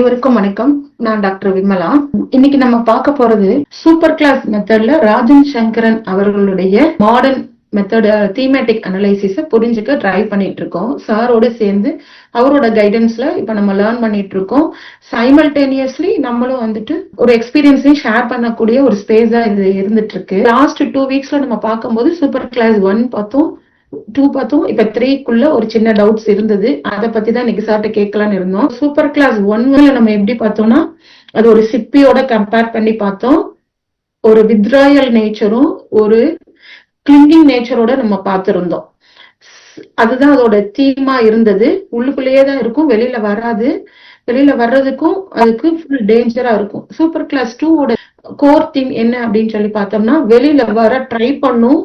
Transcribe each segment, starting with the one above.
அனைவருக்கும் வணக்கம். நான் டாக்டர் விமலா. இன்னைக்கு நம்ம பார்க்க போறது சூப்பர் கிளாஸ் மெத்தட்ல ராஜன் சங்கரன் அவர்களுடைய மாடர்ன் மெத்தட் தீமேட்டிக் அனலைசிஸ புரிஞ்சுக்க ட்ரை பண்ணிட்டு இருக்கோம். சாரோட சேர்ந்து அவரோட கைடன்ஸ்ல இப்ப நம்ம லேர்ன் பண்ணிட்டு இருக்கோம். சைமல்டேனியஸ்லி நம்மளும் வந்துட்டு ஒரு எக்ஸ்பீரியன்ஸையும் ஷேர் பண்ணக்கூடிய ஒரு ஸ்பேஸா இது இருந்துட்டு இருக்கு. லாஸ்ட் 2 வீக்ஸ்ல நம்ம பார்க்கும்போது சூப்பர் கிளாஸ் 1 பார்த்தோம், 2 பார்த்தோம். இப்ப 3க்குள்ள ஒரு சின்ன டவுட்ஸ் இருந்தது. அதை பத்தி தான் இன்னைக்கு சார்ட்ட கேட்கலான்னு இருந்தோம். சூப்பர் கிளாஸ் 1ல நம்ம எப்படி பார்த்தோம்னா அது ஒரு சிப்பியோட கம்பேர் பண்ணி பார்த்தோம். ஒரு வித்ராயல் நேச்சரும் ஒரு கிளிங்கிங் நேச்சரோட நம்ம பார்த்திருந்தோம். அதுதான் அதோட தீமா இருந்தது. உள்ளுக்குள்ளேயே தான் இருக்கும், வெளியில வராது. வெளியில வர்றதுக்கும் அதுக்கு ஃபுல் டேஞ்சரா இருக்கும். சூப்பர் கிளாஸ் 2ஓட கோர் தீம் என்ன அப்படின்னு சொல்லி பார்த்தோம்னா வெளியில வர ட்ரை பண்ணும்,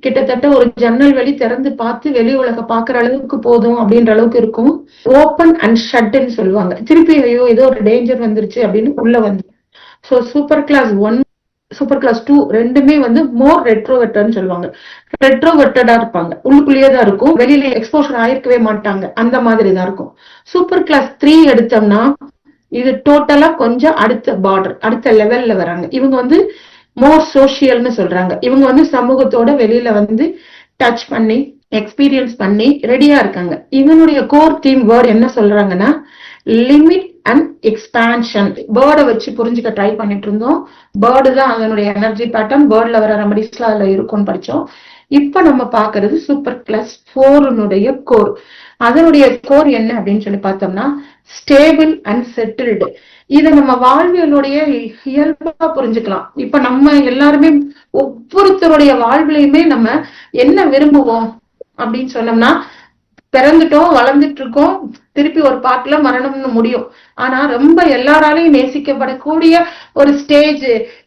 கிட்டத்தட்ட ஒரு ஜன்னல் வெளி திறந்து பார்த்து வெளி உலக பாக்குற அளவுக்கு போதும் அப்படின்ற அளவுக்கு இருக்கும். ஓப்பன் அண்ட் ஷட்ன்னு சொல்லுவாங்க. திருப்பி ஐயோ ஏதோ ஒரு டேஞ்சர் வந்துருச்சு அப்படின்னு உள்ள வந்து. So super class 1 super class 2 ரெண்டுமே வந்து மோர் ரெட்ரோவெட்டர்ன்னு சொல்லுவாங்க. ரெட்ரோவெட்டடா இருப்பாங்க, உள்ளுக்குள்ளேயே தான் இருக்கும், வெளியில எக்ஸ்போஷர் ஆயிருக்கவே மாட்டாங்க, அந்த மாதிரி தான் இருக்கும். சூப்பர் கிளாஸ் 3 எடுத்தோம்னா இது டோட்டலா கொஞ்சம் அடுத்த பார்டர், அடுத்த லெவல்ல வராங்க. இவங்க வந்து மோர் சோசியல்னு சொல்றாங்க. இவங்க வந்து சமூகத்தோட வெளியில வந்து டச் பண்ணி எக்ஸ்பீரியன்ஸ் பண்ணி ரெடியா இருக்காங்க. இவனுடைய கோர் தீம் வேர்ட் என்ன சொல்றாங்கன்னா லிமிட் அண்ட் எக்ஸ்பான்ஷன். பேர்டை வச்சு புரிஞ்சுக்க ட்ரை பண்ணிட்டு இருந்தோம். பேர்டு தான் அதனுடைய எனர்ஜி பேட்டர்ன், பேர்ட்ல வர ரெமடிஸ்லாம் அதுல இருக்கும்னு படிச்சோம். இப்ப நம்ம பாக்குறது சூப்பர் கிளாஸ் 4னுடைய கோர். அதனுடைய கோர் என்ன அப்படின்னு சொல்லி பார்த்தோம்னா ஸ்டேபிள் அண்ட் செட்டில்டு. இதை நம்ம வாழ்வியலுடைய இயல்பா புரிஞ்சுக்கலாம். இப்ப நம்ம எல்லாருமே ஒவ்வொருத்தருடைய வாழ்விலையுமே நம்ம என்ன விரும்புவோம் அப்படின்னு சொன்னோம்னா பிறந்துட்டோம், வளர்ந்துட்டு இருக்கோம், திருப்பி ஒரு பாட்டுல மரணம்னு முடியும். ஆனா ரொம்ப எல்லாராலையும் நேசிக்கப்படக்கூடிய ஒரு ஸ்டேஜ்,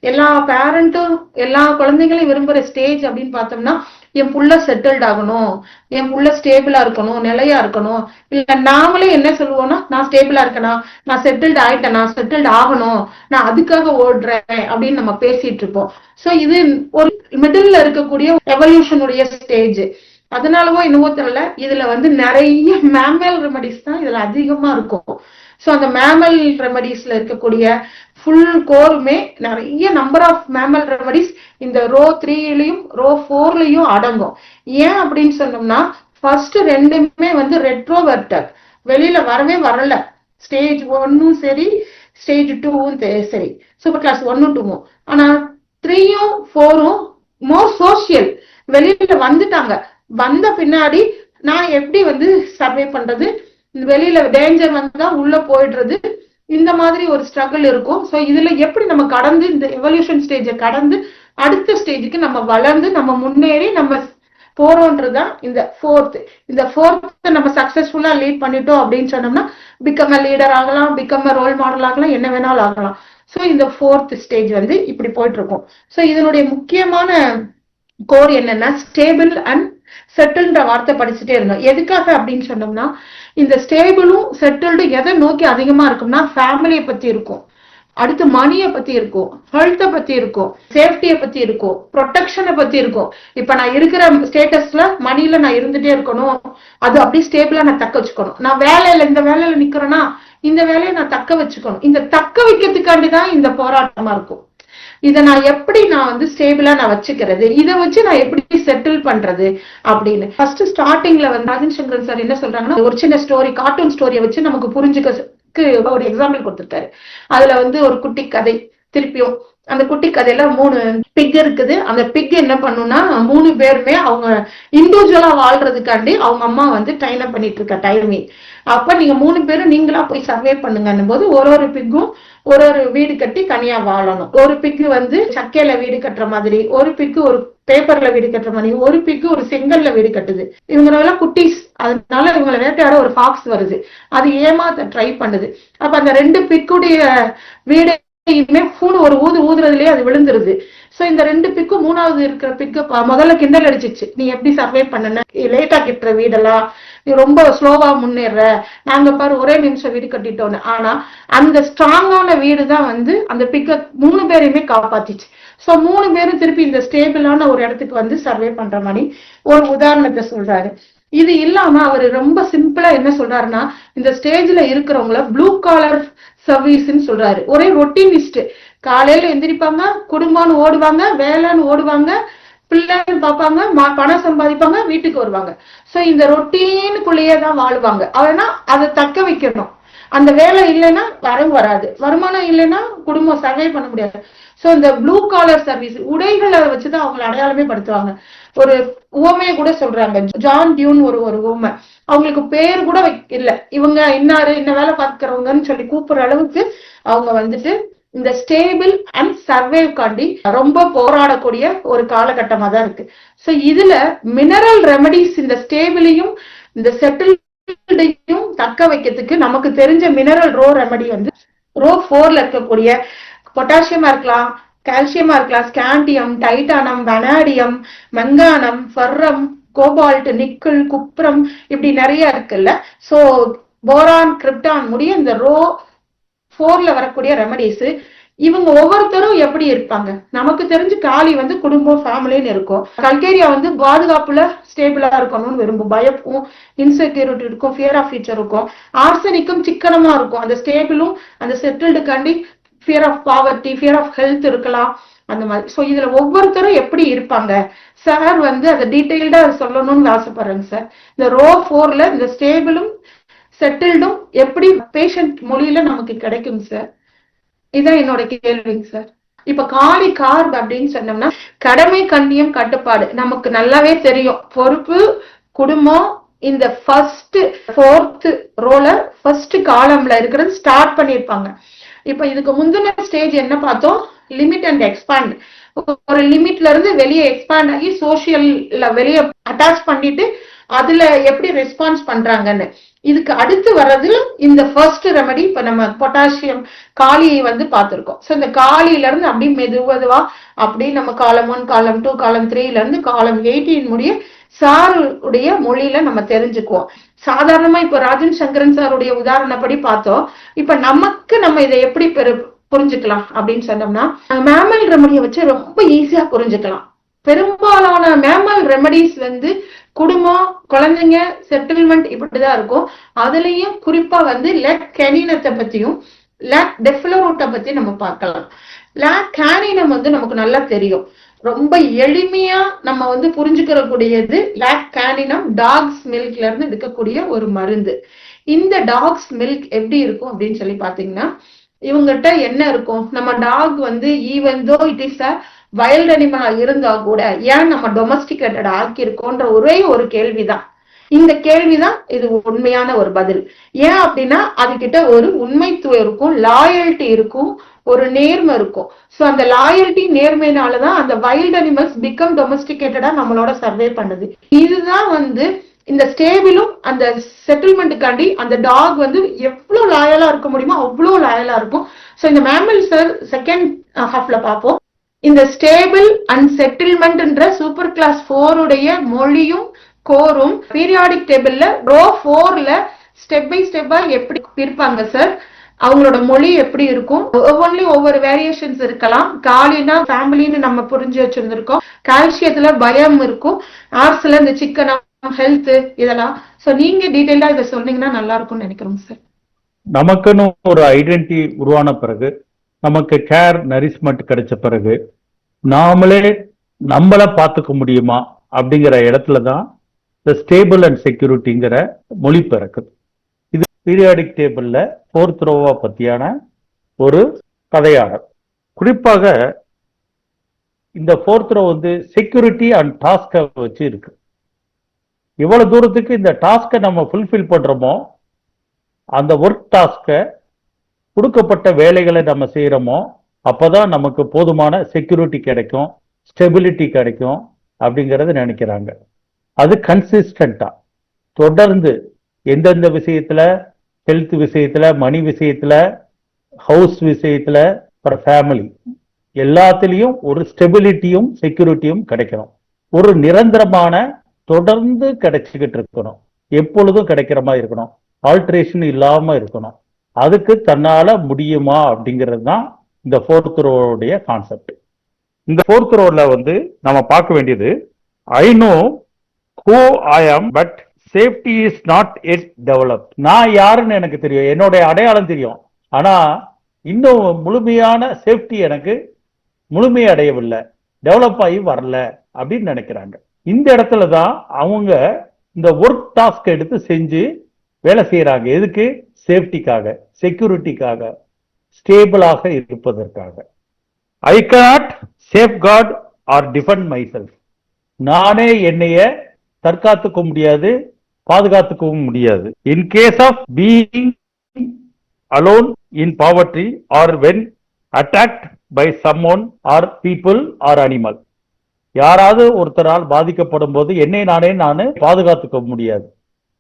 எல்லா பேரண்ட்டும் எல்லா குழந்தைகளையும் விரும்புற ஸ்டேஜ் அப்படின்னு பார்த்தோம்னா என் புள்ள செட்டில்ட் ஆகணும், என் புள்ள ஸ்டேபிளா இருக்கணும், நிலையா இருக்கணும். இல்ல நாமளே என்ன சொல்லுவோம்னா நான் ஸ்டேபிளா இருக்கனா, நான் செட்டில்ட் ஆயிட்டேன், நான் செட்டில்ட் ஆகணும், நான் அதுக்காக ஓடுறேன் அப்படின்னு நம்ம பேசிட்டு இருப்போம். சோ இது ஒரு மிடில்ல இருக்கக்கூடிய எவல்யூஷனுடைய ஸ்டேஜ். அதனாலவோ என்னவோ தெரியல, இதுல வந்து நிறைய மேமல் ரெமடிஸ் தான் இதுல அதிகமா இருக்கும். சோ அந்த மேமல் ரெமடிஸ்ல இருக்கக்கூடிய ஃபுல் கோருமே நிறைய நம்பர் ஆஃப் மேமல் ரெமடிஸ் இந்த ரோ 3லயும் ரோ 4லயும் அடங்கும். ஏன் அப்படின்னு சொன்னோம்னா ஃபர்ஸ்ட் ரெண்டுமே வந்து ரெட்ரோவெர்டர், வெளியில வரவே வரல. ஸ்டேஜ் 1ம் சரி, ஸ்டேஜ் 2ம் சரி, சூப்பர் கிளாஸ் 1ம் 2ம். ஆனா 3யும் 4ம் மோர் சோசியல், வெளியில வந்துட்டாங்க. வந்த பின்னாடி நான் எப்படி வந்து சர்வே பண்றது, வெளியில டேஞ்சர் வந்தா உள்ள போயிடுறது, இந்த மாதிரி ஒரு ஸ்ட்ரகிள் இருக்கும். சோ இதுல எப்படி நம்ம கடந்து இந்த எவல்யூஷன் ஸ்டேஜை கடந்து அடுத்த ஸ்டேஜுக்கு நம்ம வளர்ந்து நம்ம முன்னேறி நம்ம போறோன்றதுதான் இந்த ஃபோர்த். இந்த ஃபோர்த் நம்ம சக்சஸ்ஃபுல்லா லீட் பண்ணிட்டோம் அப்படின்னு சொன்னோம்னா பிகம் அ லீடர் ஆகலாம், பிகம் அ ரோல் மாடல் ஆகலாம், என்ன வேணாலும் ஆகலாம். சோ இந்த ஃபோர்த் ஸ்டேஜ் வந்து இப்படி போயிட்டு இருக்கும். சோ இதனுடைய முக்கியமான கோர் என்னன்னா ஸ்டேபிள் அண்ட் செட்டில்ன்ற வார்த்தை படிச்சுட்டே இருந்தோம். எதுக்காக அப்படின்னு சொன்னோம்னா இந்த ஸ்டேபிளும் செட்டில்டும் எதை நோக்கி அதிகமா இருக்கும்னா ஃபேமிலியை பத்தி இருக்கும், அடுத்து மணியை பத்தி இருக்கும், ஹெல்த்தை பத்தி இருக்கும், சேஃப்டியை பத்தி இருக்கும், ப்ரொடெக்ஷனை பத்தி இருக்கும். இப்ப நான் இருக்கிற ஸ்டேட்டஸ்ல மணில நான் இருந்துட்டே இருக்கணும், அது அப்படி ஸ்டேபிளா நான் தக்க வச்சுக்கணும். நான் வேலையில இந்த வேலையில நிக்கிறேன்னா இந்த வேலையை நான் தக்க வச்சுக்கணும். இந்த தக்க வைக்கிறதுக்காண்டிதான் இந்த போராட்டமா இருக்கும். இதை நான் எப்படி நான் வந்து ஸ்டேபிளா நான் வச்சுக்கிறது, இதை வச்சு நான் எப்படி செட்டில் பண்றது அப்படின்னு ஃபர்ஸ்ட் ஸ்டார்டிங்ல வந்து ராஜன் சங்கரன் சார் என்ன சொல்றாங்கன்னா ஒரு சின்ன ஸ்டோரி, கார்ட்டூன் ஸ்டோரியை வச்சு நமக்கு புரிஞ்சுக்க ஒரு எக்ஸாம்பிள் கொடுத்துருக்காரு. அதுல வந்து ஒரு குட்டி கதை, திருப்பியும் அந்த குட்டி கதையில 3 பிக் இருக்குது. அந்த பிக் என்ன பண்ணும்னா 3 பேருமே அவங்க இண்டிவிஜுவலா வாழ்றதுக்காண்டி அவங்க அம்மா வந்து ட்ரைன் அப் பண்ணிட்டு இருக்க டைமிங். அப்ப நீங்க 3 பேரும் நீங்களா போய் சர்வே பண்ணுங்கன்னும் போது ஒரு பிக்கும் ஒரு வீடு கட்டி தனியா வாழணும். ஒரு பிக்கு வந்து சக்கையில வீடு கட்டுற மாதிரி, ஒரு பிக்கு ஒரு பேப்பர்ல வீடு கட்டுற மாதிரி, ஒரு பிக்கு ஒரு செங்கல்ல வீடு கட்டுது. இவங்களெல்லாம் குட்டீஸ், அதனால இவங்களை வேட்டையாட ஒரு ஃபாக்ஸ் வருது, அது ஏமாத்த ட்ரை பண்ணுது. அப்ப அந்த 2 பிக்குடைய வீடு ஒரு ஊதுறதுலயே அது விழுந்துருது. சோ இந்த 2 பிக்கும் 3வது இருக்கிற பிக்கு முதல்ல கிண்டல் அடிச்சிச்சு, நீ எப்படி சர்வே பண்ணன, லேட்டா கட்டுற வீடெல்லாம், நீ ரொம்ப ஸ்லோவா முன்னேற, நாங்க பாரு ஒரே நிமிஷம் வீடு கட்டிட்டோன்னு. ஆனா அந்த ஸ்ட்ராங்கான வீடு தான் வந்து அந்த பிக்க 3 பேரையுமே காப்பாத்திச்சு. சோ 3 பேரும் திருப்பி இந்த ஸ்டேபிளான ஒரு இடத்துக்கு வந்து சர்வே பண்ற மாதிரி ஒரு உதாரணத்தை சொல்றாரு. இது இல்லாம அவர் ரொம்ப சிம்பிளா என்ன சொல்றாருன்னா இந்த ஸ்டேஜ்ல இருக்கிறவங்கள ப்ளூ காலர் சர்வீஸ்ன்னு சொல்றாரு. ஒரே ரொட்டீனிஸ்ட். காலையில எந்திரிப்பாங்க, குடும்பம்னு ஓடுவாங்க, வேலைன்னு ஓடுவாங்க, பிள்ளைன்னு பார்ப்பாங்க, பணம் சம்பாதிப்பாங்க, வீட்டுக்கு வருவாங்க. சோ இந்த ரொட்டீனுக்குள்ளேயே தான் வாழுவாங்க. ஆனா அதை தக்க வைக்கணும். அந்த வேலை இல்லைன்னா வரவு வராது, வருமானம் இல்லைன்னா குடும்பம் சர்வை பண்ண முடியாது. சோ இந்த ப்ளூ காலர் சர்வீஸ் உடைகளை வச்சுதான் அவங்களை அடையாளமே படுத்துவாங்க. ஒரு உவமையை கூட சொல்றாங்க, ஜான் டியூன் ஒரு உவமை. அவங்களுக்கு பேர் கூட இல்ல, இவங்க இன்னாரு இன்ன வேலை பார்க்கிறவங்கன்னு சொல்லி கூப்பிடுற அளவுக்கு அவங்க வந்துட்டு இந்த ஸ்டேபிள் அண்ட் சர்வைவ் காண்டி ரொம்ப போராடக்கூடிய ஒரு காலகட்டமா தான் இருக்கு. சோ இதுல மினரல் ரெமடிஸ் இந்த ஸ்டேபிளையும் இந்த செட்டில்டையும் தக்க வைக்கிறதுக்கு நமக்கு தெரிஞ்ச மினரல் ரோ ரெமடி வந்து ரோ 4ல இருக்கக்கூடிய பொட்டாசியமா இருக்கலாம், கால்சியமா இருக்கலாம், scandium, titanium, vanadium, manganum, ferrum, cobalt, nickel, cuprum, இப்படி நிறைய இருக்குல்ல. சோ போரான், கிரிப்டான் முடிய இந்த ரோ 4ல வரக்கூடிய ரெமடிஸ். இவங்க ஒவ்வொருத்தரும் எப்படி இருப்பாங்க? நமக்கு தெரிஞ்சு காளி வந்து குடும்பம் ஃபேமிலின்னு இருக்கும். கல்கேரியா வந்து பாதுகாப்புல ஸ்டேபிளா இருக்கணும்னு விரும்பும், பயப்பும் இன்செக்யூரிட்டி இருக்கும், ஃபியர் ஆஃப் ஃபியூச்சர் இருக்கும். ஆர்சனிக்கும் சிக்கனமா இருக்கும், அந்த ஸ்டேபிளும் அந்த செட்டில்டுக்காண்டி fear of poverty, fear of health இருக்கலாம், அந்த மாதிரி. சோ இதுல ஒவ்வொருத்தரும் எப்படி இருப்பாங்க சார் வந்து அதை டீடைல்டா சொல்லணும்னு ஆசைப்படுறேங்க சார். இந்த ரோ 4ல இந்த ஸ்டேபிளும் செட்டில்டும் எப்படி பேஷண்ட் மொழியில நமக்கு கிடைக்கும் சார்? இதான் என்னோட கேள்விங்க சார். இப்ப காளி கார்ப் அப்படின்னு சொன்னோம்னா கடமை, கண்ணியம், கட்டுப்பாடு நமக்கு நல்லாவே தெரியும். பொறுப்பு, குடும்பம், இந்த ஃபர்ஸ்ட் 4th ரோல ஃபர்ஸ்ட் காலம்ல இருக்கிறது ஸ்டார்ட் பண்ணிருப்பாங்க. இப்ப இதுக்கு முந்தின ஸ்டேஜ் என்ன பார்த்தோம்? Limit and expand. ஒரு லிமிட்ல இருந்து வெளியே எக்ஸ்பாண்ட் ஆகி சோசியல்ல வெளியே அட்டாச் பண்ணிட்டு அதுல எப்படி ரெஸ்பான்ஸ் பண்றாங்கன்னு. இதுக்கு அடுத்து வர்றது இந்த ஃபர்ஸ்ட் ரெமடி. இப்ப நம்ம பொட்டாசியம் காளியை வந்து பார்த்திருக்கோம். சோ இந்த காளியில இருந்து அப்படி மெதுவா அப்படி நம்ம காலம் 1, காலம் 2, காலம் 3ல இருந்து காலம் 18 முடிய சாருடைய மொழியில நம்ம தெரிஞ்சுக்குவோம். சாதாரணமா இப்ப ராஜன் சங்கரன் சாருடைய உதாரணப்படி பார்த்தோம். இப்ப நமக்கு நம்ம இதை எப்படி புரிஞ்சுக்கலாம் அப்படின்னு சொன்னோம்னா, மேமல் ரெமடியை வச்சு ரொம்ப ஈஸியா புரிஞ்சுக்கலாம். பெரும்பாலான மேமல் ரெமடிஸ் வந்து குடும்பம், குழந்தைங்க, செட்டில்மெண்ட் இப்படிதான் இருக்கும். அதுலயும் குறிப்பா வந்து லேக் கேனினத்தை பத்தியும் லேக் டெஃபிலோரூட்டை பத்தி நம்ம பார்க்கலாம். லேக் கேனினம் வந்து நமக்கு நல்லா தெரியும், ரொம்ப எளிமையா நம்ம வந்து புரிஞ்சுக்கிற கூடியது. லேக் கேனினம் டாக்ஸ் மில்க்ல இருந்து எடுக்கக்கூடிய ஒரு மருந்து. இந்த டாக்ஸ் மில்க் எப்படி இருக்கும் அப்படின்னு சொல்லி பாத்தீங்கன்னா, இவங்ககிட்ட என்ன இருக்கும்? நம்ம டாக் வந்து even though it is a wild அனிமலா இருந்தா கூட ஏன் நம்ம டொமஸ்டிகேட்டட் ஆக்கி இருக்கோன்ற ஒரே ஒரு கேள்விதான். இந்த கேள்விதான் இது உண்மையான ஒரு பதில். ஏன் அப்படின்னா அதுகிட்ட ஒரு உண்மைத்துவம் இருக்கும், லாயல்ட்டி இருக்கும், ஒரு நேர்மை இருக்கும். சோ அந்த லாயல்ட்டி நேர்மையினாலதான் அந்த வைல்ட் அனிமல்ஸ் பிகம் டொமஸ்டிகேட்டடா நம்மளோட சர்வே பண்ணுது. இதுதான் வந்து இந்த ஸ்டேபிளும் அந்த செட்டில்மெண்ட்டுக்காண்டி அந்த டாக் வந்து எவ்வளவு லாயலா இருக்க முடியுமோ அவ்வளவு லாயலா இருக்கும். சோ இந்த மேமல்ஸ் செகண்ட் ஹாஃப்ல பார்ப்போம். இந்த ஸ்டேபிள் அண்ட் செட்டில்மெண்ட்ன்ற சூப்பர் கிளாஸ் 4 உடைய மொழியும் கோரும் பீரியாடிக் டேபிள்ல ரோ 4ல ஸ்டெப் பை ஸ்டெப்பா எப்படி பிரிப்பாங்க சார்? அவங்களோட மொழி எப்படி இருக்கும்? ஒவ்வொன்றிலும் ஒவ்வொரு வேரியேஷன்ஸ் இருக்கலாம். காலினா ஃபேமிலின்னு நம்ம புரிஞ்சு வச்சிருந்திருக்கோம். கால்சியத்துல பயம் இருக்கும், ஆர்ஸ்ல இந்த சிக்கனம், ஹெல்த், இதெல்லாம். சோ நீங்க டீடைலா இதை சொன்னீங்கன்னா நல்லா இருக்கும்னு நினைக்கிறோம் சார். நமக்குன்னு ஒரு ஐடென்டிட்டி உருவான பிறகு, நமக்கு கேர் நரிஷ்மெண்ட் கிடைச்ச பிறகு, நாமளே நம்மள பார்த்துக்க முடியுமா அப்படிங்கிற இடத்துலதான் இந்த ஸ்டேபிள் அண்ட் செக்யூரிட்டிங்கிற மொழி பிறக்குது. இது பீரியாடிக் டேபிள்ல 4th ரோவா பத்தியான ஒரு கதையாடல். குறிப்பாக இந்த 4th ரோ வந்து செக்யூரிட்டி அண்ட் டாஸ்கை வச்சு இருக்கு. எவ்வளவு தூரத்துக்கு இந்த டாஸ்கை நம்ம ஃபுல்ஃபில் பண்றோமோ, அந்த ஒர்க் டாஸ்கை, கொடுக்கப்பட்ட வேலைகளை நம்ம செய்யறோமோ, அப்பதான் நமக்கு போதுமான செக்யூரிட்டி கிடைக்கும், ஸ்டெபிலிட்டி கிடைக்கும் அப்படிங்கறத நினைக்கிறாங்க. அது கன்சிஸ்டன்டா தொடர்ந்து எந்தெந்த விஷயத்துல, ஹெல்த் விஷயத்துல, மணி விஷயத்துல, ஹவுஸ் விஷயத்துல, ஃபேமிலி எல்லாத்திலையும் ஒரு ஸ்டெபிலிட்டியும் செக்யூரிட்டியும் கிடைக்கணும். ஒரு நிரந்தரமான தொடர்ந்து கிடைச்சிக்கிட்டு இருக்கணும், எப்பொழுதும் கிடைக்கிற மாதிரி இருக்கணும், ஆல்ட்ரேஷன் இல்லாம இருக்கணும். அதுக்கு தன்னால முடியுமா அப்படிங்கிறது தான் இந்த 4th ரோவுடைய கான்செப்ட். இந்த 4th ரோல வந்து நம்ம பார்க்க வேண்டியது, ஐ நோ ஹூ ஐ ஆம் but safety is not yet developed. நான் யாருன்னு எனக்கு தெரியும், என்னுடைய அடையாளம் தெரியும், ஆனா இன்னும் முழுமையான சேஃப்டி எனக்கு முழுமை அடையவில்லை, டெவலப் ஆகி வரல அப்படின்னு நினைக்கிறாங்க. இந்த இடத்துல தான் அவங்க இந்த ஒர்க் டாஸ்க் எடுத்து செஞ்சு வேலை செய்யறாங்க. எதுக்கு? சேஃப்டிக்காக, செக்யூரிட்டிக்காக, ஸ்டேபிளாக இருப்பதற்காக. I got safeguard or defend my myself என்னைய தற்காத்துக்க முடியாது, பாதுகாத்துக்கவும் முடியாது. In case of being alone in poverty or when attacked by someone or people or animal. யாராவது ஒருத்தரால் பாதிக்கப்படும் போது என்னை நானே பாதுகாத்துக்க முடியாது.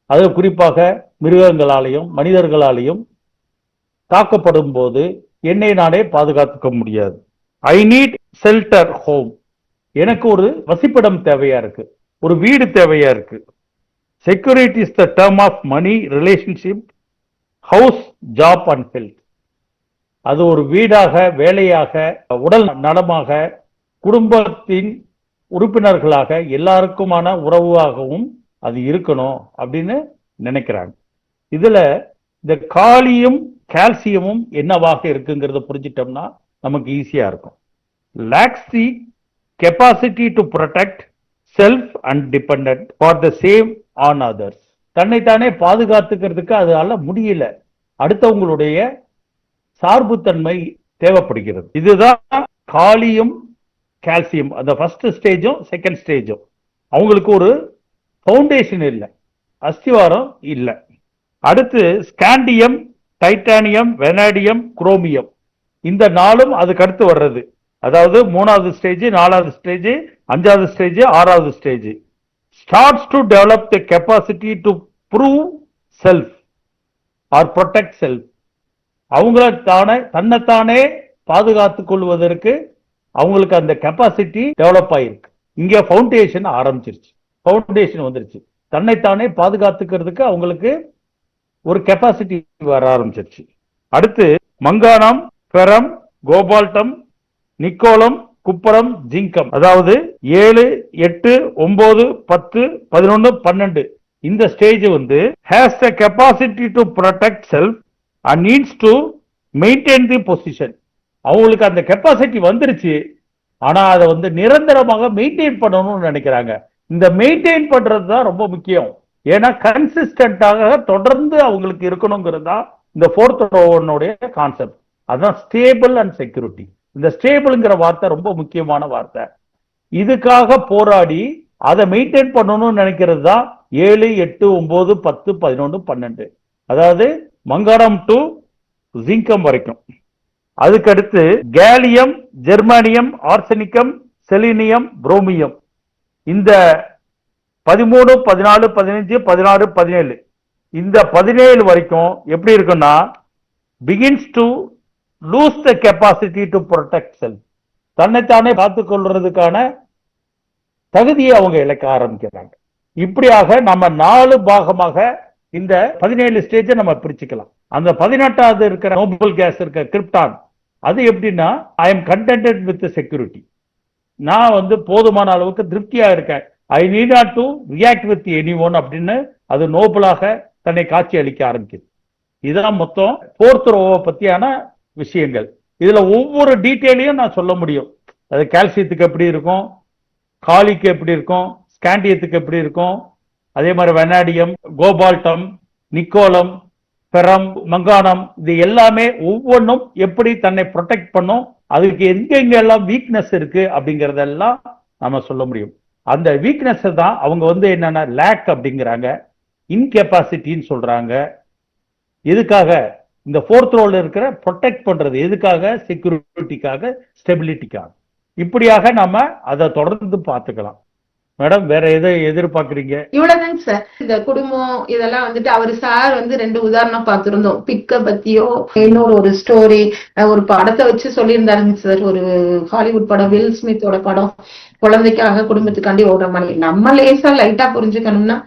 அது குறிப்பாக மிருகங்களாலையும் மனிதர்களாலையும் தாக்கப்படும் போது என்னை நானே பாதுகாத்துக்க முடியாது. I need shelter home. எனக்கு ஒரு வசிப்பிடம் தேவையா இருக்கு, ஒரு வீடு தேவையா இருக்கு. Security is the term of money, relationship, house, job and health. அது ஒரு வீடாக, வேலையாக, உடல் நலமாக, குடும்பத்தின் உறுப்பினர்களாக, எல்லாருக்குமான உறவாகவும் அது இருக்கணும் அப்படின்னு நினைக்கிறாங்க. இதுல இந்த காலியும் கால்சியமும் என்னவாக இருக்குங்கிறத புரிஞ்சிட்டோம்னா நமக்கு ஈஸியா இருக்கும். Lakhs the capacity to protect self and dependent for the same on others. தன்னைத்தானே பாதுகாத்துக்கிறதுக்கு அதால முடியல, அடுத்தவங்களுடைய சார்புத்தன்மை தேவைப்படுகிறது. இதுதான் காலியும் கால்சியம், அந்த ஃபர்ஸ்ட் ஸ்டேஜும் செகண்ட் ஸ்டேஜும். அவங்களுக்கு ஒரு பவுண்டேஷன் இல்லை, அஸ்திவாரம் இல்லை. அடுத்து ஸ்காண்டியம், டைட்டானியம், வெனாடியம், குரோமியம், இந்த நாளும் அதுக்கு அடுத்து வர்றது. அதாவது 3வது ஸ்டேஜ், 4வது ஸ்டேஜ், 5வது ஸ்டேஜ், 6வது stage. starts to develop the capacity to prove self or protect self. அவங்களான தன்னைத்தானே பாதுகாத்துக் கொள்வதற்கு அவங்களுக்கு அந்த கெப்பாசிட்டி டெவலப் ஆயிருக்கு. இங்க ஃபவுண்டேஷன் ஆரம்பிச்சிருச்சு, ஃபவுண்டேஷன் வந்துருச்சு. தன்னைத்தானே பாதுகாத்துக்கிறதுக்கு அவங்களுக்கு ஒரு கெப்பாசிட்டி வர ஆரம்பிச்சிருச்சு. அடுத்து மங்கானம், ஃபெரம், கோபால்டம், நிக்கோலம், குப்பரம், ஜிங்கம், அதாவது 7, 8, 9, 10, 11, 12 இந்த stage has the capacity to protect self and needs to maintain the position. அவங்களுக்கு அந்த கெப்பாசிட்டி வந்துருச்சு, ஆனா அதை நிரந்தரமாக மெயின்டைன் பண்ணணும்னு நினைக்கிறாங்க. இந்த மெயின்டைன் பண்றது தான் ரொம்ப முக்கியம். ஏன்னா கன்சிஸ்டன்டாக தொடர்ந்து அவங்களுக்கு இருக்கணுங்கிறது தான் இந்த 4th ரோவனுடைய கான்செப்ட். அதுதான் ஸ்டேபிள் அண்ட் செக்யூரிட்டி. இந்த ஸ்டேபிள்ங்கிற வார்த்தை ரொம்ப முக்கியமான வார்த்தை. இதுக்காக போராடி அதை மெயின்டைன் பண்ணணும்னு நினைக்கிறது தான் 7, 8, 9, 10, 11, 12, அதாவது மங்கானம் டு ஜிங்கம் வரைக்கும். அதுக்கடுத்து கேலியம், ஜெர்மானியம், ஆர்சனிக்கம், செலினியம், புரோமியம், இந்த 13, 14, 15, 16, 17 இந்த 17 வரைக்கும் எப்படி இருக்குன்னா begins to lose the capacity to protect self. தன்னைத்தானே பார்த்துக் கொள்றதுக்கான தகுதியை அவங்க இழக்க ஆரம்பிக்கிறாங்க. இப்படியாக நம்ம 4 பாகமாக இந்த 17 ஸ்டேஜை நம்ம பிரிச்சுக்கலாம். அந்த 18வது இருக்கிற நோபல் கேஸ் இருக்க கிரிப்டான், அது எப்படின்னா I am contented with security. நான் போதுமான அளவுக்கு திருப்தியா இருக்கேன். I need not to react with any one அப்படின்னு அது நோபலாக தன்னை காட்சி அளிக்க ஆரம்பிக்குது. இதுதான் மொத்தம் 4th ரோவை பத்தியான விஷயங்கள். இதுல ஒவ்வொரு டீட்டெயிலையும் நான் சொல்ல முடியும். அது கால்சியத்துக்கு எப்படி இருக்கும், காலிக்கு எப்படி இருக்கும், ஸ்காண்டியத்துக்கு எப்படி இருக்கும், அதே மாதிரி வெனாடியம், கோபால்டம், நிக்கோலம், பெரம், மங்கானம், இது எல்லாமே ஒவ்வொன்றும் எப்படி தன்னை ப்ரொடெக்ட் பண்ணும், அதுக்கு எங்கெங்க எல்லாம் வீக்னஸ் இருக்கு அப்படிங்கறதெல்லாம் நம்ம சொல்ல முடியும். அந்த வீக்னஸ் தான் அவங்க என்னன்னா லேக் அப்படிங்கிறாங்க, இன்கெப்பாசிட்டின்னு சொல்றாங்க. எதுக்காக? இந்த 4th ரோல இருக்கிற ப்ரொடெக்ட் பண்றது எதுக்காக? செக்யூரிட்டிக்காக, ஸ்டெபிலிட்டிக்காக. இப்படியாக நாம அதை தொடர்ந்து பார்த்துக்கலாம். மேடம், வேற எதை எதிர்பார்க்கறீங்க? இவ்வளவுதாங்க சார். இந்த குடும்பம் இதெல்லாம் அவர் சார் 2 உதாரணம் பார்த்திருந்தோம். பிக்க பத்தியோ இன்னொரு ஒரு ஸ்டோரி, ஒரு படத்தை வச்சு சொல்லியிருந்தாருங்க சார். ஒரு ஹாலிவுட் படம், வில் ஸ்மித்தோட படம், குழந்தைக்காக குடும்பத்துக்காண்டி ஓடுற மாதிரி. நம்ம லேசா லைட்டா புரிஞ்சுக்கணும்னா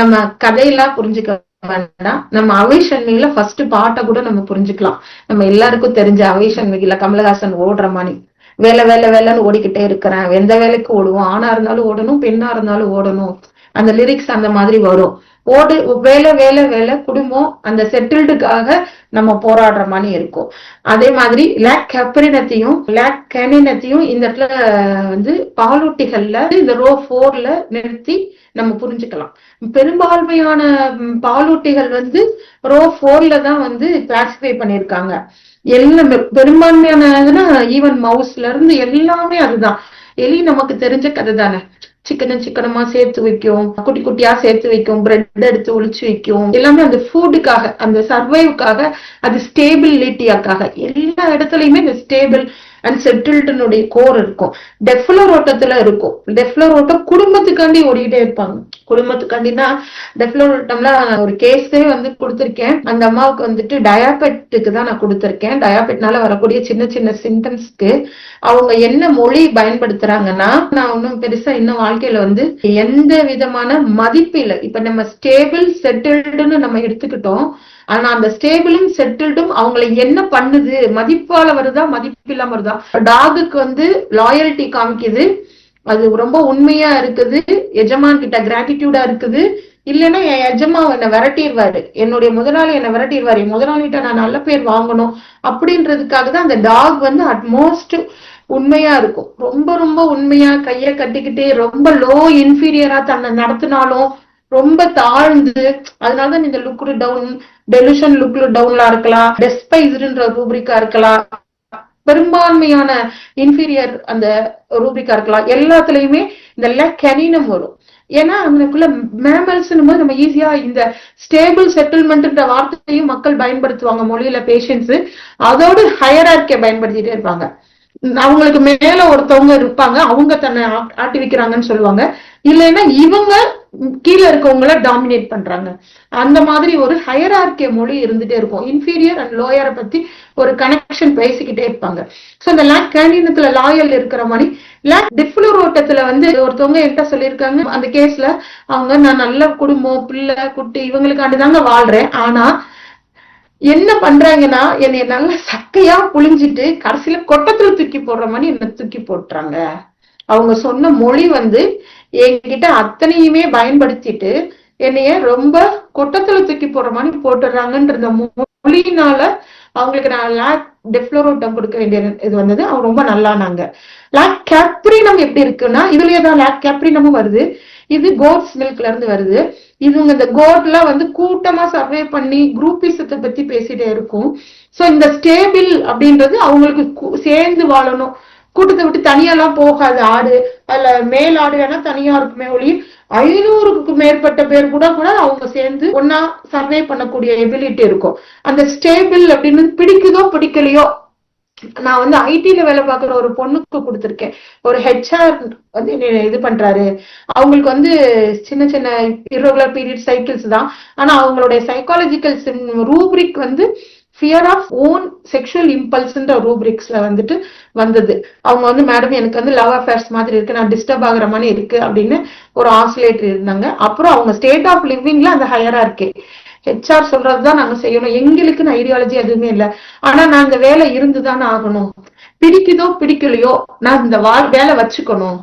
நம்ம கதையெல்லாம் புரிஞ்சுக்க வேண்டாம், நம்ம அவைஷன்மிகில ஃபர்ஸ்ட் பாட்டை கூட நம்ம புரிஞ்சுக்கலாம். நம்ம எல்லாருக்கும் தெரிஞ்ச அவைஷன்மிகில கமலஹாசன் ஓடுற மாதிரி வேலை வேலை வேலைன்னு ஓடிக்கிட்டே இருக்கிறேன். எந்த வேலைக்கு ஓடுவோம், ஆணா இருந்தாலும் ஓடணும், பெண்ணா இருந்தாலும் ஓடணும். அந்த லிரிக்ஸ் அந்த மாதிரி வரும். ஓடு வேலை வேலை வேலை குடும்பம் அந்த செட்டில்டுக்காக நம்ம போராடுற மாதிரி இருக்கும். அதே மாதிரி லாக் கேப்ரினத்தையும் லாக் கேனினத்தையும் இந்த இடத்துல வந்து பாலூட்டிகள்ல இந்த ரோ 4ல நிறுத்தி நம்ம புரிஞ்சுக்கலாம். பெரும்பான்மையான பாலூட்டிகள் வந்து ரோ 4ல தான் வந்து கிளாசிஃபை பண்ணிருக்காங்க. எல்லாமே பெரும்பான்மையானதுன்னா ஈவன் மவுஸ்ல இருந்து எல்லாமே அதுதான். எலி நமக்கு தெரிஞ்ச கதை தானே. சிக்கனமா சேர்த்து வைக்கும், குட்டி குட்டியா சேர்த்து வைக்கும், பிரெட் எடுத்து ஒளிச்சு வைக்கும். எல்லாமே அந்த ஃபுட்டுக்காக, அந்த சர்வைவுக்காக, அது ஸ்டேபிலிட்டியாக்காக. எல்லா இடத்துலயுமே இந்த ஸ்டேபிள் அண்ட் செட்டில்டுனுடைய கோர் இருக்கும். டெஃப்லர் ஓட்டத்துல இருக்கும். டெஃப்லர் ஓட்டம் குடும்பத்துக்காண்டி ஓடிக்கிட்டே இருப்பாங்க. குடும்பத்துக்காண்டினா டெஃப்லர் ஓட்டம்ல ஒரு கேஸே வந்து கொடுத்திருக்கேன். அந்த அம்மாவுக்கு வந்துட்டு டயாபெட்டுக்கு தான் நான் கொடுத்திருக்கேன். டயாபெட்னால வரக்கூடிய சின்ன சின்ன சிம்டம்ஸ்க்கு அவங்க என்ன மொழி பயன்படுத்துறாங்கன்னா, நான் ஒன்னும் பெருசா இன்னும் வாழ்க்கையில வந்து எந்த விதமான மதிப்பு இல்லை. இப்ப நம்ம ஸ்டேபிள் செட்டில்டுன்னு நம்ம எடுத்துக்கிட்டோம். ஆனா அந்த ஸ்டேபிளும் செட்டில்டும் அவங்களை என்ன பண்ணுது, மதிப்பால வருதா மதிப்பு இல்லாம வருதா? டாகுக்கு வந்து லாயல்டி காமிக்குது, அது ரொம்ப உண்மையா இருக்குது, எஜமான் கிட்ட கிராட்டிடியூடா இருக்குது. இல்லைன்னா என் எஜமா என்னை விரட்டிடுவாரு, என்னுடைய முதலாளி என்னை விரட்டிடுவாரு, என் முதலாளிகிட்ட நான் நல்ல பேர் வாங்கணும் அப்படின்றதுக்காக தான் அந்த டாக் வந்து அட்மோஸ்ட் உண்மையா இருக்கும். ரொம்ப ரொம்ப உண்மையா கைய கட்டிக்கிட்டு ரொம்ப லோ இன்ஃபீரியரா தன்னை நடத்தினாலும் ரொம்ப தாழ்ந்து, அதனாலதான் இந்த லுக்டு டவுன், டெலிஷன் லுக்டு டவுன்ல இருக்கலாம், டெஸ்பைஸ்டுன்ற ரூப்ரிக்கா இருக்கலாம், பெரும்பான்மையான இன்ஃபீரியர் அந்த ரூப்ரிக்கா இருக்கலாம். எல்லாத்துலயுமே இந்த கெனினம் வரும். ஏன்னா அவனுக்குள்ள மேமல்ஸ் போது நம்ம ஈஸியா இந்த ஸ்டேபிள் செட்டில்மெண்ட்ன்ற வார்த்தையும் மக்கள் பயன்படுத்துவாங்க மொழியில பேஷன்ஸ். அதோடு ஹையரார்க்கியை பயன்படுத்திட்டே இருப்பாங்க. அவங்களுக்கு மேல ஒருத்தவங்க இருப்பாங்க, அவங்க தன்னை ஆட்டி வைக்கிறாங்கன்னு சொல்லுவாங்க. இல்லைன்னா இவங்க கீழே இருக்கவங்கள டாமினேட் பண்றாங்க. அந்த மாதிரி ஒரு ஹையரார்க்கிய மொழி இருந்துட்டே இருக்கும். இன்ஃபீரியர் அண்ட் லோயரை பத்தி ஒரு கனெக்ஷன் பேசிக்கிட்டே இருப்பாங்க. சோ இந்த லாக் கேண்டினத்துல லாயல் இருக்கிற மாதிரி லாக் டிஃப்ளூர் ஓட்டத்துல வந்து ஒருத்தவங்க என்கிட்ட சொல்லியிருக்காங்க, அந்த கேஸ்ல அவங்க நான் நல்ல குடும்பம் பிள்ளை குட்டி இவங்களுக்காண்டிதாங்க வாழ்றேன், ஆனா என்ன பண்றாங்கன்னா என்னைய நல்லா சக்கையா புழிஞ்சிட்டு கடைசியில கொட்டத்துல தூக்கி போடுற மாதிரி என்ன தூக்கி போட்டுறாங்க. அவங்க சொன்ன மொழி வந்து என்கிட்ட அத்தனையுமே பயன்படுத்திட்டு என்னைய ரொம்ப கொட்டத்துல தூக்கி போடுற மாதிரி போட்டுறாங்கன்ற மொழியினால அவங்களுக்கு நான் லாக் டெஃப்ளோரோட்டம் கொடுக்க வேண்டிய இது வந்தது. அவங்க ரொம்ப நல்லானாங்க. லாக் கேப்ரினம் எப்படி இருக்குன்னா, இதுலயேதான் லாக் கேப்ரினமும் வருது. இது கோட்ஸ் மில்க்ல இருந்து வருது. இவங்க இந்த கோட்ல வந்து கூட்டமா சர்வே பண்ணி குரூப்பிசத்தை பத்தி பேசிட்டே இருக்கும். சோ இந்த ஸ்டேபிள் அப்படின்றது அவங்களுக்கு சேர்ந்து வாழணும், கூட்டத்தை விட்டு தனியெல்லாம் போகாது. ஆடு அதுல மேல் ஆடு வேணா தனியா இருக்குமே ஒளி 500க்கு மேற்பட்ட பேர் கூட அவங்க சேர்ந்து ஒன்னா சர்வே பண்ணக்கூடிய எபிலிட்டி இருக்கும். அந்த ஸ்டேபிள் அப்படின்னு பிடிக்குதோ பிடிக்கலையோ, நான் வந்து ஐடில வேலை பார்க்குற ஒரு பொண்ணுக்கு கொடுத்திருக்கேன். ஒரு ஹெச்ஆர் வந்து இது பண்றாரு. அவங்களுக்கு வந்து சின்ன சின்ன இர்ரெகுலர் பீரியட் சைக்கிள்ஸ் தான். ஆனா அவங்களுடைய சைக்காலஜிக்கல் ரூப்ரிக் வந்து ஃபியர் ஆஃப் ஓன் செக்ஷுவல் இம்பல்ஸ்ன்ற ரூப்ரிக்ஸ்ல வந்துட்டு வந்தது. அவங்க வந்து மேடம் எனக்கு வந்து லவ் அஃபேர்ஸ் மாதிரி இருக்கு, நான் டிஸ்டர்ப் ஆகுற மாதிரி இருக்கு அப்படின்னு ஒரு ஆசிலேட்டர் இருந்தாங்க. அப்புறம் அவங்க ஸ்டேட் ஆஃப் லிவிங்ல அந்த ஹையரா இருக்கு. ஹெச்ஆர் சொல்றதுதான் நாங்க செய்யணும், எங்களுக்குன்னு ஐடியாலஜி எதுவுமே இல்லை, ஆனா நான் இந்த வேலை இருந்துதானே ஆகணும், பிடிக்குதோ பிடிக்கலையோ நான் இந்த வேலை வச்சுக்கணும்,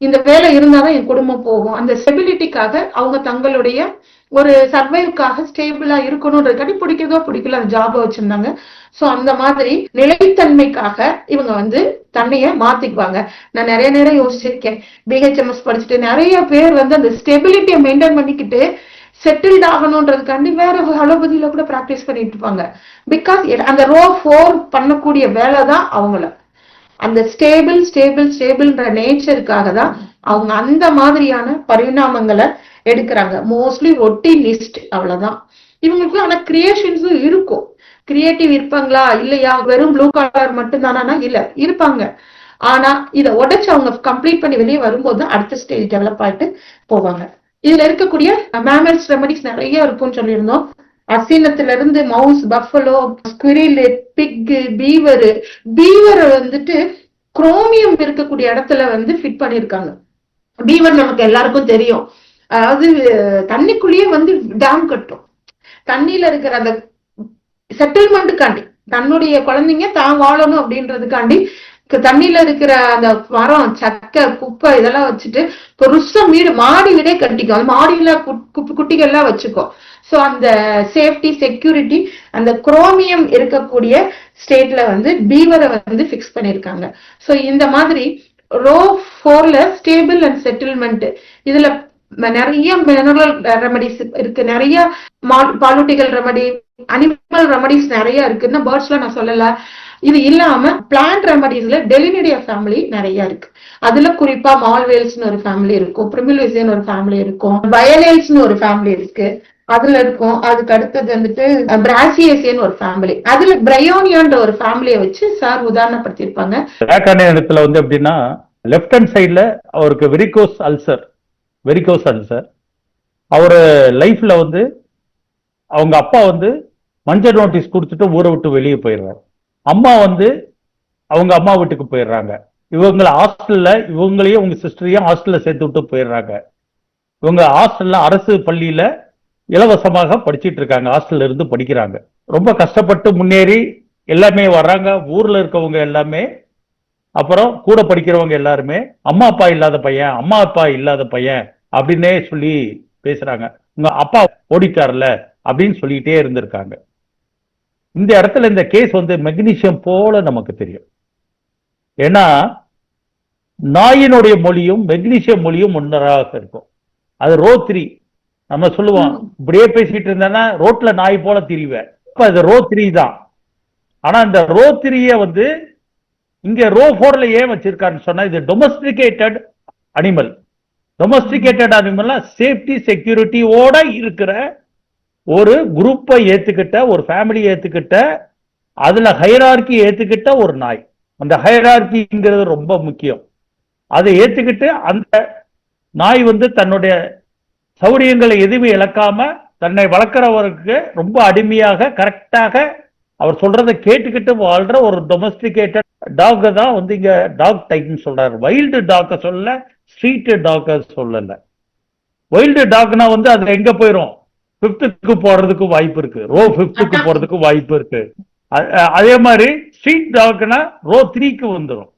இந்த வேலை இருந்தாதான் என் குடும்பம் போகும். அந்த ஸ்டெபிலிட்டிக்காக அவங்க தங்களுடைய ஒரு சர்வைவுக்காக ஸ்டேபிளா இருக்கணும்ன்றதுக்காண்டி பிடிக்கிறதோ பிடிக்கல அந்த ஜாப வச்சிருந்தாங்க. சோ அந்த மாதிரி நிலைத்தன்மைக்காக இவங்க வந்து தன்னைய மாத்திக்குவாங்க. நான் நிறைய நேரம் யோசிச்சிருக்கேன், பிஹெச்எம்எஸ் படிச்சுட்டு நிறைய பேர் வந்து அந்த ஸ்டெபிலிட்டியை மெயின்டைன் பண்ணிக்கிட்டு செட்டில்ட் ஆகணும்ன்றதுக்காண்டி வேற அலோபதியில கூட பிராக்டிஸ் பண்ணிட்டு இருப்பாங்க. பிகாஸ் அந்த ரோ 4 பண்ணக்கூடிய வேலை தான் அவங்கள அந்த ஸ்டேபிள்ன்ற நேச்சருக்காக தான் அவங்க அந்த மாதிரியான பரிணாமங்களை எடுக்கிறாங்க. மோஸ்ட்லி ரொட்டீனிஸ்ட், அவ்வளவுதான். இவங்களுக்கு ஆனா கிரியேஷன்ஸும் இருக்கும். கிரியேட்டிவ் இருப்பாங்களா இல்லையா, வெறும் ப்ளூ கலர் மட்டும் தானா, இல்ல இருப்பாங்க. ஆனா இதை உடைச்சு அவங்க கம்ப்ளீட் பண்ணி வெளியே வரும்போது அடுத்த ஸ்டேஜ் டெவலப் ஆயிட்டு போவாங்க. இதுல இருக்கக்கூடிய மேமல்ஸ் ரெமடிஸ் நிறைய இருக்கும்னு சொல்லியிருந்தோம். அசீனத்துல இருந்து mouse, buffalo, squirrel, pig, beaver வந்துட்டு குரோமியம் இருக்கக்கூடிய இடத்துல வந்து ஃபிட் பண்ணிருக்காங்க. பீவர் நமக்கு எல்லாருக்கும் தெரியும், அதாவது தண்ணிக்குள்ளேயே வந்து டேம் கட்டும். தண்ணியில இருக்கிற அந்த செட்டில்மெண்ட்டுக்காண்டி, தன்னுடைய குழந்தைங்க தான் வாழணும் அப்படின்றதுக்காண்டி தண்ணியில இருக்கிற அந்த மரம், சக்கை, குப்பை இதெல்லாம் வச்சுட்டு பெருசா மாடி வீடே கட்டிக்கும். அந்த மாடியில குட்டிகள் எல்லாம் வச்சுக்கும். சோ அந்த சேஃப்டி செக்யூரிட்டி அந்த குரோமியம் இருக்கக்கூடிய ஸ்டேட்ல வந்து பீவரை வந்து பிக்ஸ் பண்ணிருக்காங்க. சோ இந்த மாதிரி ரோ 4ல ஸ்டேபிள் அண்ட் செட்டில்மெண்ட், இதுல நிறைய மினரல் ரெமடிஸ் இருக்கு, நிறைய பாலூட்டிகள் ரெமடி, அனிமல் ரெமடிஸ் நிறைய இருக்கு. இன்னும் பேர்ட்ஸ்ல நான் சொல்லல. இது இல்லாம பிளான்ட் ரெமடிஸ்ல டெலினிடியா ஃபேமிலி நிறைய இருக்கு. அதுல குறிப்பா மால்வேல்ஸ்னு ஒரு ஃபேமிலி இருக்கும், பிரிமில்வேசியன் ஒரு ஃபேமிலி இருக்கும், வயலேல்ஸ்னு ஒரு ஃபேமிலி இருக்கு, அதுல இருக்கும். அதுக்கு அடுத்தது வந்துட்டு பிராசியேசியன் ஒரு ஃபேமிலி, அதுல பிரையோனியான்ற ஒரு ஃபேமிலியை வச்சு சார் உதாரணப்படுத்திருப்பாங்க. இடத்துல வந்து எப்படின்னா லெப்ட் ஹேண்ட் சைட்ல அவருக்கு வெரிகோஸ் அல்சர் அவரு லைஃப்ல வந்து அவங்க அப்பா வந்து மஞ்சள் நோட்டீஸ் கொடுத்துட்டு ஊரை விட்டு வெளியே போயிடுறாரு. அம்மா வந்து அவங்க அம்மா வீட்டுக்கு போயிடுறாங்க. இவங்களை ஹாஸ்டல்ல, இவங்களையும் உங்க சிஸ்டரையும் ஹாஸ்டல்ல சேர்த்து விட்டு போயிடுறாங்க. இவங்க ஹாஸ்டல்ல அரசு பள்ளியில இலவசமாக படிச்சிட்டு இருக்காங்க, ஹாஸ்டல்ல இருந்து படிக்கிறாங்க. ரொம்ப கஷ்டப்பட்டு முன்னேறி எல்லாமே வர்றாங்க. ஊர்ல இருக்கவங்க எல்லாமே, அப்புறம் கூட படிக்கிறவங்க எல்லாருமே அம்மா அப்பா இல்லாத பையன் அப்படின்னே சொல்லி பேசுறாங்க. உங்க அப்பா ஓடிட்டார்ல அப்படின்னு சொல்லிட்டே இருந்திருக்காங்க. இந்த இடத்துல இந்த கேஸ் வந்து மெக்னீசியம் போல நமக்கு தெரியும். ஏன்னா நாயினுடைய மொழியும் மெக்னீசியம் மொழியும் ஒன்றராக இருக்கும். அது ரோ 3. நம்ம சொல்லுவோம், இப்படியே பேசிட்டு இருந்தேன்னா ரோட்ல நாய் போல திரிவேன். அது ரோ 3 தான். ஆனா இந்த ரோ 3 வந்து இங்க ரோ 4ல ஏன் வச்சிருக்காருன்னு சொன்னா, இது டொமஸ்டிகேட்டட் அனிமல். டொமஸ்டிகேட்டட் அனிமல்னா சேஃப்டி செக்யூரிட்டியோட இருக்கிற ஒரு குரூப்பை ஏத்துக்கிட்ட, ஒரு ஃபேமிலி ஏத்துக்கிட்ட, அதுல ஹைரார்கி ஏத்துக்கிட்ட ஒரு நாய். அந்த ஹைரார்கிங்கிறது ரொம்ப முக்கியம். அதை ஏத்துக்கிட்டு அந்த நாய் வந்து தன்னுடைய சௌரியங்களை எதுவுமே இழக்காம தன்னை வளர்க்கிறவருக்கு ரொம்ப அடிமையாக கரெக்டாக அவர் சொல்றதை கேட்டுக்கிட்டு வாழ்ற ஒரு டொமஸ்டிகேட்டட் டாக் தான் வந்து இங்க டாக் டைப்னு சொல்றாரு. வைல்டு டாக்க சொல்லல, ஸ்ட்ரீட் டாக்க சொல்லல. வைல்டு டாக்னா வந்து அது எங்க போயிரும், 5th போறதுக்கு வாய்ப்பு இருக்கு, ரோ 5th போறதுக்கு வாய்ப்பு இருக்கு. அதே மாதிரி ஸ்ட்ரீட் டாக்னா ரோ 3க்கு வந்துடும்.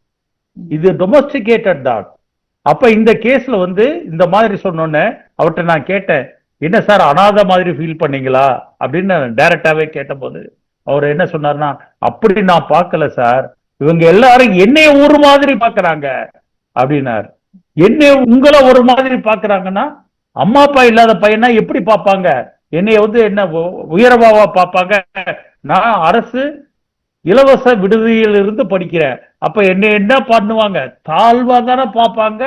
இது டொமஸ்டிகேட்டட் டாக். அப்ப இந்த கேஸ்ல வந்து இந்த மாதிரி சொன்னோன்னே அவர்கிட்ட நான் கேட்டேன், என்ன சார் அனாதை மாதிரி ஃபீல் பண்ணீங்களா அப்படின்னு டைரக்டாவே கேட்ட போது அவர் என்ன சொன்னார்னா, அப்படி நான் பார்க்கல சார், இவங்க எல்லாரும் என்னைய ஒரு மாதிரி பாக்குறாங்க அப்படின்னாரு. என்னைய உங்களை ஒரு மாதிரி பாக்குறாங்கன்னா, அம்மா அப்பா இல்லாத பையனா எப்படி பார்ப்பாங்க? என்னைய வந்து என்ன உயரமாவா பார்ப்பாங்க? நான் அரசு இலவச விடுதியில் இருந்து படிக்கிறேன். அப்ப என்ன பண்ணுவாங்க? தாழ்வா தானே பார்ப்பாங்க.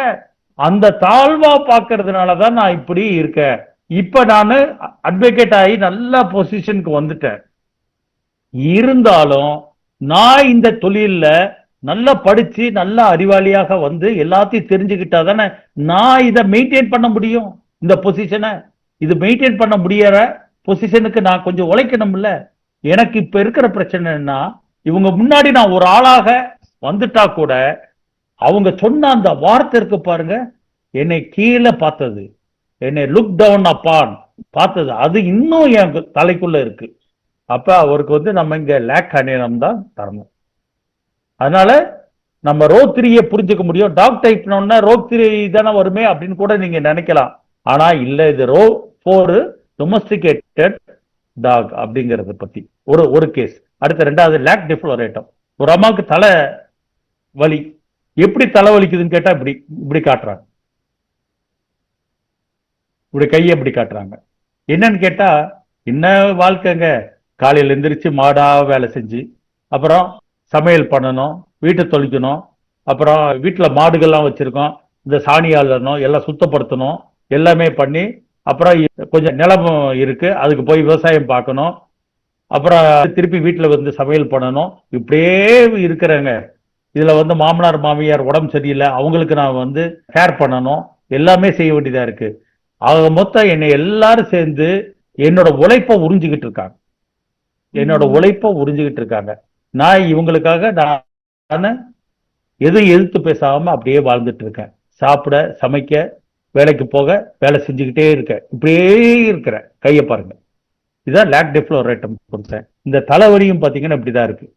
அந்த தாழ்வா பார்க்கறதுனாலதான் நான் இப்படி இருக்கேன். இப்ப நான் அட்வொகேட் ஆகி நல்ல பொசிஷனுக்கு வந்துட்டேன். இருந்தாலும் நான் இந்த தொழில்ல நல்லா படிச்சு நல்ல அறிவாளியாக வந்து எல்லாத்தையும் தெரிஞ்சுக்கிட்டா தானே நான் இதை மெயின்டைன் பண்ண முடியும். இந்த பொசிஷனை இது மெயின்டைன் பண்ண முடியற பொசிஷனுக்கு நான் கொஞ்சம் உழைக்கணும்ல. எனக்கு இப்ப இருக்கிற பிரச்சனைன்னா, இவங்க முன்னாடி நான் ஒரு ஆளாக வந்துட்டா கூட அவங்க சொன்ன அந்த வார்த்தை இருக்கு பாருங்க, என்னை கீழே பார்த்தது, என்னை லுக் டவுன் அப்பான் பார்த்தது, அது இன்னும் என் தலைக்குள்ள இருக்கு. அப்ப அவருக்கு வந்து நம்ம இங்க லேக் அணியம் தான் தரணும். அதனால நம்ம ரோ 3 புரிஞ்சுக்க முடியும். டாக் டைப்னா ரோ 3 தானே வருமே அப்படின்னு கூட நீங்க நினைக்கலாம். ஆனா இல்ல, இது ரோ 4 டொமஸ்டிகேட்டட் டாக் அப்படிங்கறத பத்தி ஒரு கேஸ். அடுத்த 2வது லேக் டிஃப்ளோரேட்டம். ஒரு அம்மாவுக்கு தலை வலி, எப்படி தலை வலிக்குதுன்னு கேட்டா இப்படி காட்டுறாங்க, இப்படி கையை எப்படி காட்டுறாங்க. என்னன்னு கேட்டா, என்ன வாழ்க்கைங்க, காலையில எந்திரிச்சு மாடா வேலை செஞ்சு, அப்புறம் சமையல் பண்ணணும், வீட்டை தொளிக்கணும், அப்புறம் வீட்டுல மாடுகள்லாம் வச்சிருக்கோம், இந்த சாணி அள்ளணும், எல்லாம் சுத்தப்படுத்தணும், எல்லாமே பண்ணி, அப்புறம் கொஞ்சம் நிலம் இருக்கு அதுக்கு போய் விவசாயம் பார்க்கணும், அப்புறம் திருப்பி வீட்டுல வந்து சமையல் பண்ணணும். இப்படியே இருக்கிறேங்க. இதுல வந்து மாமனார் மாமியார் உடம்பு சரியில்லை, அவங்களுக்கு நான் வந்து கேர் பண்ணணும், எல்லாமே செய்ய வேண்டியதா இருக்கு. ஆக மொத்தம் என்னை எல்லாரும் சேர்ந்து என்னோட உழைப்பை உறிஞ்சுக்கிட்டு இருக்காங்க, நான் இவங்களுக்காக நான் எதுவும் எதிர்த்து பேசாம அப்படியே வாழ்ந்துட்டு இருக்கேன். சாப்பிட, சமைக்க, வேலைக்கு போக, வேலை செஞ்சுக்கிட்டே இருக்கேன். இப்படியே இருக்கிறேன். கையை பாருங்க, இதுதான் லேக் டிஃப்ளோரேட்டம் கொடுத்தேன். இந்த தலைவலியும் பாத்தீங்கன்னா இப்படிதான் இருக்கு.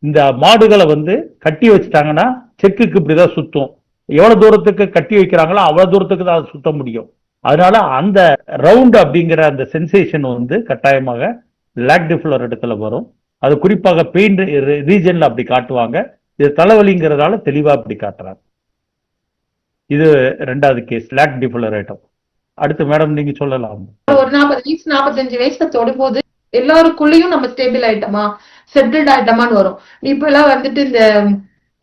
இந்த மாடுகளை வந்து கட்டி வச்சுட்டாங்கன்னா செக்குக்கு இப்படிதான் சுத்தும். எவ்வளவு தூரத்துக்கு கட்டி வைக்கிறாங்களோ அவ்வளவு தூரத்துக்கு தான் அது சுத்த முடியும். அதனால அந்த ரவுண்ட் அப்படிங்கிற அந்த சென்சேஷன் வந்து கட்டாயமாக லேக் டிஃபுலர் இடத்துல வரும். அது குறிப்பாக பெயின் ரீஜன்ல அப்படி காட்டுவாங்க. இது தலைவலிங்கிறதால தெளிவா அப்படி காட்டுறாங்க. இது ரெண்டாவது கேஸ், லேக் டிஃபுலர் ஐட்டம். அடுத்து மேடம் நீங்க சொல்லலாம். ஒரு 40 வயசு 45 வயசுல தொடும்போது எல்லாருக்குள்ளயும் நம்ம ஸ்டேபிள் ஆயிட்டோமா, செட்டில்ட் ஆயிட்டோமான்னு வரும். இப்ப எல்லாம் வந்துட்டு இந்த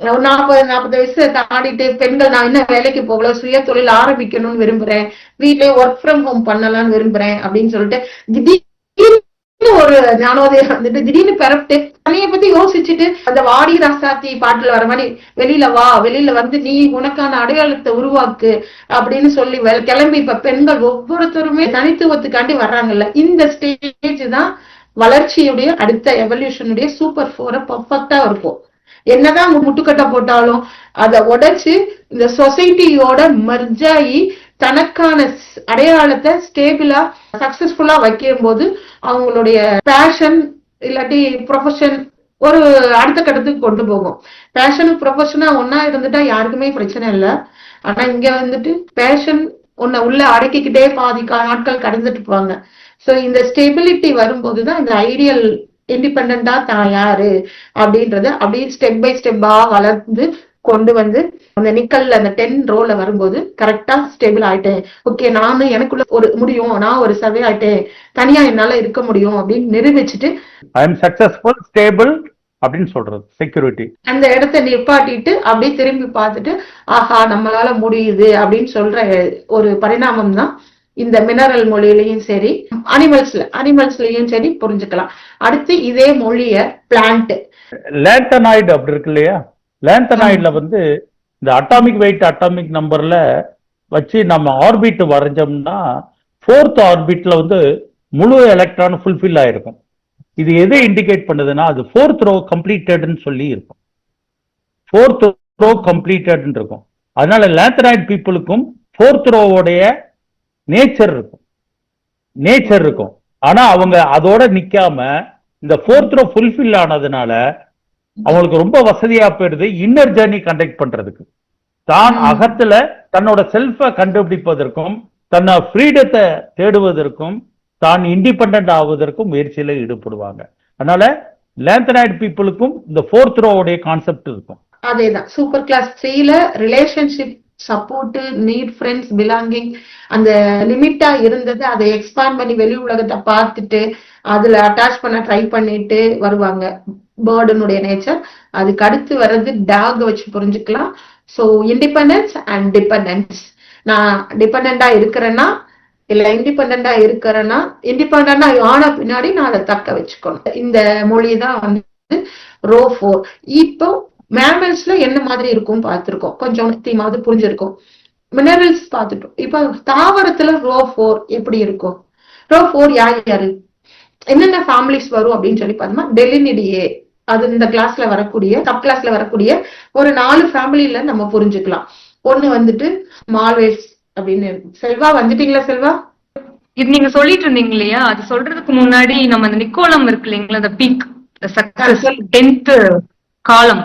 40 வயசு தாண்டிட்டு பெண்கள் நான் இன்னும் வேலைக்கு போகல, சுய தொழில் ஆரம்பிக்கணும்னு விரும்புறேன், வீட்லயே ஒர்க் ஃப்ரம் ஹோம் பண்ணலாம்னு விரும்புறேன் அப்படின்னு சொல்லிட்டு திடீர்னு ஒரு ஞானோதயம் வந்துட்டு திடீர்னு பெறப்பட்டு தனியை பத்தி யோசிச்சுட்டு அந்த வாடி ராசாத்தி பாட்டுல வர மாதிரி வெளியில வா, வெளியில வந்து நீ உனக்கான அடையாளத்தை உருவாக்கு அப்படின்னு சொல்லி கிளம்பி இப்ப பெண்கள் ஒவ்வொருத்தருமே தனித்துவத்துக்காண்டி வர்றாங்கல்ல. இந்த ஸ்டேஜ் தான் வளர்ச்சியுடைய அடுத்த எவல்யூஷனுடைய சூப்பர் 4 பர்ஃபெக்டா இருக்கும். என்னதான் முட்டுக்கட்டை போட்டாலும் அதை உடைச்சு இந்த சொசைட்டியோட மர்ஜ் ஆகி தனக்கான அடையாளத்தை ஸ்டேபிளா சக்சஸ்ஃபுல்லா வைக்கும் போது அவங்களுடைய பேஷன் இல்லாட்டி ப்ரொஃபஷன் ஒரு அடுத்த கட்டத்துக்கு கொண்டு போகும். பேஷன் ப்ரொஃபஷனா ஒன்னா இருந்துட்டா யாருக்குமே பிரச்சனை இல்லை. ஆனா இங்க வந்துட்டு பேஷன் ஒன்ன உள்ள அடக்கிக்கிட்டே பாதி நாட்கள் கடந்துட்டு போவாங்க. சோ இந்த ஸ்டெபிலிட்டி வரும்போதுதான் இந்த ஐடியல் இண்டிபெண்டா தான் யாரு அப்படின்றத அப்படியே ஸ்டெப் பை ஸ்டெப்பா வளர்ந்து கொண்டு வந்து அந்த நிக்கல்ல அந்த 10 ரோல வரும்போது கரெக்டா ஸ்டேபிள் ஆயிட்டேன், ஓகே நானும் எனக்குள்ள ஒரு முடியும், நான் ஒரு சர்வே ஆயிட்டேன், தனியா என்னால இருக்க முடியும் அப்படின்னு நிரூபிச்சுட்டு ஐ எம் சக்சஸ்ஃபுல் ஸ்டேபிள் அப்படின்னு சொல்றது செக்யூரிட்டி. அந்த இடத்த நிப்பாட்டிட்டு அப்படியே திரும்பி பார்த்துட்டு ஆஹா நம்மளால முடியுது அப்படின்னு சொல்ற ஒரு பரிணாமம் தான் இந்த மினரல் மொழியிலையும் சரி அனிமல்ஸ்லயும் சரி புரிஞ்சுக்கலாம். அடுத்து இதே மொழிய பிளான்ட் லேண்டனாய்டு அப்படி இருக்கு இல்லையா, லேண்டனாய்டுல வந்து இந்த அட்டாமிக் வெயிட் அட்டாமிக் நம்பர்ல வச்சு நம்ம ஆர்பிட் வரைஞ்சோம்னா 4th ஆர்பிட்ல வந்து முழு எலக்ட்ரான் ஃபுல்ஃபில் ஆயிருக்கும். இது எதை இண்டிகேட் பண்ணுதுன்னா அது 4th ரோ கம்ப்ளீட்டட்னு சொல்லி இருக்கும். 4th ரோ கம்ப்ளீட்டட்னு இருக்கும். அதனால லேண்டனாய்டு பீப்புளுக்கும் 4th ரோவுடைய நேச்சர் இருக்கும். ஆனா அவங்க அதோட நிக்காம இந்த 4th ரோ ஃபுல்ஃபில் ஆனதுனால அவங்களுக்கு ரொம்ப வசதியா போயிடுது இன்னர் ஜர்னி கண்டக்ட் பண்றதுக்கு. தான் அகத்துல தன்னோட செல்ஃபை கண்டுபிடிப்பதற்கும் தன்னை ஃப்ரீடத்தை தேடுவதற்கும் தான் இண்டிபெண்டன்ட் ஆவதற்கும் முயற்சியில ஈடுபடுவாங்க. அதனால லேண்டனாய்டு பீப்புளுக்கும் இந்த 4th ரோவுடைய கான்செப்ட் இருக்கும். அதேதான் சூப்பர் கிளாஸ் 3ல relationship support need friends belonging அந்த லிமிட்டா இருந்தது அதை எக்ஸ்பாண்ட் பண்ணி வெளி உலகத்தை பார்த்துட்டு அதுல அட்டாச் பண்ண ட்ரை பண்ணிட்டு வருவாங்க. பேர்டுனுடைய நேச்சர். அதுக்கு அடுத்து வர்றது டாக் வச்சு புரிஞ்சுக்கலாம். So independence and dependence. நான் டிபெண்டா இருக்கிறேன்னா இல்ல இண்டிபெண்டா இருக்கிறேன்னா இண்டிபெண்டா ஆன பின்னாடி நான் அதை தக்க வச்சுக்கணும். இந்த மொழி தான் வந்து ரோ 4. இப்போ மேமல்ஸ்ல என்ன மாதிரி இருக்கும் பார்த்திருக்கோம், கொஞ்சம் தீமாவது புரிஞ்சிருக்கும். மினரல்ஸ் பார்த்துட்டோம். இப்ப தாவரத்துல ரோ 4 எப்படி இருக்கும்? ரோ 4 யாரு என்னென்ன ஃபேமிலிஸ் வரும் அப்படின்னு சொல்லி பார்த்தோம்னா டெலினிடியே, அது இந்த கிளாஸ்ல வரக்கூடிய சப் கிளாஸ்ல வரக்கூடிய ஒரு 4 ஃபேமிலியில நம்ம புரிஞ்சுக்கலாம். ஒண்ணு வந்துட்டு மால்வேஸ் அப்படின்னு இருக்கும். செல்வா வந்துட்டீங்களா செல்வா? இது நீங்க சொல்லிட்டு இருந்தீங்க இல்லையா, அது சொல்றதுக்கு முன்னாடி நம்ம அந்த நிக்கோலம் இருக்கு இல்லைங்களா, அந்த பீக் சக்சஸ் 10th காலம்,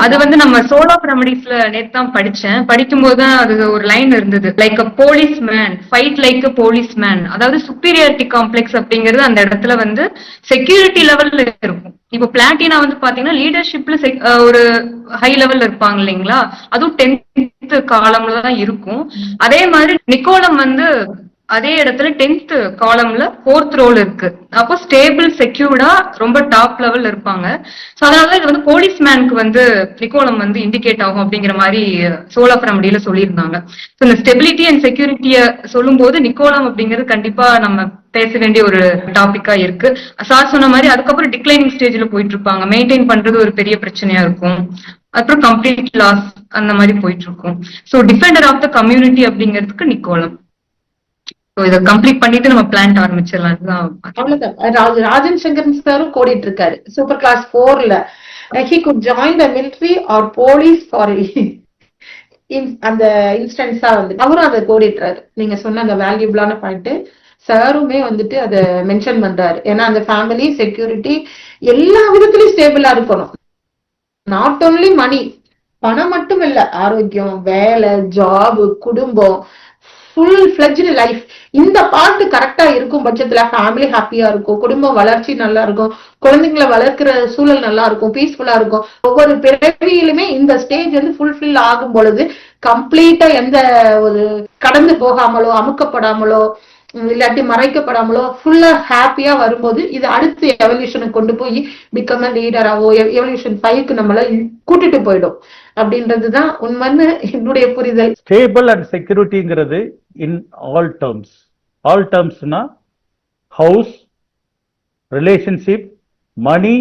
அது வந்து நம்ம சோல் ஆஃப் ரெமடிஸ்ல நேத்து தான் படிக்கும்போது தான் அது ஒரு லைன் இருந்தது, லைக் அ போலீஸ் மேன் ஃபைட் லைக் அ போலீஸ் மேன். அதாவது சுப்பீரியாரிட்டி காம்ப்ளெக்ஸ் அப்படிங்கிறது அந்த இடத்துல வந்து செக்யூரிட்டி லெவல்ல இருக்கும். இப்போ பிளாட்டினா வந்து பாத்தீங்கன்னா லீடர்ஷிப்ல ஒரு ஹை லெவல்ல இருப்பாங்க இல்லைங்களா, அதுவும் 10th காலம்ல தான் இருக்கும். அதே மாதிரி நிக்கோலம் வந்து அதே இடத்துல 10th காலம்ல 4th ரோல் இருக்கு. அப்போ ஸ்டேபிள் செக்யூர்டா ரொம்ப டாப் லெவல்ல இருப்பாங்க. சோ அதனால இது வந்து போலீஸ் மேனுக்கு வந்து நிக்கோலம் வந்து இண்டிகேட் ஆகும் அப்படிங்கிற மாதிரி சோல் ஆஃப் ரெமடியில சொல்லியிருந்தாங்க. ஸோ இந்த ஸ்டெபிலிட்டி அண்ட் செக்யூரிட்டிய சொல்லும் போது நிக்கோலம் அப்படிங்கிறது கண்டிப்பா நம்ம பேச வேண்டிய ஒரு டாபிக்கா இருக்கு. சார் சொன்ன மாதிரி அதுக்கப்புறம் டிக்ளைனிங் ஸ்டேஜ்ல போயிட்டு இருப்பாங்க. மெயின்டைன் பண்றது ஒரு பெரிய பிரச்சனையா இருக்கும். அப்புறம் கம்ப்ளீட் லாஸ் அந்த மாதிரி போயிட்டு இருக்கும். So defender of the community அப்படிங்கிறதுக்கு நிக்கோலம். இதை கம்ப்ளீட் பண்ணிட்டு நம்ம பிளான் ஆரம்பிச்சிடலாம். அவ்வளவுதான். ராஜன் சங்கரன் சாரும் கோடிட்டு இருக்காரு சூப்பர் கிளாஸ் 4ல. he could join the military or police for அந்த இன்ஸ்டன்ஸா வந்து அவரும் அதை கோடிட்டுறாரு. நீங்க சொன்ன அந்த வேல்யூபிளான பாயிண்ட். சாருமே வந்துட்டு அதை மென்ஷன் பண்றாரு. ஏன்னா அந்த ஃபேமிலி செக்யூரிட்டி எல்லா விதத்திலயும் ஸ்டேபிளா இருக்கணும். நாட் ஓன்லி மணி, பணம் மட்டும் இல்ல, ஆரோக்கியம், வேலை, ஜாப், குடும்பம், ஃபுல் ஃபிளெஜ்டு லைஃப். இந்த பார்ட் கரெக்டா இருக்கும் பட்சத்துல ஃபேமிலி ஹாப்பியா இருக்கும், குடும்பம் வளர்ச்சி நல்லா இருக்கும், குழந்தைங்களை வளர்க்கிற சூழல் நல்லா இருக்கும், பீஸ்ஃபுல்லா இருக்கும். ஒவ்வொரு பிறவியிலுமே இந்த ஸ்டேஜ் வந்து ஃபுல்ஃபில் ஆகும் பொழுது கம்ப்ளீட்டா எந்த ஒரு கடந்து போகாமலோ அமுக்கப்படாமலோ இல்லாட்டி மறைக்கப்படாமலோ ஃபுல்லா ஹாப்பியா வரும்போது இது அடுத்த எவல்யூஷனுக்கு கொண்டு போய் பிகம் அ லீடராவோ எவல்யூஷன் 5க்கு நம்மள கூட்டிட்டு போயிடும் அப்படின்றதுதான் உண்மைன்னு என்னுடைய புரிதல். ஸ்டேபிள் அண்ட் செக்யூரிட்டிங்கிறது இன் ஆல் டேர்ம்ஸ்னா ஹவுஸ், ரிலேஷன்ஷிப், மணி,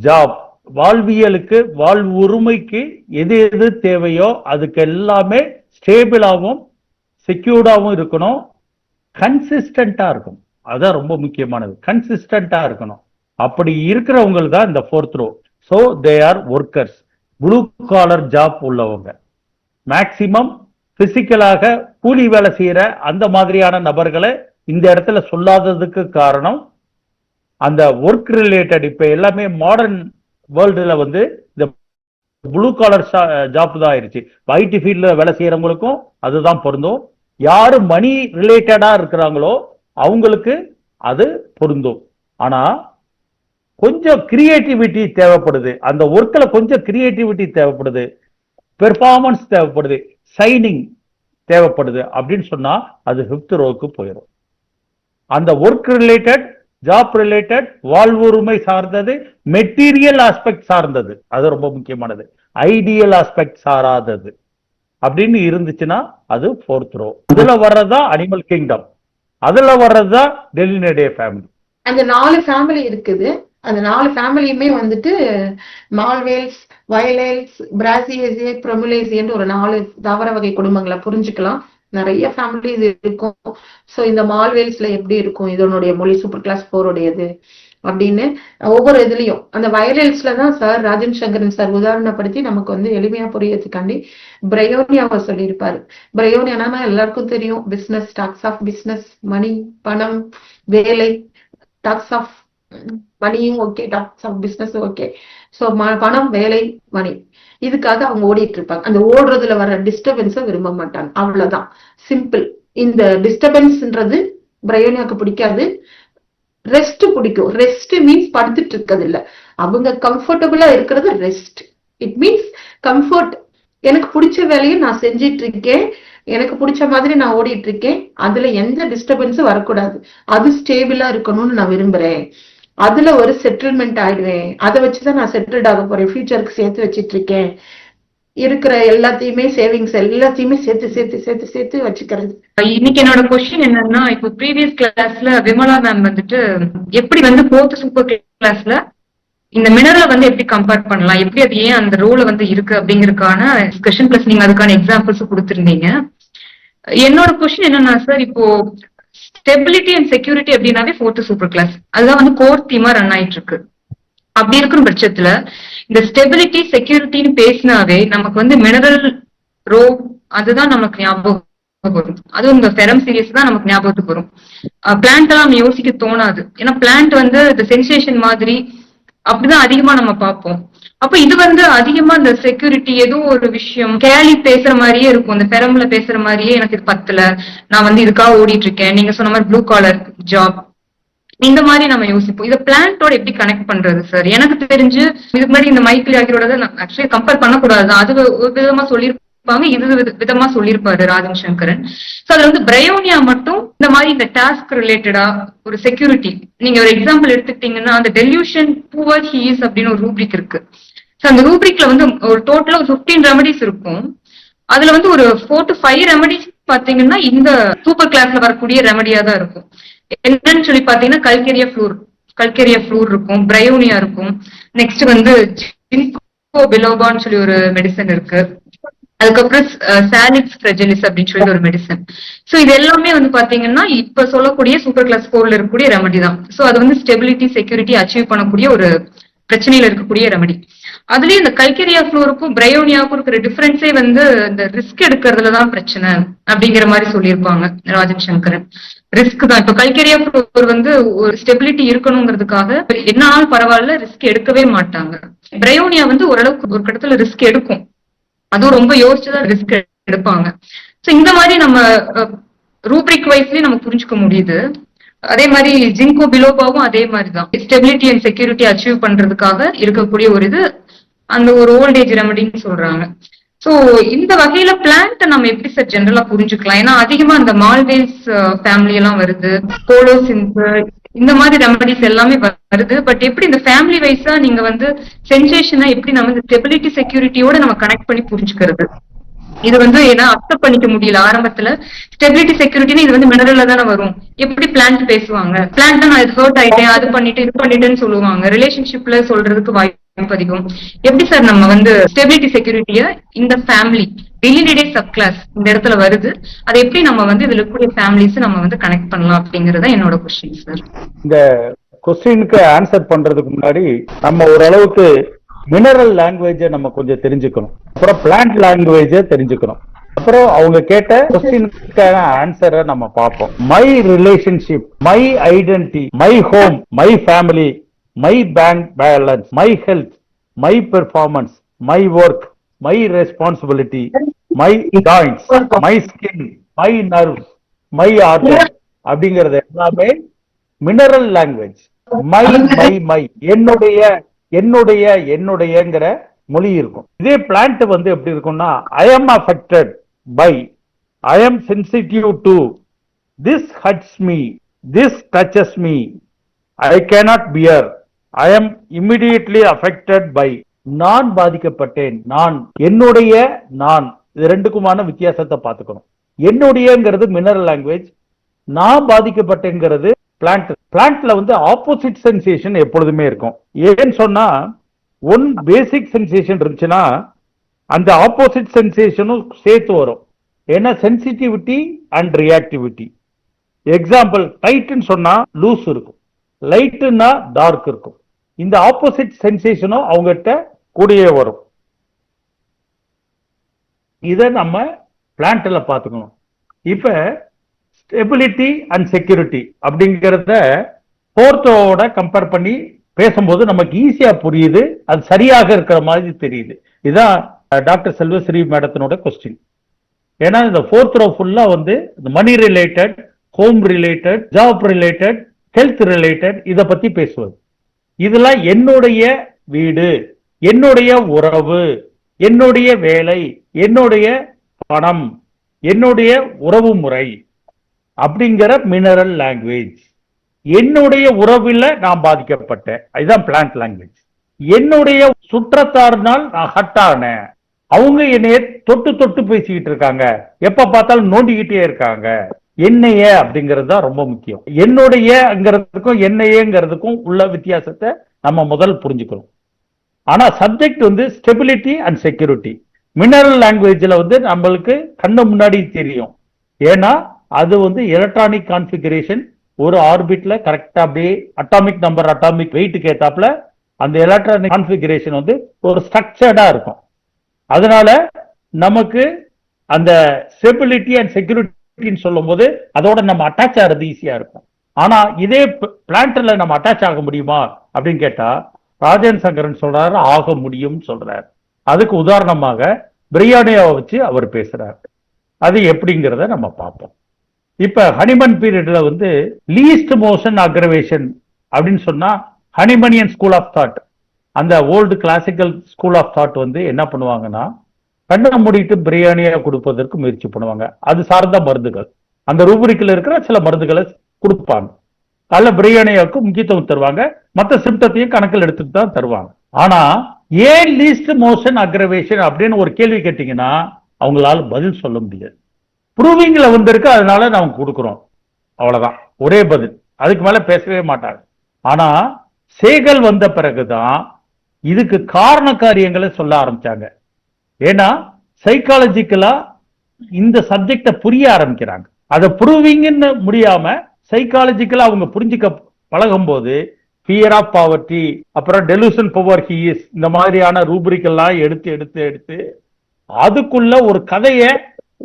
ஜாப், வாழ்வியலுக்கு வாழ்வுரிமைக்கு எது எது தேவையோ அதுக்கு எல்லாமே ஸ்டேபிளாகவும் செக்யூர்டாகவும் இருக்கணும், கன்சிஸ்டண்டா இருக்கும். அதான் ரொம்ப முக்கியமானது, கன்சிஸ்டண்டா இருக்கணும். அப்படி இருக்கிறவங்களுக்கு தான் இந்த 4th row. So they are workers, blue collar job உள்ளவங்க. மேக்சிமம் பிசிக்கலாக கூலி வேலை செய்யற அந்த மாதிரியான நபர்களை இந்த இடத்துல சொல்லாததுக்கு காரணம் அந்த ஒர்க் ரிலேட்டட். இப்ப எல்லாமே மாடர்ன் வேர்ல்டுல வந்து இந்த ப்ளூ காலர் ஜாப் தான் ஆயிடுச்சு. ஐடி ஃபீல்ட்ல வேலை செய்யறவங்களுக்கும் அதுதான் பொருந்தும். யாரு மணி ரிலேட்டடா இருக்கிறாங்களோ அவங்களுக்கு அது பொருந்தும். ஆனா கொஞ்சம் கிரியேட்டிவிட்டி தேவைப்படுது, அந்த ஒர்க்ல கொஞ்சம் கிரியேட்டிவிட்டி தேவைப்படுது, பெர்ஃபார்மன்ஸ் தேவைப்படுது, சைனிங் தேவைப்படுது அப்படின்னு சொன்னா அது 5th rowக்கு போயிடும். அந்த ஒர்க் ரிலேட்டட், ஜாப் ரிலேட்டட், வாழ்வுரிமை சார்ந்தது, மெட்டீரியல் ஆஸ்பெக்ட் சார்ந்தது, அது ரொம்ப முக்கியமானது, ஐடியல் ஆஸ்பெக்ட் சாராதது அப்படின்னு இருந்துச்சுன்னா அது 4th row. அதுல வர்றதா அனிமல் கிங்டம், அதுல வர்றதா டெலினேடே ஃபேமிலி. அந்த 4 ஃபேமிலி இருக்குது. அந்த 4 ஃபேமிலியுமே வந்துட்டு மால்வேல்ஸ், வயலேல்ஸ், பிராசியேசியே, ப்ரொமுலேசியன்னு ஒரு 4 தாவர வகை குடும்பங்களை புரிஞ்சுக்கலாம். நிறைய ஃபேமிலிஸ் இருக்கும். ஸோ இந்த மால்வேல்ஸ்ல எப்படி இருக்கும் இதனுடைய மொழி, சூப்பர் கிளாஸ் 4 உடையது அப்படின்னு ஒவ்வொரு இதுலயும் அந்த வயலேல்ஸ்ல தான் சார் ராஜன் சங்கரன் சார் உதாரணப்படுத்தி நமக்கு வந்து எளிமையா புரியறதுக்காண்டி பிரயோனியாவை சொல்லியிருப்பாரு. பிரயோனியானா எல்லாருக்கும் தெரியும், business, talks of business, money, பணம், வேலை, டாக்ஸ் ஆஃப் மணியும் okay, talks of business okay. So பணம், வேலை, மணி, இதுக்காக அவங்க ஓடிட்டு இருப்பாங்க. அந்த ஓடுறதுல வர டிஸ்டர்பன்ஸை விரும்ப மாட்டாங்க, அவ்வளவுதான், சிம்பிள். இந்த டிஸ்டர்பன்ஸ்ன்றது பிரயோனியாவுக்கு பிடிக்காது, ரெஸ்ட் பிடிக்கும். ரெஸ்ட் மீன்ஸ் படுத்துட்டு இருக்கிறது இல்ல, அவங்க கம்ஃபர்டபுளா இருக்கிறது ரெஸ்ட். It means comfort. எனக்கு பிடிச்ச வேலையை நான் செஞ்சிட்டு இருக்கேன், எனக்கு பிடிச்ச மாதிரி நான் ஓடிட்டு இருக்கேன், அதுல எந்த டிஸ்டர்பன்ஸும் வரக்கூடாது, அது ஸ்டேபிளா இருக்கணும்னு நான் விரும்புறேன், அதுல ஒரு செட்டில்மெண்ட் ஆயிடுவேன், அதை வச்சுதான் நான் செட்டில்ட் ஆக போறேன், ஃபியூச்சருக்கு சேர்த்து வச்சிட்டு இருக்கேன், இருக்கிற எல்லாத்தையுமே சேவிங்ஸ் எல்லாத்தையுமே சேர்த்து சேர்த்து சேர்த்து சேர்த்து வச்சுக்கிறது. இன்னைக்கு என்னோட கொஸ்டின் என்னன்னா, இப்போ ப்ரீவியஸ் கிளாஸ்ல விமலா மேம் வந்துட்டு எப்படி வந்து 4th சூப்பர் கிளாஸ்ல இந்த மினரலை வந்து எப்படி கம்பேர் பண்ணலாம், எப்படி அது ஏன் அந்த ரோல வந்து இருக்கு அப்படிங்கறதுக்கான டிஸ்கஷன் பிளஸ் நீங்க அதுக்கான எக்ஸாம்பிள்ஸ் கொடுத்திருந்தீங்க. என்னோட கொஸ்டின் என்னன்னா சார், இப்போ ஸ்டெபிலிட்டி அண்ட் செக்யூரிட்டி அப்படின்னாவே 4th சூப்பர் கிளாஸ் அதுதான் வந்து கோர் தீமா ரன் ஆயிட்டு இருக்கு. அப்படி இருக்கிற பட்சத்துல இந்த ஸ்டெபிலிட்டி செக்யூரிட்டின்னு பேசினாவே நமக்கு வந்து மினரல் ரோ அதுதான் நமக்கு ஞாபகம் வரும். அதுவும் இந்த ஃபெரம் சீரியஸ் தான் நமக்கு ஞாபகத்துக்கு வரும். பிளான்ட் எல்லாம் நம்ம யோசிக்க தோணாது. ஏன்னா பிளான்ட் வந்து இந்த சென்சேஷன் மாதிரி அப்படிதான் அதிகமா நம்ம பார்ப்போம். அப்ப இது வந்து அதிகமா இந்த செக்யூரிட்டி ஏதோ ஒரு விஷயம் கேலி பேசுற மாதிரியே இருக்கும், இந்த ஃபெரம்ல பேசுற மாதிரியே எனக்கு இது பத்தல, நான் வந்து இதுக்காக ஓடிட்டு இருக்கேன், நீங்க சொன்ன மாதிரி ப்ளூ காலர் ஜாப், இந்த மாதிரி நம்ம யோசிப்போம். இதை பிளான்ட்டோட எப்படி கனெக்ட் பண்றது சார்? எனக்கு தெரிஞ்சு இதுக்கு முன்னாடி இந்த மைக்கிள் ஆகியோட ஆக்சுவலி கம்பேர் பண்ணக்கூடாது, அது ஒரு விதமா சொல்லியிருப்பாங்க, இது விதமா சொல்லியிருப்பாரு ராஜன் சங்கரன். சோ அதுல வந்து பிரயோனியா மட்டும் இந்த மாதிரி இந்த டாஸ்க் ரிலேட்டடா ஒரு செக்யூரிட்டி, நீங்க ஒரு எக்ஸாம்பிள் எடுத்துக்கிட்டீங்கன்னா அந்த டெல்யூஷன் புவர் ஹீஸ் அப்படின்னு ஒரு ரூப்ரிக் இருக்கு. சோ அந்த ரூப்ரிக்ல வந்து ஒரு டோட்டலா ஒரு 15 ரெமடிஸ் இருக்கும். அதுல வந்து ஒரு 4 to 5 ரெமடிஸ் பாத்தீங்கன்னா இந்த சூப்பர் கிளாஸ்ல வரக்கூடிய ரெமடியா தான் இருக்கும். என்னன்னு சொல்லி பாத்தீங்கன்னா கல்கேரியா ஃப்ளூர் இருக்கும், பிரயோனியா இருக்கும், நெக்ஸ்ட் வந்து ஜிங்கோ பிலோபான்னு சொல்லி ஒரு மெடிசன் இருக்கு, அதுக்கப்புறம் சாலிக்ஸ் ஃப்ரெஜிலிஸ் அப்படின்னு சொல்லி ஒரு மெடிசன். சோ இது எல்லாமே வந்து பாத்தீங்கன்னா இப்ப சொல்லக்கூடிய சூப்பர் கிளாஸ் 4ல இருக்கக்கூடிய ரெமடி தான். சோ அது வந்து ஸ்டெபிலிட்டி செக்யூரிட்டி அச்சீவ் பண்ணக்கூடிய ஒரு பிரச்சனையில இருக்கக்கூடிய ரெமடி. அதுலயும் இந்த கல்கேரியா ஃப்ளோருக்கும் பிரயோனியாவுக்கும் இருக்கிற டிஃபரன்ஸே வந்து இந்த ரிஸ்க் எடுக்கிறதுலதான் பிரச்சனை அப்படிங்கிற மாதிரி சொல்லியிருப்பாங்க ராஜன் சங்கரன். ரிஸ்க் தான். இப்ப கல்கேரியா ஃப்ளோர் வந்து ஒரு ஸ்டெபிலிட்டி இருக்கணுங்கிறதுக்காக என்னாலும் பரவாயில்ல ரிஸ்க் எடுக்கவே மாட்டாங்க. பிரயோனியா வந்து ஓரளவுக்கு ஒரு கட்டத்துல ரிஸ்க் எடுக்கும், அதுவும் ரொம்ப யோசிச்சுதான் ரிஸ்க் எடுப்பாங்க. சோ இந்த மாதிரி நம்ம ரூப்ரிக் வைஸ்லயே நம்ம புரிஞ்சுக்க முடியுது. அதே மாதிரி ஜிங்கோ பிலோபாவும் அதே மாதிரிதான் ஸ்டெபிலிட்டி அண்ட் செக்யூரிட்டி அச்சீவ் பண்றதுக்காக இருக்கக்கூடிய ஒரு இது, அந்த ஒரு ஓல்டேஜ் ரெமடின்னு சொல்றாங்க. சோ இந்த வகையில பிளான்ட் நம்ம எப்படி சார் ஜெனரலா புரிஞ்சுக்கலாம்? ஏன்னா அதிகமா அந்த மால்வேஸ் ஃபேமிலி எல்லாம் வருது, போலோசின்ஸ் இந்த மாதிரி ரெமடிஸ் எல்லாமே வருது. பட் எப்படி இந்த ஃபேமிலி வைஸா நீங்க வந்து சென்சேஷனை எப்படி நம்ம இந்த ஸ்டெபிலிட்டி செக்யூரிட்டியோட நம்ம கனெக்ட் பண்ணி புரிஞ்சுக்கிறது? இது வந்து ஏன்னா அக்செப்ட் பண்ணிக்க முடியல ஆரம்பத்துல. ஸ்டெபிலிட்டி செக்யூரிட்டின்னு இது வந்து மினரல்ல தானே வரும், எப்படி பிளான்ட் பேசுவாங்க? பிளான்ட் நான் இது ஹர்ட் ஆயிட்டேன், அது பண்ணிட்டு இது பண்ணிட்டேன்னு சொல்லுவாங்க. ரிலேஷன்ஷிப்ல சொல்றதுக்கு வாய்ப்பு அதிகம். எப்படி சார் நம்ம வந்து ஸ்டெபிலிட்டி செக்யூரிட்டிய இந்த ஃபேமிலி டெய்லி சப் கிளாஸ் இந்த இடத்துல வருது, அதை எப்படி நம்ம வந்து இதுல இருக்கக்கூடிய ஃபேமிலிஸ் நம்ம வந்து கனெக்ட் பண்ணலாம் அப்படிங்கறத என்னோட கொஸ்டின் சார். இந்த கொஸ்டினுக்கு ஆன்சர் பண்றதுக்கு முன்னாடி நம்ம ஓரளவுக்கு மினரல் லாங்குவேஜை நம்ம கொஞ்சம் தெரிஞ்சுக்கணும், அப்புறம் பிளான்ட் லாங்குவேஜை தெரிஞ்சுக்கணும், அப்புறம் அவங்க கேட்ட கொஸ்டினுக்கான ஆன்சரை நம்ம பார்ப்போம். My relationship, my identity, my home, my family, my bank balance, my health, my performance, my work, my responsibility, my joints, my skin, my nerves, my organ அப்படிங்கறது எல்லாமே mineral language. My my my என்னுடைய என்னுடைய என்னுடையங்கிற மொழி இருக்கும். இதே plant வந்து எப்படி இருக்கும்னா, I am affected by, I am sensitive to, this hurts me, this touches me, I cannot bear, I am immediately affected by. நான் பாதிக்கப்பட்டேன், நான், என்னுடைய, நான், இது ரெண்டுக்குமான வித்தியாசத்தை பார்த்துக்கணும். என்னுடையங்கிறது மினரல் லாங்குவேஜ், நான் பாதிக்கப்பட்டேங்கிறது பிளான்ட். பிளான்ட்ல வந்து ஆப்போசிட் சென்சேஷன் எப்பொழுதுமே இருக்கும். ஏன்னு சொன்னா, ஒன் பேசிக் சென்சேஷன் இருந்துச்சுன்னா அந்த ஆப்போசிட் சென்சேஷனும் சேர்த்து வரும். ஏன்னா சென்சிட்டிவிட்டி அண்ட் ரியாக்டிவிட்டி. எக்ஸாம்பிள், டைட்னு சொன்னா லூஸ் இருக்கும், லைட்னா டார்க் இருக்கும். இந்த ஆப்போசிட் சென்சேஷனும் அவங்ககிட்ட கூடயே வரும். இதை நம்ம பிளான்ட்ல பார்த்துக்கணும். இப்ப ஸ்டெபிலிட்டி அண்ட் செக்யூரிட்டி அப்படிங்கிறத போர்த்தோட கம்பேர் பண்ணி பேசும்போது நமக்கு ஈஸியா புரியுது, அது சரியாக இருக்கிற மாதிரி தெரியுது. இதுதான் டாக்டர் செல்வஸ்ரீ மேடத்தினோட கொஸ்டின். ஏன்னா இந்த ஃபோர்த் ரோ ஃபுல்லா வந்து money related, home related, job related, health related, இதை பத்தி பேசுவது. இதெல்லாம் என்னுடைய வீடு, என்னுடைய உறவு, என்னுடைய வேலை, என்னுடைய பணம், என்னுடைய உறவு முறை அப்படிங்கிற மினரல் லாங்குவேஜ். என்னுடைய உறவில் நான் பாதிக்கப்பட்டேன், இதுதான் பிளான்ட் லாங்குவேஜ். என்னுடைய சுற்றத்தார்னால் நான் ஹர்ட் ஆனேன், அவங்க என்னைய தொட்டு தொட்டு பேசிக்கிட்டு இருக்காங்க, எப்ப பார்த்தாலும் நோண்டிக்கிட்டே இருக்காங்க, என்னைய அப்படிங்கிறது தான் ரொம்ப முக்கியம். என்னுடையங்கிறதுக்கும் என்னையங்கிறதுக்கும் உள்ள வித்தியாசத்தை நம்ம முதல் புரிஞ்சுக்கணும். ஆனா சப்ஜெக்ட் வந்து ஸ்டெபிலிட்டி அண்ட் செக்யூரிட்டி. மினரல் லாங்குவேஜ்ல வந்து நம்மளுக்கு கண்ணு முன்னாடி தெரியும். ஏன்னா அது வந்து எலக்ட்ரானிக் கான்ஃபிகரேஷன், ஒரு ஆர்பிட்ல கரெக்டா அப்படியே அட்டாமிக் நம்பர், அட்டாமிக் வெயிட்டுக்கு ஏத்தாப்புல அந்த எலக்ட்ரானிக் கான்ஃபிகரேஷன் வந்து ஒரு ஸ்ட்ரக்சர்டா இருக்கும். அதனால நமக்கு அந்த ஸ்டெபிலிட்டி அண்ட் செக்யூரிட்டின்னு சொல்லும் போது அதோட நம்ம அட்டாச் ஆகிறது ஈஸியா இருக்கும். ஆனா இதே பிளான்ட்ல நம்ம அட்டாச் ஆக முடியுமா அப்படின்னு கேட்டா, ராஜன் சங்கரன் சொல்றாரு ஆக முடியும் சொல்றாரு. அதுக்கு உதாரணமாக பிரியாணியாவை வச்சு அவர் பேசுறாரு. அது எப்படிங்கிறத நம்ம பார்ப்போம். இப்ப ஹனிமன் பீரியட்ல வந்து லீஸ்ட் மோஷன் அக்ரவேஷன் அப்படின்னு சொன்னா, ஹனிமனியன் ஸ்கூல் ஆஃப் தாட், அந்த old classical school of thought வந்து என்ன பண்ணுவாங்கன்னா, கண்ணை மூடிட்டு பிரியாணியா கொடுப்பதற்கு முயற்சி பண்ணுவாங்க. அது சார்ந்த மருந்துகள், அந்த ரூபரிக்கில் இருக்கிற சில மருந்துகளை கொடுப்பாங்க. அல்ல பிரியாணியாவுக்கு முக்கியத்துவம் தருவாங்க, மற்ற சிம்டத்தையும் கணக்கில் எடுத்துட்டு தான் தருவாங்க. ஆனா ஏன் லீஸ்ட் மோஷன் அக்ரவேஷன் அப்படின்னு ஒரு கேள்வி கேட்டீங்கன்னா அவங்களால பதில் சொல்ல முடியாது. ப்ரூவிங்ல வந்திருக்கு, அதனால நாம கொடுக்குறோம், அவ்வளவுதான், ஒரே பதில். அதுக்கு மேல பேசவே மாட்டாங்க. ஆனா சேகல் வந்த பிறகுதான் இதுக்கு காரண காரியங்களை சொல்ல ஆரம்பிச்சாங்க. ஏன்னா சைக்காலஜிக்கலா இந்த சப்ஜெக்ட புரிய ஆரம்பிக்கிறாங்க. அதை ப்ரூவிங்னு முடியாம சைக்காலஜிக்கலா அவங்க புரிஞ்சுக்க பழகும் போது ஃபியர் ஆஃப் பாவர்ட்டி, அப்புறம் டெலூஷன் பவர் ஹி இஸ், இந்த மாதிரியான ரூபிரிக் எல்லாம் எடுத்து எடுத்து எடுத்து அதுக்குள்ள ஒரு கதையை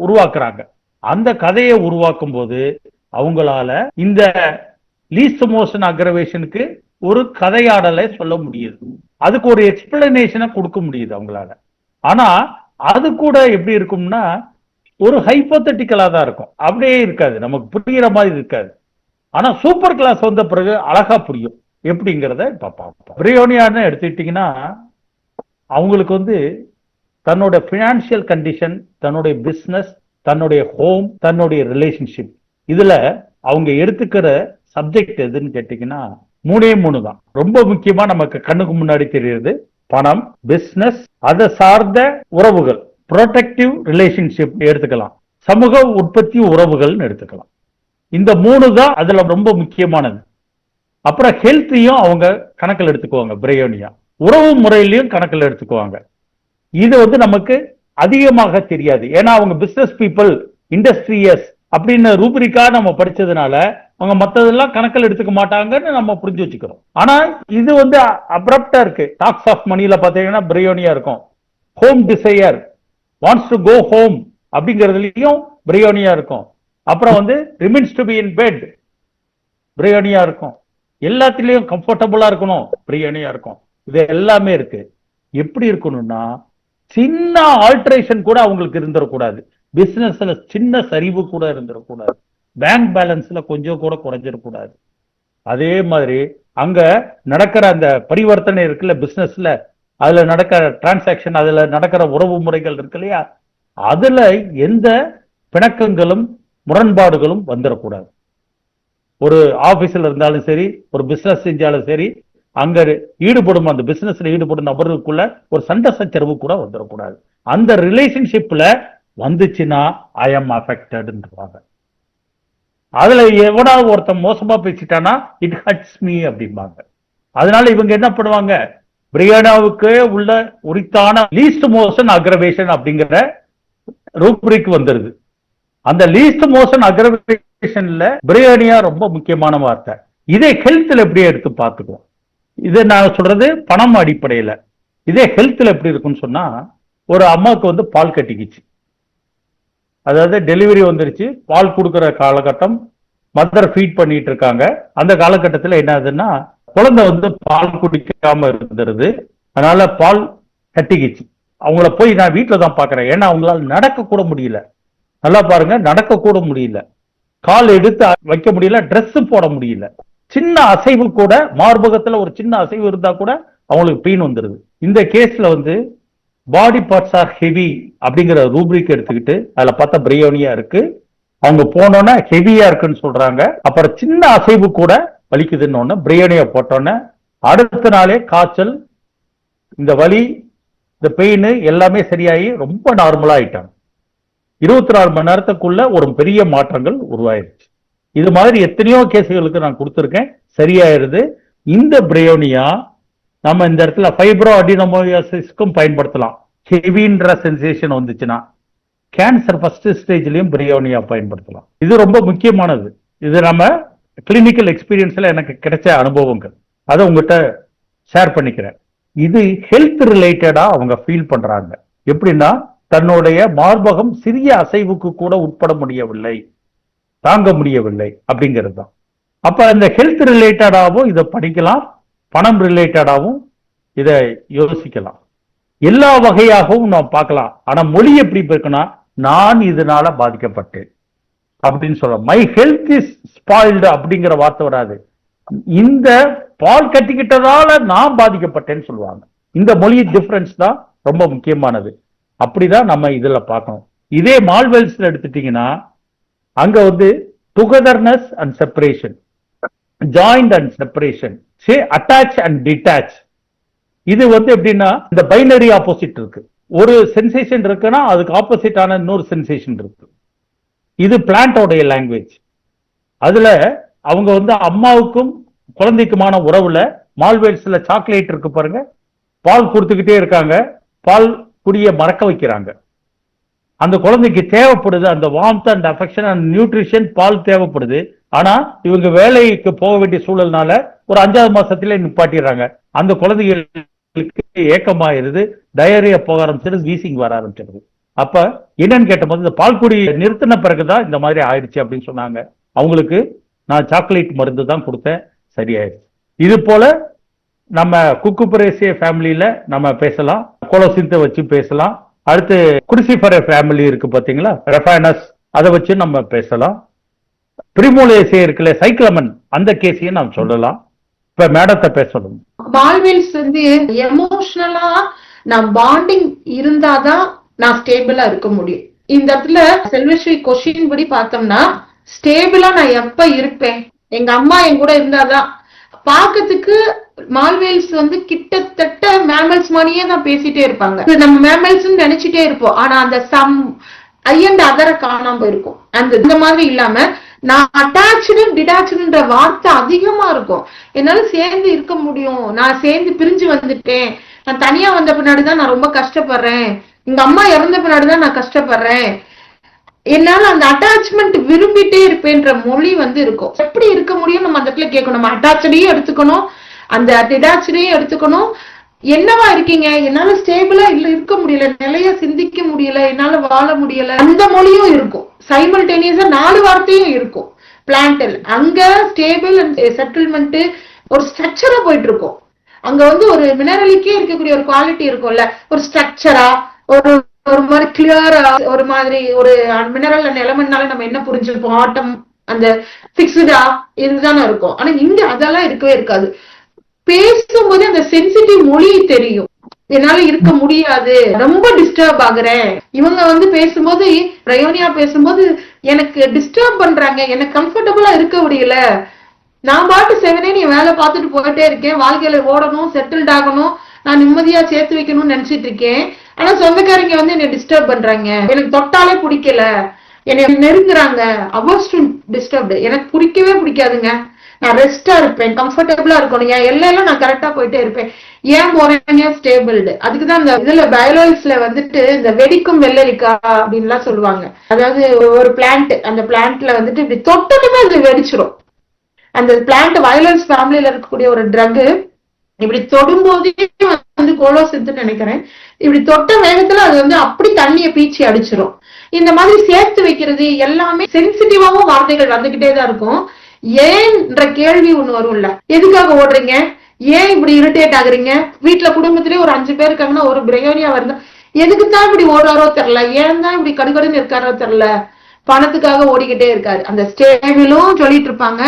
உருவாக்குறாங்க. அந்த கதையை உருவாக்கும் போது அவங்களால இந்த லீஸ்ட் மோஷன் அக்ரவேஷனுக்கு ஒரு கதையாடலை சொல்ல முடியுது, அதுக்கு ஒரு எக்ஸ்பிளனேஷனை கொடுக்க முடியுது அவங்களால. ஆனா அது கூட எப்படி இருக்கும்னா ஒரு ஹைப்போதெட்டிக்கலா தான் இருக்கும், அப்படியே இருக்காது, நமக்கு புரியுற மாதிரி இருக்காது. ஆனா சூப்பர் கிளாஸ் வந்த பிறகு அழகா புரியும் எப்படிங்கிறத இப்ப பார்ப்போம். பிரியோனியான்னு எடுத்துக்கிட்டீங்கன்னா அவங்களுக்கு வந்து தன்னோட பினான்சியல் கண்டிஷன், தன்னுடைய பிசினஸ், தன்னுடைய ஹோம், தன்னுடைய ரிலேஷன்ஷிப், இதுல அவங்க எடுத்துக்கிற சப்ஜெக்ட் எதுன்னு கேட்டீங்கன்னா மூணே மூணு தான். ரொம்ப முக்கியமா நமக்கு கண்ணுக்கு முன்னாடி தெரியுது பணம், பிசினஸ், அதை சார்ந்த உறவுகள், ப்ரொடெக்டிவ் ரிலேஷன்ஷிப் எடுத்துக்கலாம், சமூக உற்பத்தி உறவுகள்னு எடுத்துக்கலாம். இந்த மூணு தான் அதுல ரொம்ப முக்கியமானது. அப்புறம் ஹெல்த்தையும் அவங்க கணக்கில் எடுத்துக்குவாங்க. பிரையோனியா உறவு முறையிலையும் கணக்கில் எடுத்துக்குவாங்க. இது வந்து நமக்கு அதிகமாக தெரியாது, ஏன்னா அவங்க பிசினஸ் பீப்புள், இண்டஸ்ட்ரியஸ் அப்படின்னு ரூபரிக்கா நம்ம படிச்சதுனால அவங்க மற்றதெல்லாம் கணக்கில் எடுத்துக்க மாட்டாங்கன்னு நம்ம புரிஞ்சு வச்சுக்கிறோம். ஆனா இது வந்து அப்ரப்டா இருக்கு. டாக்ஸ் ஆஃப் மணில பாத்தீங்கன்னா பிரையோனியா இருக்கும். Home desire, wants to go home அப்படிங்கிறதுலயும் பிரையோனியா இருக்கும். அப்புறம் வந்து remains to be in bed, bryonia இருக்கும். எல்லாத்திலையும் கம்ஃபர்டபுளா இருக்கணும், பிரையோனியா இருக்கும். இது எல்லாமே இருக்கு. எப்படி இருக்கணும்னா சின்ன ஆல்டரேஷன் கூட அவங்களுக்கு இருந்துடக்கூடாது, பிசினஸ்ல சின்ன சரிவு கூட இருந்துடக்கூடாது, பேங்க் பேலன்ஸ்ல கொஞ்சம் கூட குறைஞ்சிடக்கூடாது. அதே மாதிரி அங்க நடக்கிற அந்த பரிவர்த்தனை இருக்குல்ல பிசினஸ்ல, அதுல நடக்கிற டிரான்சாக்சன், அதுல நடக்கிற உறவு முறைகள் இருக்கு இல்லையா, அதுல எந்த பிணக்கங்களும் முரண்பாடுகளும் வந்துடக்கூடாது. ஒரு ஆபீஸ்ல இருந்தாலும் சரி, ஒரு பிசினஸ் செஞ்சாலும் சரி, அங்க ஈடுபடும் அந்த பிசினஸ்ல ஈடுபடும் நபர்களுக்குள்ள ஒரு சண்டை சச்சரவு கூட வந்துடக்கூடாது. அந்த ரிலேஷன்ஷிப்ல வந்துச்சுன்னா ஐ எம் அஃபெக்டட்ன்றாங்க. அதுல எவனாவது ஒருத்தன் மோசமா பேசிட்டானா இட் ஹட்ஸ் மீ அப்படிம்பாங்க. அதனால இவங்க என்ன பண்ணுவாங்க, பிரியானாவுக்கு உள்ள உரித்தான லீஸ்ட் மோஷன் அக்ரவேஷன் அப்படிங்கிற ரூப்ரிக் வந்துருது. அந்த லீஸ்ட் மோஷன் அக்ரவேஷன்ல பிரியானியா ரொம்ப முக்கியமான வார்த்தை. இதே ஹெல்த்ல எப்படி எடுத்து பார்த்துக்குவோம். இது நான் சொல்றது பணம் அடிப்படையில. இதே ஹெல்த்ல எப்படி இருக்குன்னு சொன்னா, ஒரு அம்மாவுக்கு வந்து பால் கட்டிக்குச்சு, அதாவது டெலிவரி வந்துருச்சு, பால் கொடுக்குற காலகட்டம், மதர் ஃபீட் பண்ணிட்டு இருக்காங்க. அந்த காலகட்டத்தில் என்ன ஆகுதுன்னா குழந்தை வந்து பால் குடிக்காம இருந்துருது. அதனால பால் கட்டிக்குச்சு. அவங்கள போய் நான் வீட்டில் தான் பார்க்குறேன், ஏன்னா அவங்களால நடக்க கூட முடியல. நல்லா பாருங்க, நடக்க கூட முடியல, கால் எடுத்து வைக்க முடியல, ட்ரெஸ் போட முடியல. சின்ன அசைவு கூட, மார்பகத்துல ஒரு சின்ன அசைவு இருந்தா கூட அவங்களுக்கு பெயின் வந்துருது. இந்த கேஸ்ல வந்து பாடி பார்ட்ஸ் ஆர் ஹெவி அப்படிங்கிற ரூப்ரிக் எடுத்துக்கிட்டு அதுல பார்த்தா பிரையோனியா இருக்கு. அவங்க போனோன்னா ஹெவியா இருக்குன்னு சொல்றாங்க. அப்புறம் சின்ன அசைவு கூட வலிக்குதுன்னு பிரையோனியா போட்டோன்னே அடுத்த நாளே காய்ச்சல், இந்த வலி, இந்த பெயின் எல்லாமே சரியாகி ரொம்ப நார்மலா ஆயிட்டாங்க. 24 மணி நேரத்துக்குள்ள ஒரு பெரிய மாற்றங்கள் உருவாயிருச்சு. இது மாதிரி எத்தனையோ கேசுகளுக்கு நான் கொடுத்துருக்கேன், சரியாயிருது. இந்த பிரையோனியா நம்ம இந்த இடத்துல ஃபைப்ரோ அடினோமோசிஸ்க்கும் பயன்படுத்தலாம். ஹெவின்ற சென்சேஷன் வந்துச்சுன்னா கேன்சர் ஃபர்ஸ்ட் ஸ்டேஜ்லயும் பிரையோனியா பயன்படுத்தலாம். இது ரொம்ப முக்கியமானது. இது நம்ம கிளினிக்கல் எக்ஸ்பீரியன்ஸ்ல எனக்கு கிடைச்ச அனுபவங்கள், அதை உங்ககிட்ட ஷேர் பண்ணிக்கிறேன். இது ஹெல்த் ரிலேட்டடா அவங்க ஃபீல் பண்றாங்க. எப்படின்னா தன்னுடைய மார்பகம் சிறிய அசைவுக்கு கூட உட்பட முடியவில்லை, தாங்க முடியவில்லை அப்படிங்கிறது தான். அப்ப இந்த ஹெல்த் ரிலேட்டடாகவும் இதை படிக்கலாம், பணம் ரிலேட்டடாகவும் இதை யோசிக்கலாம். எல்லா வகையாகவும் நாம் பார்க்கலாம். ஆனா மொழி எப்படி இருக்குன்னா, நான் இதனால பாதிக்கப்பட்டேன் அப்படின்னு சொல்ல, மை ஹெல்த் இஸ் ஸ்பாயில்டு அப்படிங்கிற வார்த்தை வராது. இந்த பால் கட்டிக்கிட்டதால நான் பாதிக்கப்பட்டேன்னு சொல்லுவாங்க. இந்த மொழி டிஃபரன்ஸ் தான் ரொம்ப முக்கியமானது. அப்படிதான் நம்ம இதுல பார்க்கணும். இதே மால்வெல்ஸ்ல எடுத்துட்டீங்கன்னா அங்க வந்து togetherness and separation, joint and separation, attach and detach. இது வந்து எப்படின்னா இந்த பைனரி ஆப்போசிட் இருக்கு. ஒரு சென்சேஷன் இருக்குன்னா அதுக்கு ஆப்போசிட்டான இன்னொரு சென்சேஷன் இருக்கு. இது பிளான்டோடைய லாங்குவேஜ். அதுல அவங்க வந்து அம்மாவுக்கும் குழந்தைக்குமான உறவுல மால்வேல்ஸ்ல சாக்லேட் இருக்கு பாருங்க, பால் கொடுத்துக்கிட்டே இருக்காங்க, பால் குடிய மறக்க வைக்கிறாங்க. அந்த குழந்தைக்கு தேவைப்படுது அந்த warmth and affection and nutrition, பால் தேவைப்படுது. ஆனா இவங்க வேலைக்கு போக வேண்டிய சூழல்னால ஒரு 5வது மாசத்துல நிப்பாட்டிடுறாங்க. அந்த குழந்தைகளுக்கு ஏக்கமாயிருது, டயரியா போக ஆரம்பிச்சிருது, வீசிங் வர ஆரம்பிச்சிருது. அப்ப என்னன்னு கேட்டபோது இந்த பால்குடி நிறுத்தின பிறகுதான் இந்த மாதிரி ஆயிடுச்சு அப்படின்னு சொன்னாங்க. அவங்களுக்கு நான் சாக்லேட் மருந்து தான் கொடுத்தேன், சரியாயிருச்சு. இது போல நம்ம குக்குபரேசிய ஃபேமிலியில நம்ம பேசலாம், கோலோசிந்த வச்சு பேசலாம். அடுத்து குடிசிஃபரே ஃபேமிலி இருக்கு பாத்தீங்களா, ரெஃபானஸ், அதை வச்சு நம்ம பேசலாம். பிரிமோலேசிய இருக்குல்ல, சைக்ளமன், அந்த கேஸையும் நாம் சொல்லலாம். இப்ப மேடத்தை பேசணும். மால்வேல்ஸ் வந்து எமோஷனலா நான் பாண்டிங் இருந்தாதான் நான் ஸ்டேபிளா இருக்க முடியும். இந்த இடத்துல செல்வஸ்ரீ கொஸ்டின் படி பார்த்தோம்னா, ஸ்டேபிளா நான் எப்ப இருப்பேன், எங்க அம்மா என் கூட இருந்தாதான். பாக்கிறதுக்கு மால்வேல்ஸ் வந்து கிட்டத்தட்ட மேமல்ஸ் மாதிரியே தான் பேசிட்டே இருப்பாங்க. நம்ம மேமல்ஸ் நினைச்சிட்டே இருப்போம், ஆனா அந்த சம் ஐ அண்ட் அதர காணாம போயிருக்கும். அந்த இந்த மாதிரி இல்லாம நான் அட்டாச்சு டிடாச்சுன்ற வார்த்தை அதிகமா இருக்கும். என்னால சேர்ந்து இருக்க முடியும், நான் சேர்ந்து பிரிஞ்சு வந்துட்டேன், நான் தனியா வந்த பின்னாடிதான் நான் ரொம்ப கஷ்டப்படுறேன், எங்க அம்மா இறந்த பின்னாடிதான் நான் கஷ்டப்படுறேன், என்னால அந்த அட்டாச்மெண்ட் விரும்பிட்டே இருப்பேன்ற மொழி வந்து இருக்கும். எப்படி இருக்க முடியும் நம்ம அந்த இடத்துல கேட்கணும். நம்ம அட்டாச்சடையும் எடுத்துக்கணும், அந்த டிடாச்சடையும் எடுத்துக்கணும். என்னவா இருக்கீங்க, என்னால ஸ்டேபிளா இல்ல இருக்க முடியல, நிலைய சிந்திக்க முடியல, என்னால வாழ முடியல, அந்த மொழியும் இருக்கும். சைமல்டேனியஸா 4 வார்த்தையும் இருக்கும். பிளான்டல் அங்க ஸ்டேபிள் அண்ட் செட்டில்மெண்ட் ஒரு ஸ்ட்ரக்சரா போயிட்டு இருக்கும். அங்க வந்து ஒரு மினரலுக்கே இருக்கக்கூடிய ஒரு குவாலிட்டி இருக்கும்ல, ஒரு ஸ்ட்ரக்சரா, ஒரு ஒரு மாதிரி கிளியரா, ஒரு மாதிரி ஒரு மினரல் அண்ட் எலமெண்ட்னால நம்ம என்ன புரிஞ்சிருப்போம், ஆட்டம் அந்த பிக்ஸ்டா இதுதானே இருக்கும். ஆனா இங்க அதெல்லாம் இருக்கவே இருக்காது. பேசும்போது அந்த சென்சிட்டிவ் மொழி தெரியும். என்னால இருக்க முடியாது, ரொம்ப டிஸ்டர்ப் ஆகுறேன். இவங்க வந்து பேசும்போது, பிரயோனியா பேசும்போது எனக்கு டிஸ்டர்ப் பண்றாங்க, எனக்கு கம்ஃபர்டபுளா இருக்க முடியல, நான் பாட்டு செவனே நீ வேலை பார்த்துட்டு போயிட்டே இருக்கேன், வாழ்க்கையில ஓடணும், செட்டில்ட் ஆகணும், நான் நிம்மதியா சேர்த்து வைக்கணும்னு நினைச்சிட்டு இருக்கேன். ஆனா சொந்தக்காரங்க வந்து என்னை டிஸ்டர்ப் பண்றாங்க, எனக்கு தொட்டாலே பிடிக்கல, என்னை நெருங்குறாங்க, அவர்ஸ் டு டிஸ்டர்ப்டு, எனக்கு பிடிக்கவே பிடிக்காதுங்க. நான் ரெஸ்டா இருப்பேன், கம்ஃபர்டபுளா இருக்கணும், என் எல்லாம் நான் கரெக்டா போயிட்டே இருப்பேன். ஏன் போறேங்க ஸ்டேபிள்டு. அதுக்குதான் இந்த இதுல பயாலஜிஸ்ல வந்துட்டு இந்த வெடிக்கும் வெள்ளரிக்கா அப்படின்லாம் சொல்லுவாங்க. அதாவது ஒரு பிளான்ட், அந்த பிளான்ட்ல வந்துட்டு இப்படி தொட்டதுமே அது வெடிச்சிரும். அந்த பிளான்ட் வயலன்ஸ் ஃபேமிலியில இருக்கக்கூடிய ஒரு ட்ரக், இப்படி தொடும்போதே வந்து கோலோசித்துன்னு நினைக்கிறேன், இப்படி தொட்ட வேகத்துல அது வந்து அப்படி தண்ணியை பீச்சி அடிச்சிரும். இந்த மாதிரி சேர்த்து வைக்கிறது எல்லாமே சென்சிட்டிவாவும் வார்த்தைகள் வந்துகிட்டே தான் இருக்கும். ஏன்ற கேள்வி ஒண்ணு வரும்ல, எதுக்காக ஓடுறீங்க, ஏன் இப்படி இரிட்டேட் ஆகுறீங்க, வீட்டுல குடும்பத்திலேயே ஒரு 5 பேர் இருக்காங்கன்னா ஒரு பிரயோனியா வருது, எதுக்குத்தான் இப்படி ஓடுறாரோ தெரியல, ஏன் தான் இப்படி கடுகடுன்னு இருக்காரோ தெரியல, பணத்துக்காக ஓடிக்கிட்டே இருக்காரு. அந்த ஸ்டேபிளும் சொல்லிட்டு இருப்பாங்க,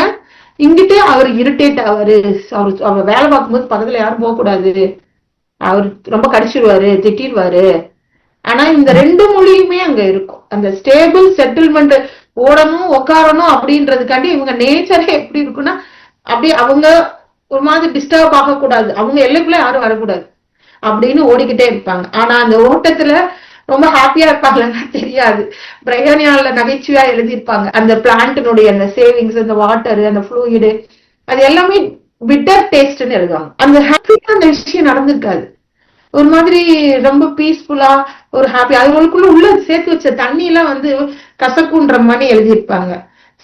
இங்கிட்டு அவர் இரிட்டேட் ஆவாரு, அவர் வேலை பார்க்கும்போது பக்கத்துல யாரும் போக கூடாது, அவர் ரொம்ப கடிச்சிருவாரு, திட்டிடுவாரு. ஆனா இந்த 2 மொழியுமே அங்க இருக்கும். அந்த ஸ்டேபிள் செட்டில்மெண்ட், ஓடணும் உட்காரணும் அப்படின்றதுக்காண்டி இவங்க நேச்சரே எப்படி இருக்குன்னா, அப்படியே அவங்க ஒரு மாதிரி டிஸ்டர்ப் ஆகக்கூடாது, அவங்க எல்லைக்குள்ள யாரும் வரக்கூடாது அப்படின்னு ஓடிக்கிட்டே இருப்பாங்க. ஆனா அந்த ஓட்டத்துல ரொம்ப ஹாப்பியா இருப்பாங்கன்னு தெரியாது. பிரயோனியால நகைச்சுவையா எழுதியிருப்பாங்க, அந்த பிளான்டினுடைய அந்த சேவிங்ஸ், அந்த வாட்டர், அந்த ஃப்ளூயிடு, அது எல்லாமே பிட்டர் டேஸ்ட்னு எழுதுவாங்க. அந்த ஹாப்பியா அந்த விஷயம் நடந்திருக்காது, ஒரு மாதிரி ரொம்ப பீஸ்ஃபுல்லா ஒரு ஹாப்பி. அவங்களுக்குள்ள உள்ள சேர்த்து வச்ச தண்ணி எல்லாம் வந்து கசக்குன்ற மாதிரி எழுதியிருப்பாங்க.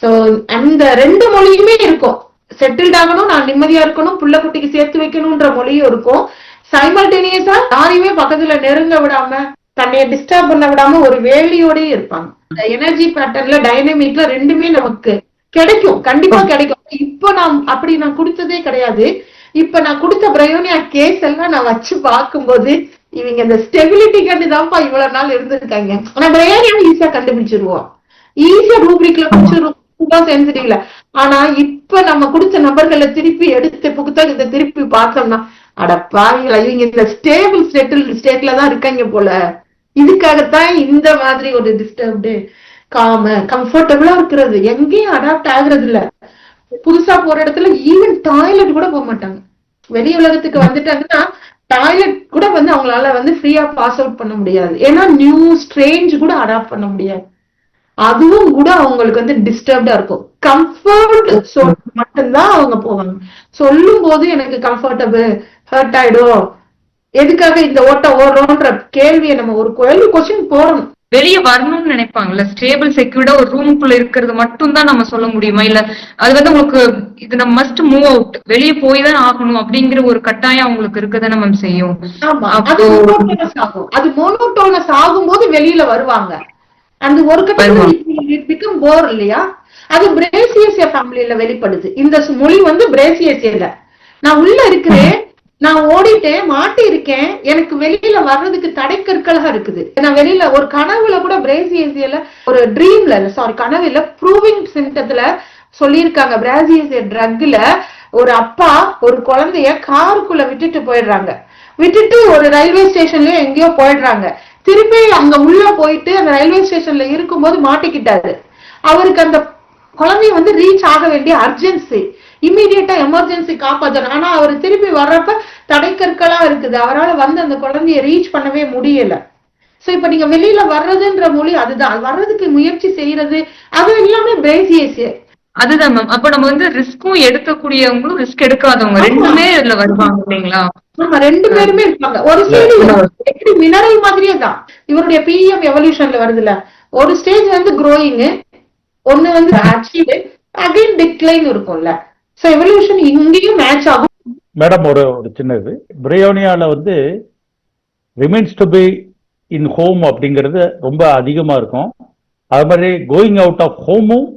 சோ அந்த 2 மொழியுமே இருக்கும். செட்டில்ட் ஆகணும், நான் நிம்மதியா இருக்கணும், புள்ள குட்டிக்கு சேர்த்து வைக்கணும்ன்ற மொழியும் இருக்கும். சைமல்டேனியஸா யாரையுமே பக்கத்துல நெருங்க விடாம, தன்னைய டிஸ்டர்ப் பண்ண விடாம ஒரு வேலையோடய இருப்பாங்க. இந்த எனர்ஜி பேட்டர்ன்ல, டைனமிக்ல 2மே நமக்கு கிடைக்கும், கண்டிப்பா கிடைக்கும். இப்ப நான் கொடுத்ததே கிடையாது. இப்ப நான் கொடுத்த பிரயோனியா கேஸ் எல்லாம் நான் வச்சு பார்க்கும்போது, இவங்க இந்த ஸ்டெபிலிட்டி கண்டுதான்ப்பா இவ்வளவு நாள் இருந்திருக்காங்க. ஆனா பிரயோனியா ஈஸியா கண்டுபிடிச்சிருவோம், ஈஸியா ரூப்ரிக்ல பிடிச்சிருவோம், சென்சிட்டிவ்ல. ஆனா இப்ப நம்ம கொடுத்த நபர்களை திருப்பி எடுத்து புத்தகத்தை திருப்பி பார்த்தோம்னா, அடப்பாவிங்களா இவங்க இந்த ஸ்டேபிள் ஸ்டேட்ல தான் இருக்காங்க போல, இதுக்காகத்தான் இந்த மாதிரி ஒரு டிஸ்டர்ப்டு கம்ஃபர்டபுளா இருக்கிறது, எங்கேயும் அடாப்ட் ஆகுறது இல்ல. புதுசா போற இடத்துல ஈவன் டாய்லெட் கூட போக மாட்டாங்க. வெளி உலகத்துக்கு வந்துட்டாங்கன்னா டாய்லெட் கூட வந்து அவங்களால வந்து ஃப்ரீயா பாஸ் அவுட் பண்ண முடியாது. ஏன்னா நியூ ஸ்ட்ரேஞ்ச் கூட அடாப்ட் பண்ண முடியாது. அதுவும் கூட அவங்களுக்கு வந்து டிஸ்டர்ப்டா இருக்கும். கம்ஃபர்ட் மட்டும்தான் அவங்க போவாங்க. சொல்லும் போது எனக்கு கம்ஃபர்டபுள், ஹர்ட் ஆயிடும், எதுக்காக இந்த ஓட்ட ஓடுறோன்ற கேள்வியை நம்ம ஒரு கேள்வி கொஸ்டின் போடணும். வெளியே வரணும்னு நினைப்பாங்கல்ல, ஸ்டேபிள் செக்யூர்டா ஒரு ரூமுக்குள்ள இருக்கிறது மட்டும் தான் நம்ம சொல்ல முடியுமா? இல்ல அது வந்து உங்களுக்கு இது நம்ம மஸ்ட் மூவ் அவுட், வெளியே போய் தான் ஆகணும் அப்படிங்கிற ஒரு கட்டாயம் அவங்களுக்கு இருக்கதானே மேம் செய்யும். அது மோனோட்டோனஸ் ஆகும்போது வெளியில வருவாங்க. அந்த ஒரு கட்டத்துல போர் இல்லையா? அது பிரேசியேசியா ஃபேமிலியில வெளிப்படுது. இந்த மொழி வந்து பிரேசியேசியால நான் உள்ள இருக்கிறேன், நான் ஓடிட்டேன், மாட்டி இருக்கேன், எனக்கு வெளியில வர்றதுக்கு தடைக்கற்களாக இருக்குது. நான் வெளியில ஒரு கனவுல கூட பிரேசியேசியால ஒரு ட்ரீம்ல கனவுல ப்ரூவிங் சிம்டத்துல சொல்லியிருக்காங்க. பிரேசியேசியா ட்ரக்ல ஒரு அப்பா ஒரு குழந்தைய காருக்குள்ள விட்டுட்டு போயிடுறாங்க. விட்டுட்டு ஒரு ரயில்வே ஸ்டேஷன்லயே எங்கேயோ போயிடுறாங்க. திருப்பி அங்க உள்ள போயிட்டு அந்த ரயில்வே ஸ்டேஷன்ல இருக்கும்போது மாட்டிக்கிட்டாரு. அவருக்கு அந்த குழந்தைய வந்து ரீச் ஆக வேண்டிய அர்ஜென்சி, இம்மிடியட்டா எமர்ஜென்சி காப்பாற்றணும். ஆனா அவர் திருப்பி வர்றப்ப தடைக்கற்களா இருக்குது, அவரால் வந்து அந்த குழந்தைய ரீச் பண்ணவே முடியல. சோ இப்ப நீங்க வெளியில வர்றதுன்ற மொழி அதுதான், வர்றதுக்கு முயற்சி செய்யறது, அது எல்லாமே பிரேசியேசியா. அதுதான் மேம். அப்ப நம்ம வந்து ரிஸ்க்கும் எடுக்கக்கூடியவங்களும் ரிஸ்க் எடுக்காதவங்க ரெண்டுமே இதுல வருவாங்க இல்லைங்களா? ஆமா, ரெண்டு பேருமே இருப்பாங்க. ஒரு ஸ்டேஜ் மினரல் மாதிரியே தான் இவருடைய பிஎம் எவல்யூஷன்ல வருதுல, ஒரு ஸ்டேஜ் வந்து க்ரோயிங், ஒண்ணு வந்து அச்சீவ், அகைன் டிக்ளைன் இருக்கும்ல. சோ எவல்யூஷன் இங்கேயும் மேட்ச் ஆகும். மேடம் ஒரு சின்னது, பிரியோனியால வந்து remains to be in home அப்படிங்கிறது ரொம்ப அதிகமா இருக்கும். அது மாதிரி கோயிங் அவுட் ஆஃப் ஹோமும்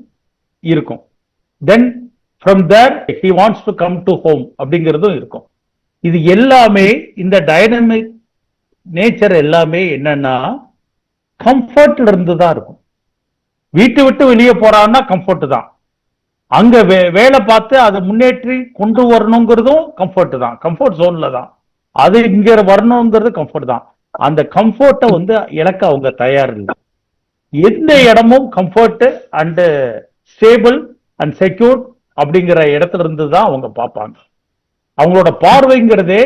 இருக்கும். Then from there he wants to come to home அப்படிங்கிறதும் இருக்கும். இது எல்லாமே இந்த டைனமிக் நேச்சர் எல்லாமே என்னன்னா கம்ஃபர்ட்ல இருந்து தான் இருக்கும். வீட்டை விட்டு வெளியே போறான்னா கம்ஃபர்ட் தான். அங்க வேலை பார்த்து அதை முன்னேற்றி கொண்டு வரணுங்கிறதும் கம்ஃபர்ட் தான், கம்ஃபர்ட் ஜோன்ல தான். அது இங்க வரணுங்கிறது கம்ஃபர்ட் தான். அந்த கம்ஃபர்ட்டை வந்து இழக்க அவங்க தயார் இல்லை. எந்த இடமும் comfort and stable and secure அப்படிங்கிற இடத்துல இருந்து தான் அவங்க பார்ப்பாங்க. அவங்களோட பார்வைங்கிறதே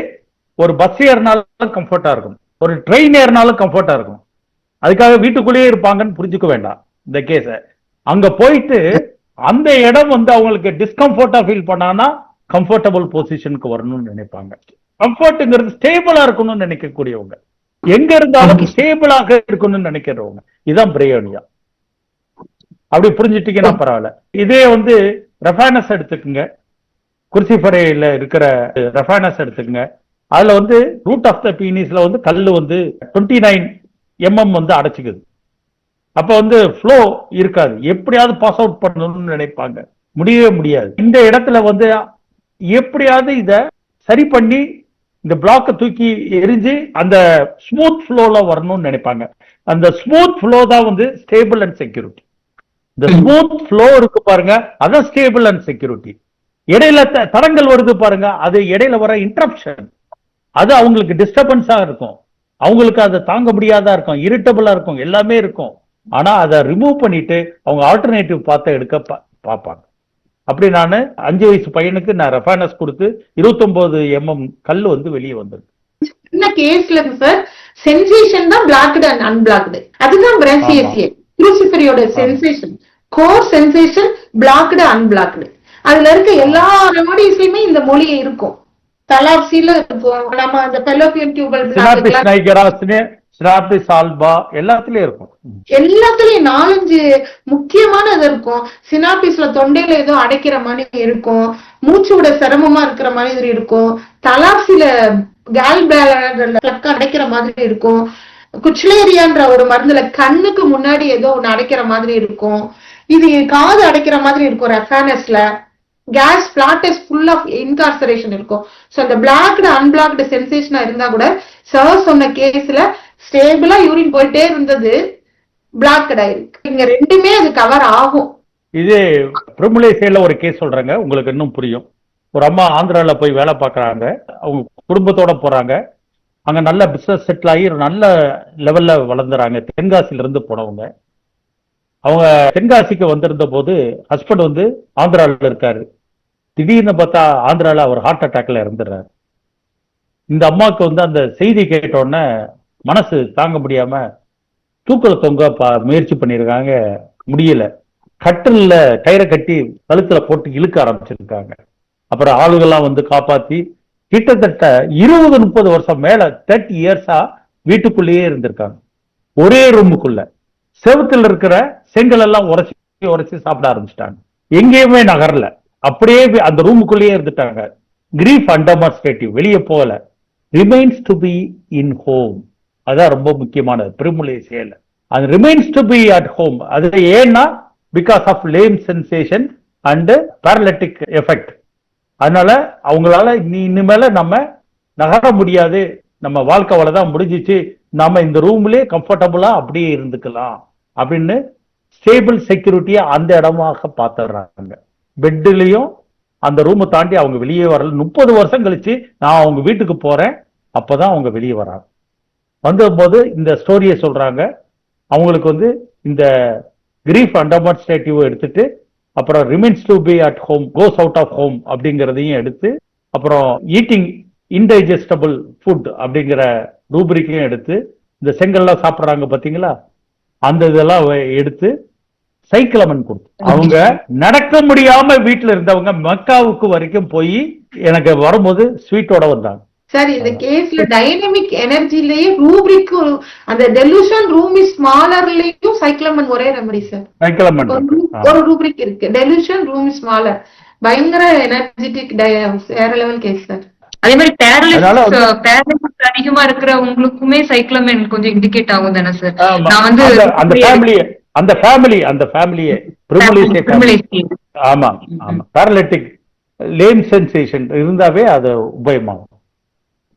ஒரு பஸ் ஏறினாலும் கம்ஃபர்ட்டா இருக்கும், ஒரு ட்ரெயின் ஏறினாலும் கம்ஃபர்ட்டா இருக்கும். அதுக்காக வீட்டுக்குள்ளேயே இருப்பாங்கன்னு புரிஞ்சுக்க வேண்டாம் இந்த கேஸ. அங்க போயிட்டு அந்த இடம் வந்து அவங்களுக்கு டிஸ்கம்ஃபர்ட்டா ஃபீல் பண்ணானா கம்ஃபர்டபுள் பொசிஷனுக்கு வரணும்னு நினைப்பாங்க. கம்ஃபர்ட்ங்கிறது ஸ்டேபிளா இருக்கணும்னு நினைக்கக்கூடியவங்க, எங்க இருந்தாலும் ஸ்டேபிளாக இருக்கணும்னு நினைக்கிறவங்க. இதுதான் பிரியோனியா. அப்படி புரிஞ்சுட்டீங்கன்னா பரவாயில்ல. இதே வந்து ரெஃபானஸ் எடுத்துக்குங்க, குர்சிஃபரேல இருக்கிற ரெஃபானஸ் எடுத்துக்கங்க. அதுல வந்து ரூட் ஆஃப் த பீனிஸ்ல வந்து கல்லு வந்து 29 mm வந்து அடைச்சிக்குது. அப்ப வந்து ஃப்ளோ இருக்காது, எப்படியாவது பாஸ் அவுட் பண்ணணும்னு நினைப்பாங்க, முடியவே முடியாது. இந்த இடத்துல வந்து எப்படியாவது இத சரி பண்ணி இந்த பிளாக்கை தூக்கி எரிஞ்சு அந்த ஸ்மூத் ஃப்ளோல வரணும்னு நினைப்பாங்க. அந்த ஸ்மூத் ஃப்ளோ தான் வந்து ஸ்டேபிள் அண்ட் செக்யூரிட்டி. இந்த ஸ்மூத் ஃப்ளோ இருக்கு பாருங்க, அதான் ஸ்டேபிள் அண்ட் செக்யூரிட்டி. இடையில தடங்கள் வருது பாருங்க, அது இடையில வர இன்டரப்ஷன், அது அவங்களுக்கு டிஸ்டர்பன்ஸா இருக்கும், அவங்களுக்கு அதை தாங்க முடியாதா இருக்கும், இரிட்டபிளா இருக்கும், எல்லாமே இருக்கும். ஆனா அதை ரிமூவ் பண்ணிட்டு அவங்க ஆல்டர்னேட்டிவ் பார்த்து எடுக்க பார்ப்பாங்க. அப்படி நான் 5 வயசு பையனுக்கு நான் ரெஃபானஸ் கொடுத்து 29 mm கல் வந்து வெளியே வந்தது. சின்ன கேஸ்ல சார் சென்சேஷன் தான் பிளாக்டு அண்ட் அன்பிளாக்டு. அதுதான் பிரேசியேசியா குரூசிஃபரியோட சென்சேஷன், கோர் சென்சேஷன் பிளாக்டு அன்பிளாக்டு. அதுல இருக்க எல்லா ரெமடிஸ்லயுமே இந்த மொழி இருக்கும். தலாப்சில இருக்கும், நம்ம அந்த பெலோபியன் டியூபல் எல்லாத்துலயும் இருக்கும். எல்லாத்துலயும் 4-5 முக்கியமான இது இருக்கும். சினாபிஸ்ல தொண்டையில ஏதோ அடைக்கிற மாதிரி இருக்கும், மூச்சு விட சிரமமா இருக்கிற மாதிரி இருக்கும். தலாப்சில கேல் பிளாக் அடைக்கிற மாதிரி இருக்கும். குச்லேரியான்ற ஒரு மருந்துல கண்ணுக்கு முன்னாடி ஏதோ ஒண்ணு அடைக்கிற மாதிரி இருக்கும். இது காது அடைக்கிற மாதிரி இருக்கும். ரெஃபானஸ்ல கேஸ் பிளாட்டஸ் ஃபுல் ஆஃப் இன்கார்சரேஷன் இருக்கும். சோ அந்த பிளாக்டு அன்பிளாக்டு சென்சேஷனா இருந்தா கூட சார் சொன்ன கேஸ்ல ஸ்டேபிளா யூரின் போயிட்டே இருந்தது, பிளாக்டு ஆயிருக்கு. இங்க ரெண்டுமே அது கவர் ஆகும். இது பிரமுலேசியில ஒரு கேஸ் சொல்றாங்க, உங்களுக்கு இன்னும் புரியும். ஒரு அம்மா ஆந்திரால போய் வேலை பார்க்கறாங்க, அவங்க குடும்பத்தோட போறாங்க. அங்க நல்ல பிசினஸ் செட்டில் ஆகி நல்ல லெவல்ல வளர்ந்துறாங்க. தென்காசில இருந்து போனவங்க. அவங்க தென்காசிக்கு வந்திருந்த போது ஹஸ்பண்ட் வந்து ஆந்திரால இருக்காரு. திடீர்னு பார்த்தா ஆந்திரால அவர் ஹார்ட் அட்டாக்ல இறந்துடுறாரு. இந்த அம்மாவுக்கு வந்து அந்த செய்தி கேட்ட உடனே மனசு தாங்க முடியாம தூக்கல தொங்க முயற்சி பண்ணிருக்காங்க, முடியல. கட்டில கயிறை கட்டி கழுத்துல போட்டு இழுக்க ஆரம்பிச்சிருக்காங்க. அப்புறம் ஆளுகள்லாம் வந்து காப்பாத்தி கிட்டத்தட்ட 20-30 வருஷம் மேல 30 இயர்ஸா வீட்டுக்குள்ளேயே இருந்திருக்காங்க, ஒரே ரூமுக்குள்ள. செவுத்துல இருக்கிற செங்கல் எல்லாம் உரைச்சி உரைச்சி சாப்பிட ஆரம்பிச்சிட்டாங்க. எங்கேயுமே நகரல, அப்படியே அந்த ரூமுக்குள்ளேயே இருந்துட்டாங்க. கிரீஃப் அண்டமாஸ்ட்ரேட்டிவ், வெளியே போகல. Remains to be in home, அதான் ரொம்ப முக்கியமானது பிரிமுலேசியல. அது remains to be at home, அது ஏன்னா because of lame sensation and paralytic effect. அதனால அவங்களால இனிமேல நம்ம நகர முடியாது, நம்ம வாழ்க்கை அவ்வளவுதான் முடிஞ்சிச்சு, நம்ம இந்த ரூம்லயே கம்ஃபர்டபுளா அப்படியே இருந்துக்கலாம் அப்படின்னு ஸ்டேபிள் செக்யூரிட்டியா அந்த இடமாக பார்த்துடுறாங்க. பெட்லயும் அந்த ரூமை தாண்டி அவங்க வெளியே வரல. 30 வருஷம் கழிச்சு நான் அவங்க வீட்டுக்கு போறேன், அப்பதான் அவங்க வெளியே வராங்க. வந்தபோது இந்த ஸ்டோரியை சொல்றாங்க. அவங்களுக்கு வந்து இந்த கிரீஃப் அண்டமாஸ்ட்ரேட்டிவ் எடுத்துட்டு அப்புறம் remains to be at home goes out of home அப்படிங்கிறதையும் எடுத்து அப்புறம் ஈட்டிங் இன்டைஜஸ்டபிள் ஃபுட் அப்படிங்கிற ரூபரிக்கையும் எடுத்து இந்த செங்கல்லாம் சாப்பிட்றாங்க பாத்தீங்களா, அந்த இதெல்லாம் எடுத்து சைக்கிளமன் கொடுத்து அவங்க நடக்க முடியாம வீட்டுல இருந்தவங்க மக்காவுக்கு வரைக்கும் போய் எனக்கு வரும்போது ஸ்வீட்டோட வந்தாங்க. சார் இந்த கேஸ்ல டைனமிக் எனர்ஜிலயே ரூபிரிக் அந்த டெலூஷன் ரூம் இஸ் ஸ்மாலர்லயும் சைக்கிளமன் ஒரே ரெமடி சார். சைக்கிளமன் ஒரு ரூபிரிக் இருக்கு, டெலூஷன் ரூம் இஸ் ஸ்மாலர். பயங்கர எனர்ஜெட்டிக் வேற லெவல் கேஸ் சார். அதே மாதிரி பேரலிசிஸ் அதிகமா இருக்கிற உங்களுக்குமே சைக்கிளமன் கொஞ்சம் இண்டிகேட் ஆகும் தானே சார்? நான் வந்து அந்த ஃபேமிலியே ஆமா ஆமா பேரலிட்டிக் லேம் சென்சேஷன் இருந்தாவே அது உபயமாகும்.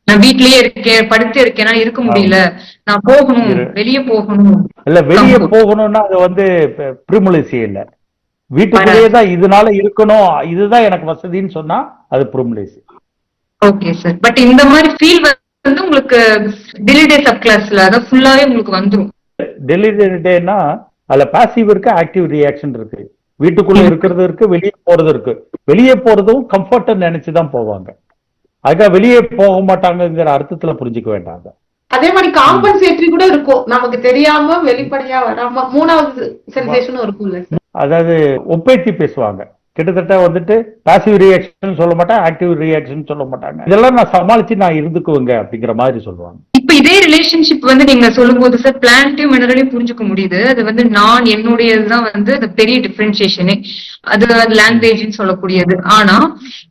நான் வீட்லயே இருக்கேன், படுத்து இருக்கேன், நான் இருக்க முடியல, நான் போகணும், வெளியே போகணும். இல்ல வெளியே போகணும்னா அது வந்து பிரிமுலேசி இல்ல, வீட்டுக்குள்ளேயே தான் இதனால இருக்கணும், இதுதான் எனக்கு வசதின்னு சொன்னா அது பிரிமுலேசி. Okay sir. பட் இந்த மாதிரி ஃபீல் வந்து உங்களுக்கு டெலிடே சப் கிளாஸ்ல அத ஃபுல்லாவே உங்களுக்கு வந்துரும். டெலிடேனா அதுல பாசிவ் இருக்கு, ஆக்டிவ் ரியாக்ஷன் இருக்கு. வீட்டுக்குள்ள இருக்கிறது இருக்கு, வெளியே போறது இருக்கு. வெளியே போறதும் கம்ஃபர்ட் நினைச்சுதான் போவாங்க, அதுக்காக வெளியே போக மாட்டாங்கிற அர்த்தத்துல புரிஞ்சுக்க வேண்டாம். அதே மாதிரி காம்பன்சேட்டரி கூட இருக்கும், நமக்கு தெரியாம வெளிப்படையா வராம மூணாவது சென்சேஷனும் இருக்கும்ல. அதாவது ஒப்பேத்தி பேசுவாங்க, கிட்டத்தட்ட வந்துட்டு பாசிவ் ரியாக்ஷன் சொல்ல மாட்டாங்க, ஆக்டிவ் ரியாக்ஷன் சொல்ல மாட்டாங்க. இதெல்லாம் நான் சமாளிச்சு நான் இருந்துக்குவேங்க அப்படிங்கிற மாதிரி சொல்லுவாங்க. இப்ப இதே ரிலேஷன்ஷிப் வந்து நீங்க சொல்லும் போது சார் பிளான்ட்டையும் மினரலையும் புரிஞ்சுக்க முடியுது. அது வந்து நான் என்னுடையதுதான் வந்து அது பெரிய டிஃபரன்சியேஷனே, அது லாங்குவேஜ்னு சொல்லக்கூடியது. ஆனா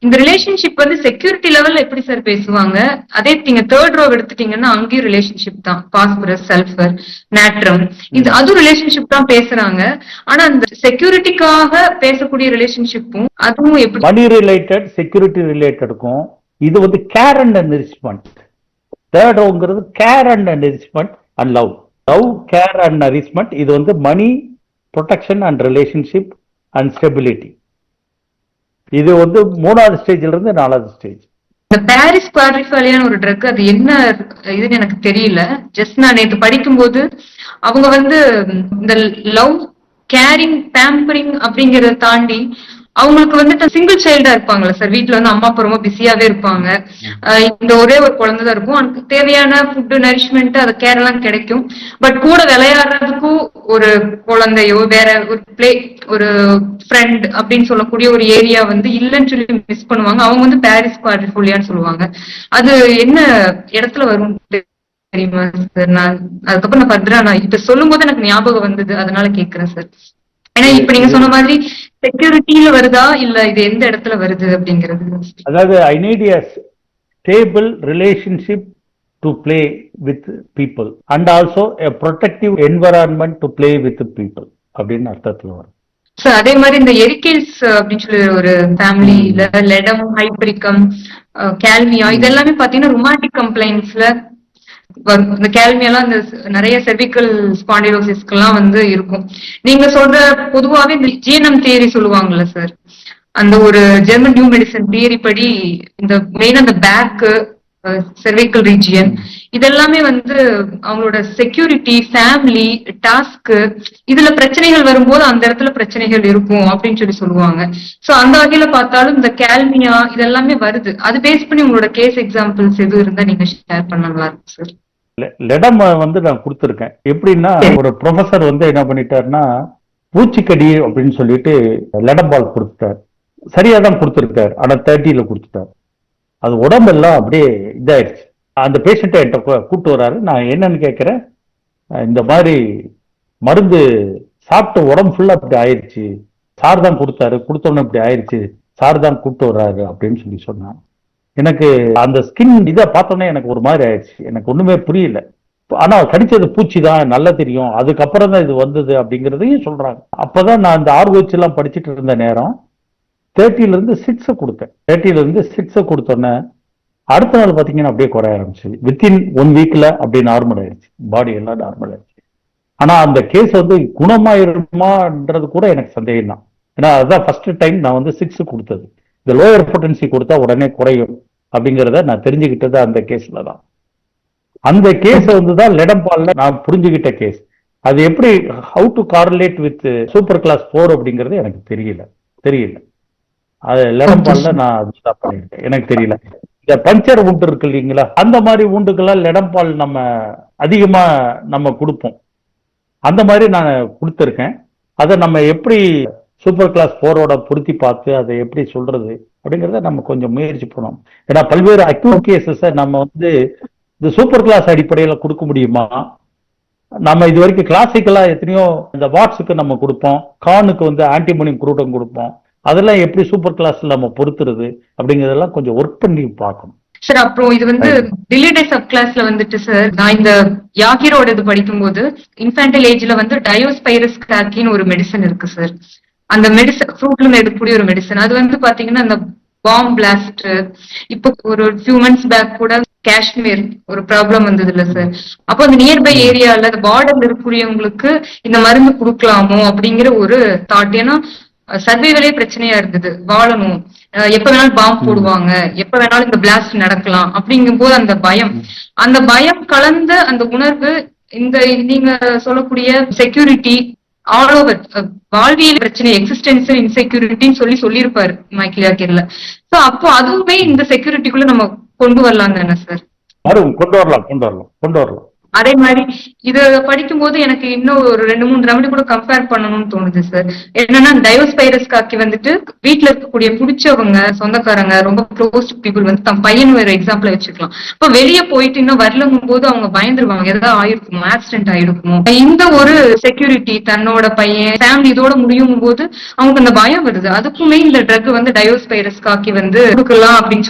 இந்த ரிலேஷன்ஷிப் வந்து செக்யூரிட்டி லெவல்ல எப்படி சார் பேசுவாங்க? அதே நீங்க தேர்ட் ரோ எடுத்துட்டீங்கன்னா அங்கேயும் ரிலேஷன்ஷிப் தான், பாஸ்பரஸ், சல்பர், நாட்ரம், இது அதுவும் ரிலேஷன்ஷிப் தான் பேசுறாங்க. ஆனா அந்த செக்யூரிட்டிக்காக பேசக்கூடிய ரிலேஷன்ஷிப்பும் அதுவும் எப்படி மணி ரிலேட்டட் செக்யூரிட்டி ரிலேட்டடுக்கும் இது வந்து கேர் அண்ட் நரிஷ்மெண்ட். தேர்ட் ரோங்கிறது care and nourishment and love. Love, care and nourishment, இது வந்து money, protection and relationship and stability. இது வந்து 3வது ஸ்டேஜ்ல இருந்து 4வது ஸ்டேஜ். இந்த பாரிஸ் குவாட்ரிஃபாலியான ஒரு ட்ரக், அது என்ன இதுன்னு எனக்கு தெரியல. ஜஸ்ட் நான் நேற்று படிக்கும்போது அவங்க வந்து இந்த லவ், கேரிங், பேம்பரிங் அப்படிங்கறத தாண்டி அவங்களுக்கு வந்துட்டு சிங்கிள் சைல்டா இருப்பாங்கல்ல சார், வீட்டுல வந்து அம்மா அப்பா ரொம்ப பிஸியாவே இருப்பாங்க, இந்த ஒரே ஒரு குழந்தைதான் இருக்கும், அதுக்கு தேவையான ஃபுட், நரிஷ்மெண்ட், அது கேர் எல்லாம் கிடைக்கும். பட் கூட விளையாடுறதுக்கும் ஒரு குழந்தையோ வேற ஒரு ஒரு ஃப்ரெண்ட் அப்படின்னு சொல்லக்கூடிய ஒரு ஏரியா வந்து இல்லைன்னு சொல்லி மிஸ் பண்ணுவாங்க. அவங்க வந்து பாரிஸ் குவாட்ரிஃபோலியான்னு சொல்லுவாங்க. அது என்ன இடத்துல வரும் தெரியுமா சார்? நான் அதுக்கப்புறம் நான் பத்ரா நான் இப்ப சொல்லும் போது எனக்கு ஞாபகம் வந்தது, அதனால கேக்குறேன் சார். ஏன்னா இப்ப நீங்க சொன்ன மாதிரி செக்யூரிட்டியில வருதா இல்ல இது எந்த இடத்துல வருது அப்படிங்கிறது. அதாவது I need a stable relationship to play with people and also a protective environment to play with people அப்படின்னு அர்த்தத்துல வரும் சார். அதே மாதிரி இந்த எரிக்கேல்ஸ் அப்படின்னு சொல்லி ஒரு ஃபேமிலியில லெடம், ஹைப்ரிகம், கேல்மியா இதெல்லாமே பாத்தீங்கன்னா ரொமாட்டிக் கம்ப்ளைண்ட்ஸ்ல வரும். இந்த கேல்மியெல்லாம் இந்த நிறைய செர்விக்கல் ஸ்பாண்டிலோசிஸ்க்கு எல்லாம் வந்து இருக்கும். நீங்க சொல்ற பொதுவாவே இந்த ஜிஎன்எம் தியரி சொல்லுவாங்கல்ல சார், அந்த ஒரு ஜெர்மன் நியூ மெடிசன் தியரி படி இந்த மெயின் அந்த பேக், செர்விக்கல் ரீஜியன் இதெல்லாமே வந்து அவங்களோட செக்யூரிட்டி, ஃபேமிலி, டாஸ்க் இதுல பிரச்சனைகள் வரும்போது அந்த இடத்துல பிரச்சனைகள் இருக்கும் அப்படின்னு சொல்லி சொல்லுவாங்க. சோ அந்த வகையில பார்த்தாலும் இந்த கேல்மியா இதெல்லாமே வருது. அது பேஸ் பண்ணி உங்களோட கேஸ் எக்ஸாம்பிள்ஸ் எதுவும் இருந்தா நீங்க ஷேர் பண்ண நல்லா இருக்கும் சார். லெடம் வந்து நான் கொடுத்துருக்கேன். எப்படின்னா ஒரு ப்ரொஃபசர் வந்து என்ன பண்ணிட்டாருன்னா பூச்சிக்கடி அப்படின்னு சொல்லிட்டு லெடம் பால் கொடுத்துட்டாரு. சரியா தான் கொடுத்துருக்காரு, ஆனா 30ல கொடுத்துட்டாரு. அது உடம்பெல்லாம் அப்படியே இதாயிடுச்சு. அந்த பேஷண்ட்டை என்கிட்ட கூப்பிட்டு வர்றாரு. நான் என்னன்னு கேட்கிறேன், இந்த மாதிரி மருந்து சாப்பிட்ட உடம்பு ஃபுல்லா அப்படி ஆயிடுச்சு, சார் தான் கொடுத்தாரு, கொடுத்தோன்னு இப்படி ஆயிடுச்சு, சார் தான் கூப்பிட்டு வர்றாரு அப்படின்னு சொல்லி சொன்னான். எனக்கு அந்த ஸ்கின் இதை பார்த்தோன்னே எனக்கு ஒரு மாதிரி ஆயிடுச்சு, எனக்கு ஒண்ணுமே புரியல. ஆனா கடிச்சது பூச்சி தான், நல்லா தெரியும், அதுக்கப்புறம் தான் இது வந்தது அப்படிங்கறதையும் சொல்றாங்க. அப்பதான் நான் இந்த ஆர்வச் எல்லாம் படிச்சுட்டு இருந்த நேரம் 30ல இருந்து 6 கொடுத்தேன். 30ல இருந்து 6 கொடுத்தோன்னே அடுத்த நாள் பாத்தீங்கன்னா அப்படியே குறைய ஆரம்பிச்சு. வித்தின் 1 வீக்ல அப்படியே நார்மல் ஆயிடுச்சு, பாடி எல்லாம் நார்மல் ஆயிடுச்சு. ஆனா அந்த கேஸ் வந்து குணமாயிருமான்றது கூட எனக்கு சந்தேகம் தான். ஏன்னா அதுதான் ஃபர்ஸ்ட் டைம் நான் வந்து 6 கொடுத்தது. இந்த லோயர் பொட்டன்சி கொடுத்தா உடனே குறையும் அப்படிங்கிறத நான் தெரிஞ்சுக்கிட்டது அந்த கேஸ்ல தான். அந்த கேஸ் வந்துதான் லெடம்பால்ல நான் புரிஞ்சுக்கிட்ட கேஸ். அது எப்படி how to correlate with super class 4 அப்படிங்கிறது எனக்கு தெரியல. அது லெடம்பால்ல நான் அதுதான் பண்ணிட்டேன், எனக்கு தெரியல. இந்த பஞ்சர் வூண்டு இருக்கு இல்லைங்களா, அந்த மாதிரி வூண்டுக்கெல்லாம் லெடம்பால் நம்ம அதிகமா நம்ம கொடுப்போம். அந்த மாதிரி நான் கொடுத்துருக்கேன். அதை நம்ம எப்படி சூப்பர் கிளாஸ் 4ஓட பொருத்தி பார்த்து அதை எப்படி சொல்றது அப்படிங்கிறத நம்ம கொஞ்சம் முயற்சி பண்ணணும். ஏன்னா பல்வேறு அக்யூட் கேசஸை நம்ம வந்து இந்த சூப்பர் கிளாஸ் அடிப்படையில கொடுக்க முடியுமா? நம்ம இது வரைக்கும் கிளாசிக்கலா எத்தனையோ இந்த வாட்ஸுக்கு நம்ம கொடுப்போம், கானுக்கு வந்து ஆன்டிமோனியம் குரூட்டம் கொடுப்போம். அதெல்லாம் எப்படி சூப்பர் கிளாஸ்ல நம்ம பொறுத்துறது அப்படிங்கறதெல்லாம் கொஞ்சம் ஒர்க் பண்ணி பார்க்கணும் சார். அப்புறம் இது வந்து டிலேடே சப் கிளாஸ்ல வந்துட்டு சார், நான் இந்த யாகிரோட இது படிக்கும்போது இன்ஃபேண்டல் ஏஜ்ல வந்து டயோஸ்பைரஸ் கிராக்கின்னு ஒரு மெடிசன் இருக்கு சார். அந்த மெடிசன் ஃப்ரூட்ல இருந்து எடுக்கக்கூடிய ஒரு மெடிசன். அது வந்து பாத்தீங்கன்னா அந்த பாம் பிளாஸ்ட், இப்போ ஒரு ஃபியூ மந்த்ஸ் பேக் கூட காஷ்மீர் ஒரு ப்ராப்ளம் வந்தது இல்ல சார். அப்போ அந்த நியர்பை ஏரியால அந்த பார்டர்ல இருக்கக்கூடியவங்களுக்கு இந்த மருந்து கொடுக்கலாமோ அப்படிங்கிற ஒரு தாட். ஏன்னா சர்வைவலே பிரச்சனையா இருந்தது, வாழணும், எப்ப வேணாலும் பாம்பு போடுவாங்க, எப்ப வேணாலும் இந்த பிளாஸ்ட் நடக்கலாம் அப்படிங்கும் போது அந்த பயம் கலந்த அந்த உணர்வு, இந்த நீங்க சொல்லக்கூடிய செக்யூரிட்டி ஆல் ஓவர் வாழ்வியல் பிரச்சனை, எக்ஸிஸ்டன்ஸ் இன்செக்யூரிட்டின்னு சொல்லியிருப்பாரு மைக்கேல் யாகர்ல. சோ அப்போ அதுவுமே இந்த செக்யூரிட்டிக்குள்ள நம்ம கொண்டு வரலாம் தானே சார்? கொண்டு வரலாம். அதே மாதிரி இத படிக்கும் போது எனக்கு இன்னும் ஒரு 2-3 ரெமடி கூட கம்பேர் பண்ணணும்னு தோணுது சார். என்னன்னா டயோஸ்பைரஸ் காக்கி வந்துட்டு வீட்டுல இருக்கக்கூடிய பிடிச்சவங்க, சொந்தக்காரங்க, ரொம்ப க்ளோஸ் பீப்புள் வந்து தம் பையன் ஒரு எக்ஸாம்பிள் வச்சுக்கலாம். இப்ப வெளியே போயிட்டு இன்னும் வரலங்கும் போது அவங்க பயந்துருவாங்க, ஏதாவது ஆயிருக்குமோ, ஆக்சிடென்ட் ஆயிருக்குமோ. இந்த ஒரு செக்யூரிட்டி தன்னோட பையன் ஃபேமிலி இதோட முடியும் போது அவங்களுக்கு அந்த பயம் வருது. அதுக்குமே இந்த ட்ரக் வந்து டயோஸ்பைரஸ் காக்கி வந்து கொடுக்கலாம் அப்படின்னு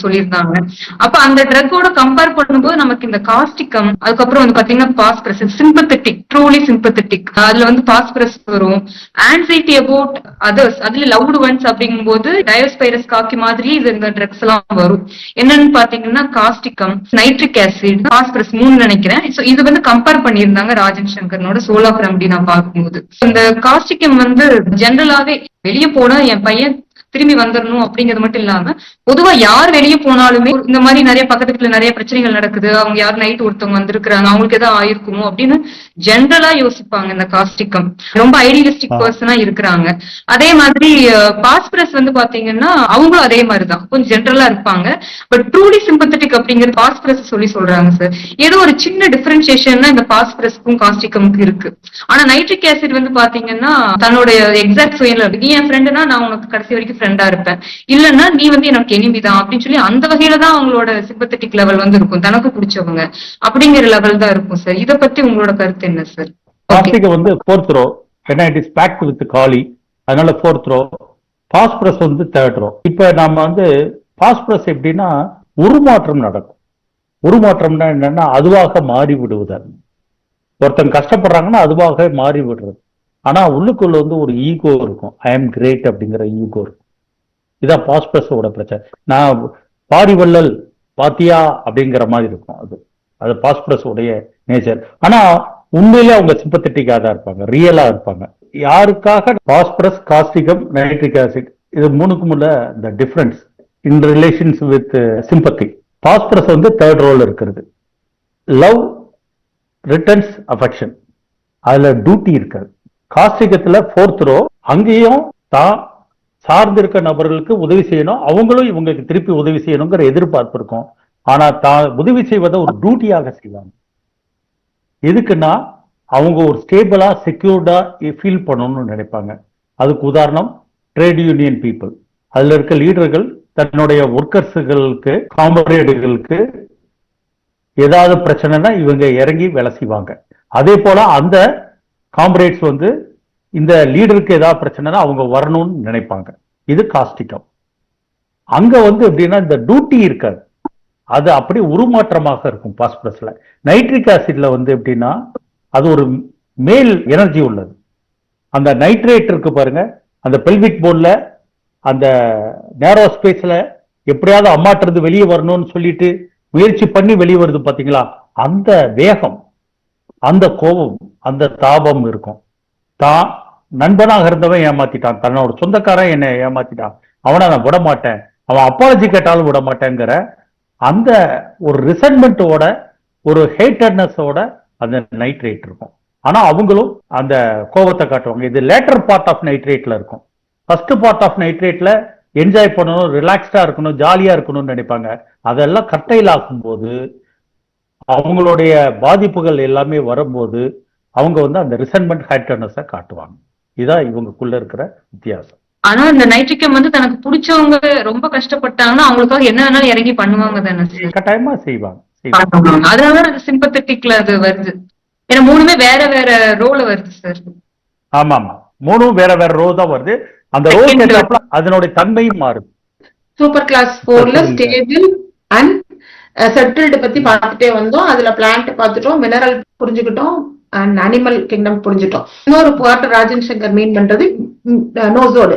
சொல்லியிருந்தாங்க. அப்ப அந்த ட்ரக்கோட கம்பேர் பண்ணும்போது நமக்கு இந்த காஸ்டிகம், அதுக்கப்புறம் வந்து பாத்தீங்கன்னா பாஸ்பரஸ், சிம்பத்தட்டிக், ட்ரூலி சிம்பத்தட்டிக், அதுல வந்து பாஸ்பரஸ் வரும். ஆன்சைட்டி அபவுட் அதர்ஸ், அதுல லவ்டு ஒன்ஸ் அப்படிங்கும் போது டயோஸ்பைரஸ் காக்கி மாதிரி இந்த ட்ரக்ஸ் எல்லாம் வரும். என்னன்னு பாத்தீங்கன்னா காஸ்டிகம், நைட்ரிக் ஆசிட், பாஸ்பரஸ் 3 நினைக்கிறேன். சோ இது வந்து கம்பேர் பண்ணியிருந்தாங்க ராஜன் சங்கரனோட சோல் ஆஃப் ரெமடி நான் பார்க்கும்போது. இந்த காஸ்டிகம் வந்து ஜென்ரலாவே வெளியே போனா என் பையன் திரும்பி வந்துடணும் அப்படிங்கிறது மட்டும் இல்லாம, பொதுவா யார் வெளியே போனாலுமே இந்த மாதிரி நிறைய பக்கத்து வீட்டுல நிறைய பிரச்சனைகள் நடக்குது, அவங்க யார் நைட் ஒருத்தவங்க வந்திருக்கிறாங்க, அவங்களுக்கு ஏதாவது ஆயிருக்குமோ அப்படின்னு ஜென்ரலா யோசிப்பாங்க. இந்த காஸ்டிகம் ரொம்ப ஐடியலிஸ்டிக் பர்சனா இருக்கிறாங்க. அதே மாதிரி பாஸ்பரஸ் வந்து பாத்தீங்கன்னா அவங்களும் அதே மாதிரிதான் கொஞ்சம் ஜென்ரலா இருப்பாங்க. பட் ட்ரூலி சிம்பத்தட்டிக் அப்படிங்கிற பாஸ்பரஸ் சொல்றாங்க சார். ஏதோ ஒரு சின்ன டிஃபரன்சியேஷன் இந்த பாஸ்பரஸ்க்கும் காஸ்டிகமுக்கு இருக்கு. ஆனா நைட்ரிக் ஆசிட் வந்து பாத்தீங்கன்னா தன்னோட எக்ஸாக்ட் சுயல, நீ என் ஃப்ரெண்டுனா நான் உனக்கு கடைசி வரைக்கும் ஃப்ரெண்டா இருப்பேன், இல்லன்னா நீ வந்து எனக்கு எனிமிதான் அப்படின்னு சொல்லி அந்த வகையில தான் அவங்களோட சிம்பத்தட்டிக் லெவல் வந்து இருக்கும், தனக்கு பிடிச்சவங்க அப்படிங்கிற லெவல் தான் இருக்கும் சார். இத பத்தி உங்களோட கருத்து என்ன சார்? காஸ்டிகம் வந்து 4th row, ஏன்னா இட் இஸ் பேக்ட் வித் காலி, அதனால 4th row. பாஸ்பரஸ் வந்து 3rd row. இப்ப நாம வந்து பாஸ்பரஸ் எப்படின்னா உருமாற்றம் நடக்கும். உருமாற்றம்னா என்னன்னா அதுவாக மாறி விடுவதால், ஒருத்தன் கஷ்டப்படுறாங்கன்னா அதுவாக மாறி விடுறது. ஆனா உள்ளுக்குள்ள வந்து ஒரு ஈகோ இருக்கும், ஐ எம் கிரேட் அப்படிங்கிற ஈகோ இருக்கும். இதான் பாஸ்பரஸோட பிரச்சனை. நான் பாரிவள்ளல் பாத்தியா அப்படிங்கிற மாதிரி இருக்கும். அது பாஸ்பரஸ் உடைய நேச்சர். ஆனா உண்மையிலே அவங்க சிம்பத்தட்டிக்கா தான் இருப்பாங்க, ரியலா இருப்பாங்க. யாருக்காக பாஸ்பரஸ், காஸ்டிகம், நைட்ரிக் ஆசிட், இது 3க்கும் உள்ள இந்த difference in relations with sympathy. Phosphorus வந்து 3rd ரோல் இருக்கிறது. லவ் ரிட்டர்ன்ஸ் அஃபெக்ஷன், அதுல டியூட்டி இருக்காது. காஸ்டிகத்துல 4th row, அங்கேயும் தான் சார்ந்திருக்க நபர்களுக்கு உதவி செய்யணும், அவங்களும் இவங்களுக்கு திருப்பி உதவி செய்யணுங்கிற எதிர்பார்ப்பு இருக்கும். ஆனா தான் உதவி செய்வதை ஒரு டியூட்டியாக செய்வாங்க. எதுக்குன்னா அவங்க ஒரு ஸ்டேபிளா செக்யூர்டா ஃபீல் பண்ணணும்னு நினைப்பாங்க. அதுக்கு உதாரணம் ட்ரேட் யூனியன் பீப்புள். அதுல இருக்க லீடர்கள் தன்னுடைய ஒர்க்கர்ஸுகளுக்கு, காம்ரேடுகளுக்கு ஏதாவது பிரச்சனைனா இவங்க இறங்கி வேலை செய்வாங்க. அதே போல அந்த காம்ரேட்ஸ் வந்து இந்த லீடருக்கு ஏதாவது பிரச்சனைனா அவங்க வரணும்னு நினைப்பாங்க. இது காஸ்டிகம். அங்க வந்து எப்படின்னா இந்த டியூட்டி இருக்காது, அது அப்படி உருமாற்றமாக இருக்கும். பாஸ்பரஸ்ல நைட்ரிக் ஆசிட்ல வந்து எப்படின்னா அது ஒரு மேல் எனர்ஜி உள்ளது. அந்த நைட்ரேட் இருக்கு பாருங்க, அந்த பெல்விக் போன்ல அந்த நேரோ ஸ்பேஸ்ல எப்படியாவது அம்மாட்டிருந்து வெளியே வரணும்னு சொல்லிட்டு முயற்சி பண்ணி வெளியே வருது பாத்தீங்களா, அந்த வேகம், அந்த கோபம், அந்த தாபம் இருக்கும். தான் நண்பனாக இருந்தவன் ஏமாத்திட்டான், தன்னோட சொந்தக்காரன் என்னை ஏமாத்திட்டான், அவனை நான் விட மாட்டேன், அவன் அப்பாலஜி கேட்டாலும் விட மாட்டேங்கிற அந்த ஒரு ரிசன்மெண்டோட ஒரு ஹேட்டட்னஸோட அந்த நைட்ரேட் இருக்கும். ஆனா அவங்களும் அந்த கோபத்தை காட்டுவாங்க. இது லேட்டர் பார்ட் ஆஃப் நைட்ரேட்ல இருக்கும். ஃபர்ஸ்ட் பார்ட் ஆஃப் நைட்ரேட்ல என்ஜாய் பண்ணணும், ரிலாக்ஸ்டா இருக்கணும், ஜாலியா இருக்கணும்னு நினைப்பாங்க. அதெல்லாம் கட்டையில் ஆக்கும்போது அவங்களுடைய பாதிப்புகள் எல்லாமே வரும்போது அவங்க வந்து அந்த ரிசன்மெண்ட் ஹேட்டர்னஸை காட்டுவாங்க. இதான் இவங்களுக்குள்ள இருக்கிற வித்தியாசம். ஆனா இந்த நைட்ரிக்கம் வந்து தனக்கு பிடிச்சவங்க ரொம்ப கஷ்டப்பட்டாங்கன்னா அவங்களுக்காக என்ன வேணாலும் இறங்கி பண்ணுவாங்க தானே சார்? கட்டாயமா செய்வாங்க. அதனால அது சிம்பத்தட்டிக்ல அது வருது. ஏன்னா மூணுமே வேற வேற ரோல வருது சார். ஆமா ஆமா, மூணும் வேற வேற ரோ தான் வருது. அந்த ரோல் அதனுடைய தன்மையும் மாறுது. சூப்பர் கிளாஸ் 4ல ஸ்டேபிள் அண்ட் செட்டில்டு பத்தி பார்த்துட்டே வந்தோம். அதுல பிளான்ட் பார்த்துட்டோம், மினரல் புரிஞ்சுக்கிட்டோம், அண்ட் அனிமல் கிங்டம் புரிஞ்சுட்டோம். இன்னொரு பார்ட் ராஜன் சங்கர் மீன் பண்றது நோசோடு.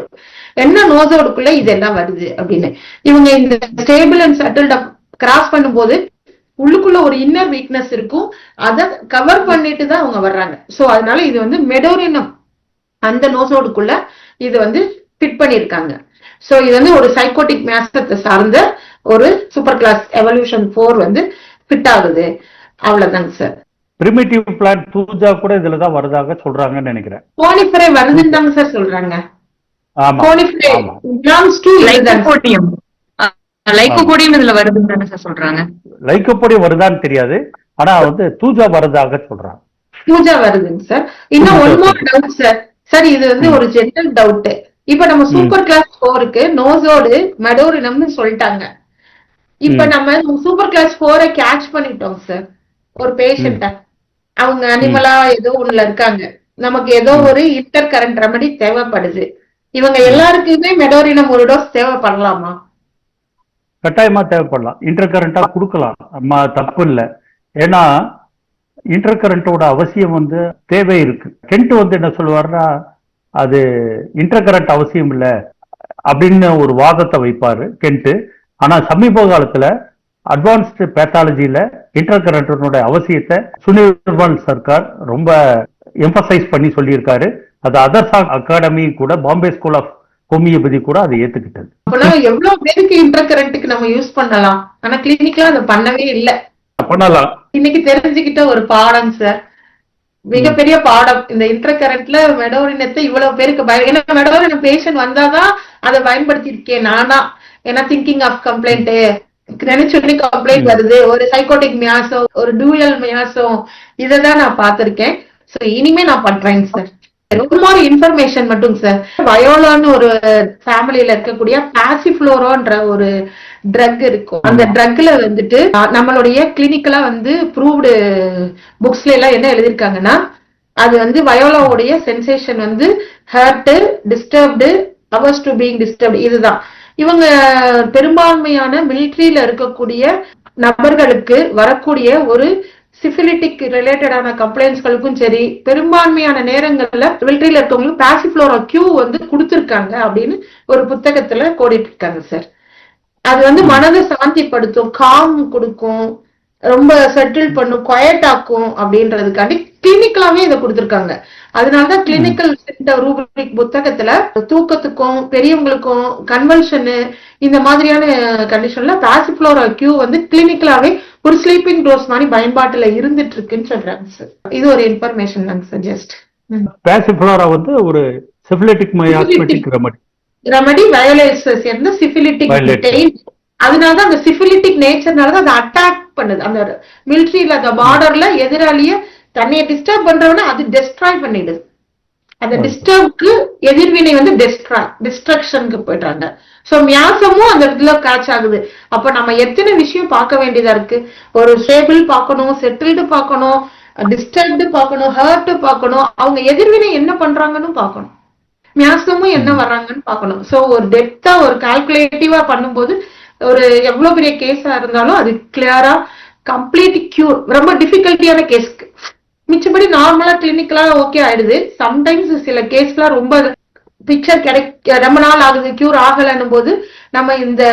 என்ன நோசோடுக்குள்ள இதெல்லாம் வருது அப்படின்னு இவங்க இந்த ஸ்டேபிள் அண்ட் செட்டில்ட கிராஸ் பண்ணும்போது உள்ளுக்குள்ள ஒரு இன்னர் வீக்னஸ் இருக்கும், அதை கவர் பண்ணிட்டு தான் அவங்க வர்றாங்க. சோ அதனால இது வந்து மெடோரினம் அந்த நோசோடுக்குள்ள இது வந்து ஃபிட் பண்ணிருக்காங்க. சோ இது வந்து ஒரு சைக்கோட்டிக் மேசத்தை சார்ந்த ஒரு சூப்பர் கிளாஸ் எவல்யூஷன் 4 வந்து ஃபிட் ஆகுது. அவ்வளவுதாங்க சார். பிரிமிட்டிவ் பிளான்ட் தூஜா கூட இதுலதான் வருதாக சொல்றாங்கன்னு நினைக்கிறேன். கோனிஃபரே வருதுன்னு தாங்க சார் சொல்றாங்க. ஆமா, கோனிஃபரே பிலாங்ஸ் டு லைக்கோபோடியம். லைக்கோபோடியம் இதுல வருதுன்னு தானே சார் சொல்றாங்க. லைக்கோபோடியம் வருதான்னு தெரியாது, ஆனா வந்து தூஜா வருதாக சொல்றாங்க. தூஜா வருதுங்க சார். இன்னும் one more doubt sir. Sir இது வந்து ஒரு ஜெனரல் டவுட். இப்ப நம்ம சூப்பர் கிளாஸ் 4க்கு நோசோடு மெடோரினம்னு சொல்லிட்டாங்க. இப்ப நம்ம சூப்பர் கிளாஸ் 4 கேட்ச் பண்ணிட்டோம் சார். ஒரு பேஷண்ட அவங்க அனிமலா ஏதோ ஒண்ணுல இருக்காங்க, நமக்கு ஏதோ ஒரு இன்டர் கரண்ட் ரெமடி தேவைப்படுது. இவங்க எல்லாருக்குமே மெடோரினம் ஒரு டோஸ் தேவைப்படலாமா? கட்டாயமா தேவைப்படலாம். இன்டர் கரண்டா கொடுக்கலாம், தப்பு இல்லை. ஏன்னா இன்டர் கரண்டோட அவசியம் வந்து தேவை இருக்கு. கென்ட் வந்து என்ன சொல்லுவாருன்னா அது இன்டர் கரண்ட் அவசியம் இல்லை அப்படின்னு ஒரு வாதத்தை வைப்பாரு கென்ட். ஆனா சமீப காலத்துல அட்வான்ஸ்டு பேத்தாலஜியில இன்டர் கரண்டனுடைய அவசியத்தை சுனில் சர்க்கார் ரொம்ப எம்பசைஸ் பண்ணி சொல்லியிருக்காரு. அது அதர்ஸ் அகாடமி கூட, பாம்பே ஸ்கூல் ஆஃப் ஹோமியோபதி கூட அதை ஏத்துக்கிட்டது. எவ்வளவு பேருக்கு இன்டர் கரண்ட்டுக்கு நம்ம யூஸ் பண்ணலாம், ஆனா கிளினிக்ல அதை பண்ணவே இல்லை. பண்ணலாம். இன்னைக்கு தெரிஞ்சுக்கிட்ட ஒரு பாடம் சார், மிகப்பெரிய பாடம். இந்த இன்டர் கரண்ட்ல மெடோரினத்தை இவ்வளவு பேருக்கு ஏன்னா மெடோரினம் பேஷண்ட் வந்தாதான் அதை பயன்படுத்தி இருக்கேன் நானா. ஏன்னா திங்கிங் ஆஃப் கம்ப்ளைண்ட் நினைச்சு கம்ப்ளைண்ட் வருது, ஒரு சைக்கோட்டிக் மியாசோ, ஒரு டூயல் மியாசோ, இததான் நான் பார்த்திருக்கேன். சோ இனிமே நான் பண்றேன் சார். ஒரு மாதிரி இன்ஃபர்மேஷன் மட்டும் சார். வயோலான்னு ஒரு ஃபேமிலியில இருக்கக்கூடிய பாசிஃப்ளோரோன்ற ஒரு ட்ரக் இருக்கும். அந்த ட்ரக்ல வந்துட்டு நம்மளுடைய கிளினிக்கலா வந்து ப்ரூவ்டு புக்ஸ்ல எல்லாம் என்ன எழுதிருக்காங்கன்னா அது வந்து வயோலாவுடைய சென்சேஷன் வந்து hurt, disturbed, averse to being disturbed. இதுதான் இவங்க பெரும்பான்மையான மிலிட்ரியில இருக்கக்கூடிய நபர்களுக்கு வரக்கூடிய ஒரு சிபிலிட்டிக் ரிலேட்டடான கம்ப்ளைண்ட்ஸ்களுக்கும் சரி, பெரும்பான்மையான நேரங்கள்ல மிலிட்ரியில இருக்கவங்களுக்கு பாசிஃப்ளோரா கியூ வந்து கொடுத்திருக்காங்க அப்படின்னு ஒரு புத்தகத்துல கோடிட்டு இருக்காங்க சார். அது வந்து மனதை சாந்திப்படுத்தும், காம் கொடுக்கும், ரொம்ப செட்டில் பண்ணும், குவயட் ஆக்கும் அப்படின்றதுக்காண்டி கிளினிக்கலாவே இதை கொடுத்திருக்காங்க. அதனாலதான் கிளினிக்கல் சென்டர் ரூபிக் புத்தகத்துல தூக்கத்துக்கும் பெரியவங்களுக்கும் கன்வல்ஷனு இந்த மாதிரியான கண்டிஷன்ல பாசிஃப்ளோரா கியூ வந்து கிளினிக்கலாவே ஒரு ஸ்லீப்பிங் டோஸ் மாதிரி பயன்பாட்டுல இருந்துட்டு இருக்குன்னு சொல்றாங்க சார். இது ஒரு இன்ஃபர்மேஷன் தாங்க சார். ஜஸ்ட் பாசிஃப்ளோரா வந்து ஒரு சிபிலிட்டிக் மயாஸ்மெட்டிக் ரெமடி வயோலேட்ஸ் சேர்ந்த சிபிலிட்டிக் டெயின். அதனாலதான் அந்த சிபிலிட்டிக் நேச்சர்னாலதான் அதை அட்டாக் பண்ணுது. அந்த மிலிட்ரியில அந்த பார்டர்ல எதிராளிய தன்னைய டிஸ்டர்ப் பண்றவன அது டெஸ்ட்ராய் பண்ணிடுது. அந்த டிஸ்டர்ப்க்கு எதிர்வினை வந்து டிஸ்ட்ரக்ஷனுக்கு போயிட்டாங்க. சோ மியாசமும் அந்த இடத்துல கேட்ச் ஆகுது. அப்ப நம்ம எத்தனை விஷயம் பார்க்க வேண்டியதா இருக்கு. ஒரு ஸ்டேபிள் பார்க்கணும், செட்டில்டு பார்க்கணும், டிஸ்டர்ப்டு பார்க்கணும், ஹர்ட் பார்க்கணும், அவங்க எதிர்வினை என்ன பண்றாங்கன்னு பார்க்கணும், மியாசமும் என்ன வர்றாங்கன்னு பார்க்கணும். சோ ஒரு டெப்தா ஒரு கால்குலேட்டிவா பண்ணும்போது ஒரு எவ்வளவு பெரிய கேஸா இருந்தாலும் அது கிளியரா கம்ப்ளீட் கியூர். ரொம்ப டிஃபிகல்ட்டியான கேஸ்க்கு மிச்சபடி நார்மலா கிளினிக்கலா ஓகே ஆயிடுது. சம்டைம்ஸ் சில கேஸ்லாம் ரொம்ப பிக்சர் ரொம்ப நாள் ஆகுது கியூர் ஆகலன்னும் போது நம்ம இந்த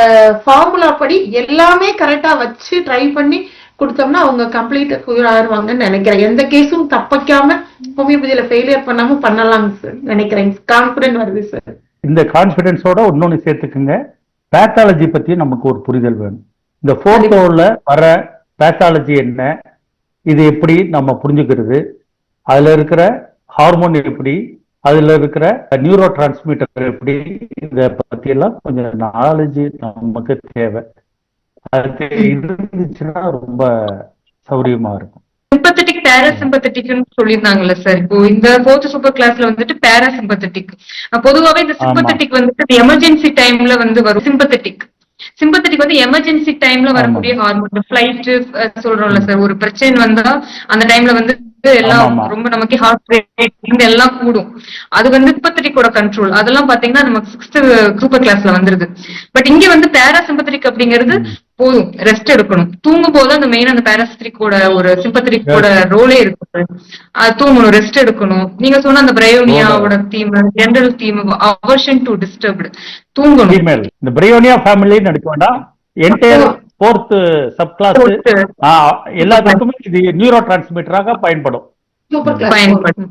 ஃபார்முலா படி எல்லாமே கரெக்டா வச்சு ட்ரை பண்ணி கொடுத்தோம்னா அவங்க கம்ப்ளீட் கியூர் ஆயிருவாங்கன்னு நினைக்கிறேன். எந்த கேஸும் தப்பிக்காம ஹோமியோபதியில ஃபெயிலியர் பண்ணாம பண்ணலாம் சார் நினைக்கிறேன். கான்பிடன்ட் வருது சார். இந்த கான்பிடன்ஸோட இன்னொன்னு சேர்த்துக்குங்க, பேத்தாலஜி பத்தி நமக்கு ஒரு புரிதல் வேணும். இந்த போட்டோல வர பேத்தாலஜி என்ன, இது எப்படி நம்ம புரிஞ்சுக்கிறது, அதுல இருக்கிற ஹார்மோன் எப்படி, அதுல இருக்கிற நியூரோ டிரான்ஸ்மிட்டர் எப்படி, இத பத்தி எல்லாம் கொஞ்சம் நாலேஜ் நமக்கு தேவை. அது இருந்துச்சுன்னா ரொம்ப சௌரியமா இருக்கும். சிம்பத்தட்டிக் பேராசிம்பத்தட்டிக்னு சொல்லியிருந்தாங்கல்ல சார். இப்போ இந்த 4th சூப்பர் கிளாஸ்ல வந்துட்டு பேராசிம்பத்தட்டிக், பொதுவாவே இந்த சிம்பத்தட்டிக் வந்துட்டு எமர்ஜென்சி டைம்ல வந்து வரும். சிம்பத்தட்டிக் வந்து எமர்ஜென்சி டைம்ல வரக்கூடிய ஹார்மோன். ஃபிளைட் சொல்றோம்ல சார், ஒரு பிரச்சனை வந்தா அந்த டைம்ல வந்து எல்லாம் ரொம்ப நமக்கு ஹார்ட் ரேட் எல்லாம் கூடும். அது வந்து சிம்பத்தட்டிக்கோட கண்ட்ரோல். அதெல்லாம் பாத்தீங்கன்னா நமக்கு 6th சூப்பர் கிளாஸ்ல வந்துருது. பட் இங்க வந்து பேராசிம்பத்தட்டிக் அப்படிங்கிறது போதும், ரெஸ்ட் எடுக்கணும். தூங்கும் போது அந்த மெயின் அந்த பேராசிம்பத்தட்டிக்கோட ஒரு சிம்பத்தட்டிக்கோட ரோலே இருக்கு. அது தூங்கணும், ரெஸ்ட் எடுக்கணும். நீங்க சொன்ன அந்த பிரயோனியாவோட theme, general theme aversion to disturbed, தூங்கணும். இந்த பிரயோனியா ஃபேமிலின்னு எடுக்க வேண்டாம், என்டையர் 4th சப் கிளாஸ் எல்லாத்துக்குமே இது நியூரோ டிரான்ஸ்மிட்டராக பயன்படும்.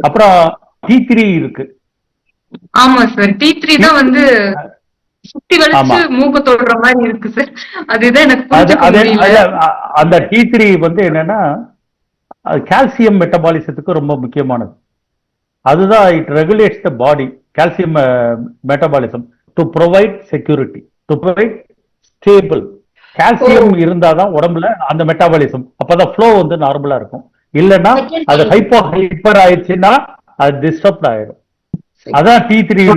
அப்புறம் T3 இருக்கு. ஆமா சார், T3 தான் வந்து சுத்தி வலிச்சு மூக்க தொடுற மாதிரி இருக்கு சார். அதுதான் எனக்கு அந்த T3 வந்து என்னன்னா கால்சியம் மெட்டபாலிசத்துக்கு ரொம்ப முக்கியமானது. அதுதான் it regulates the body calcium metabolism to provide security, to provide stable. Calcium இருந்தாதான் உடம்புல அந்த மெட்டாபாலிசம், அப்பதான் ஃப்ளோ வந்து நார்மலா இருக்கும். இல்லைன்னா அது ஹைப்பர் ஆயிடுச்சுன்னா அது டிஸ்டர்ப் ஆயிடும். அதான் T3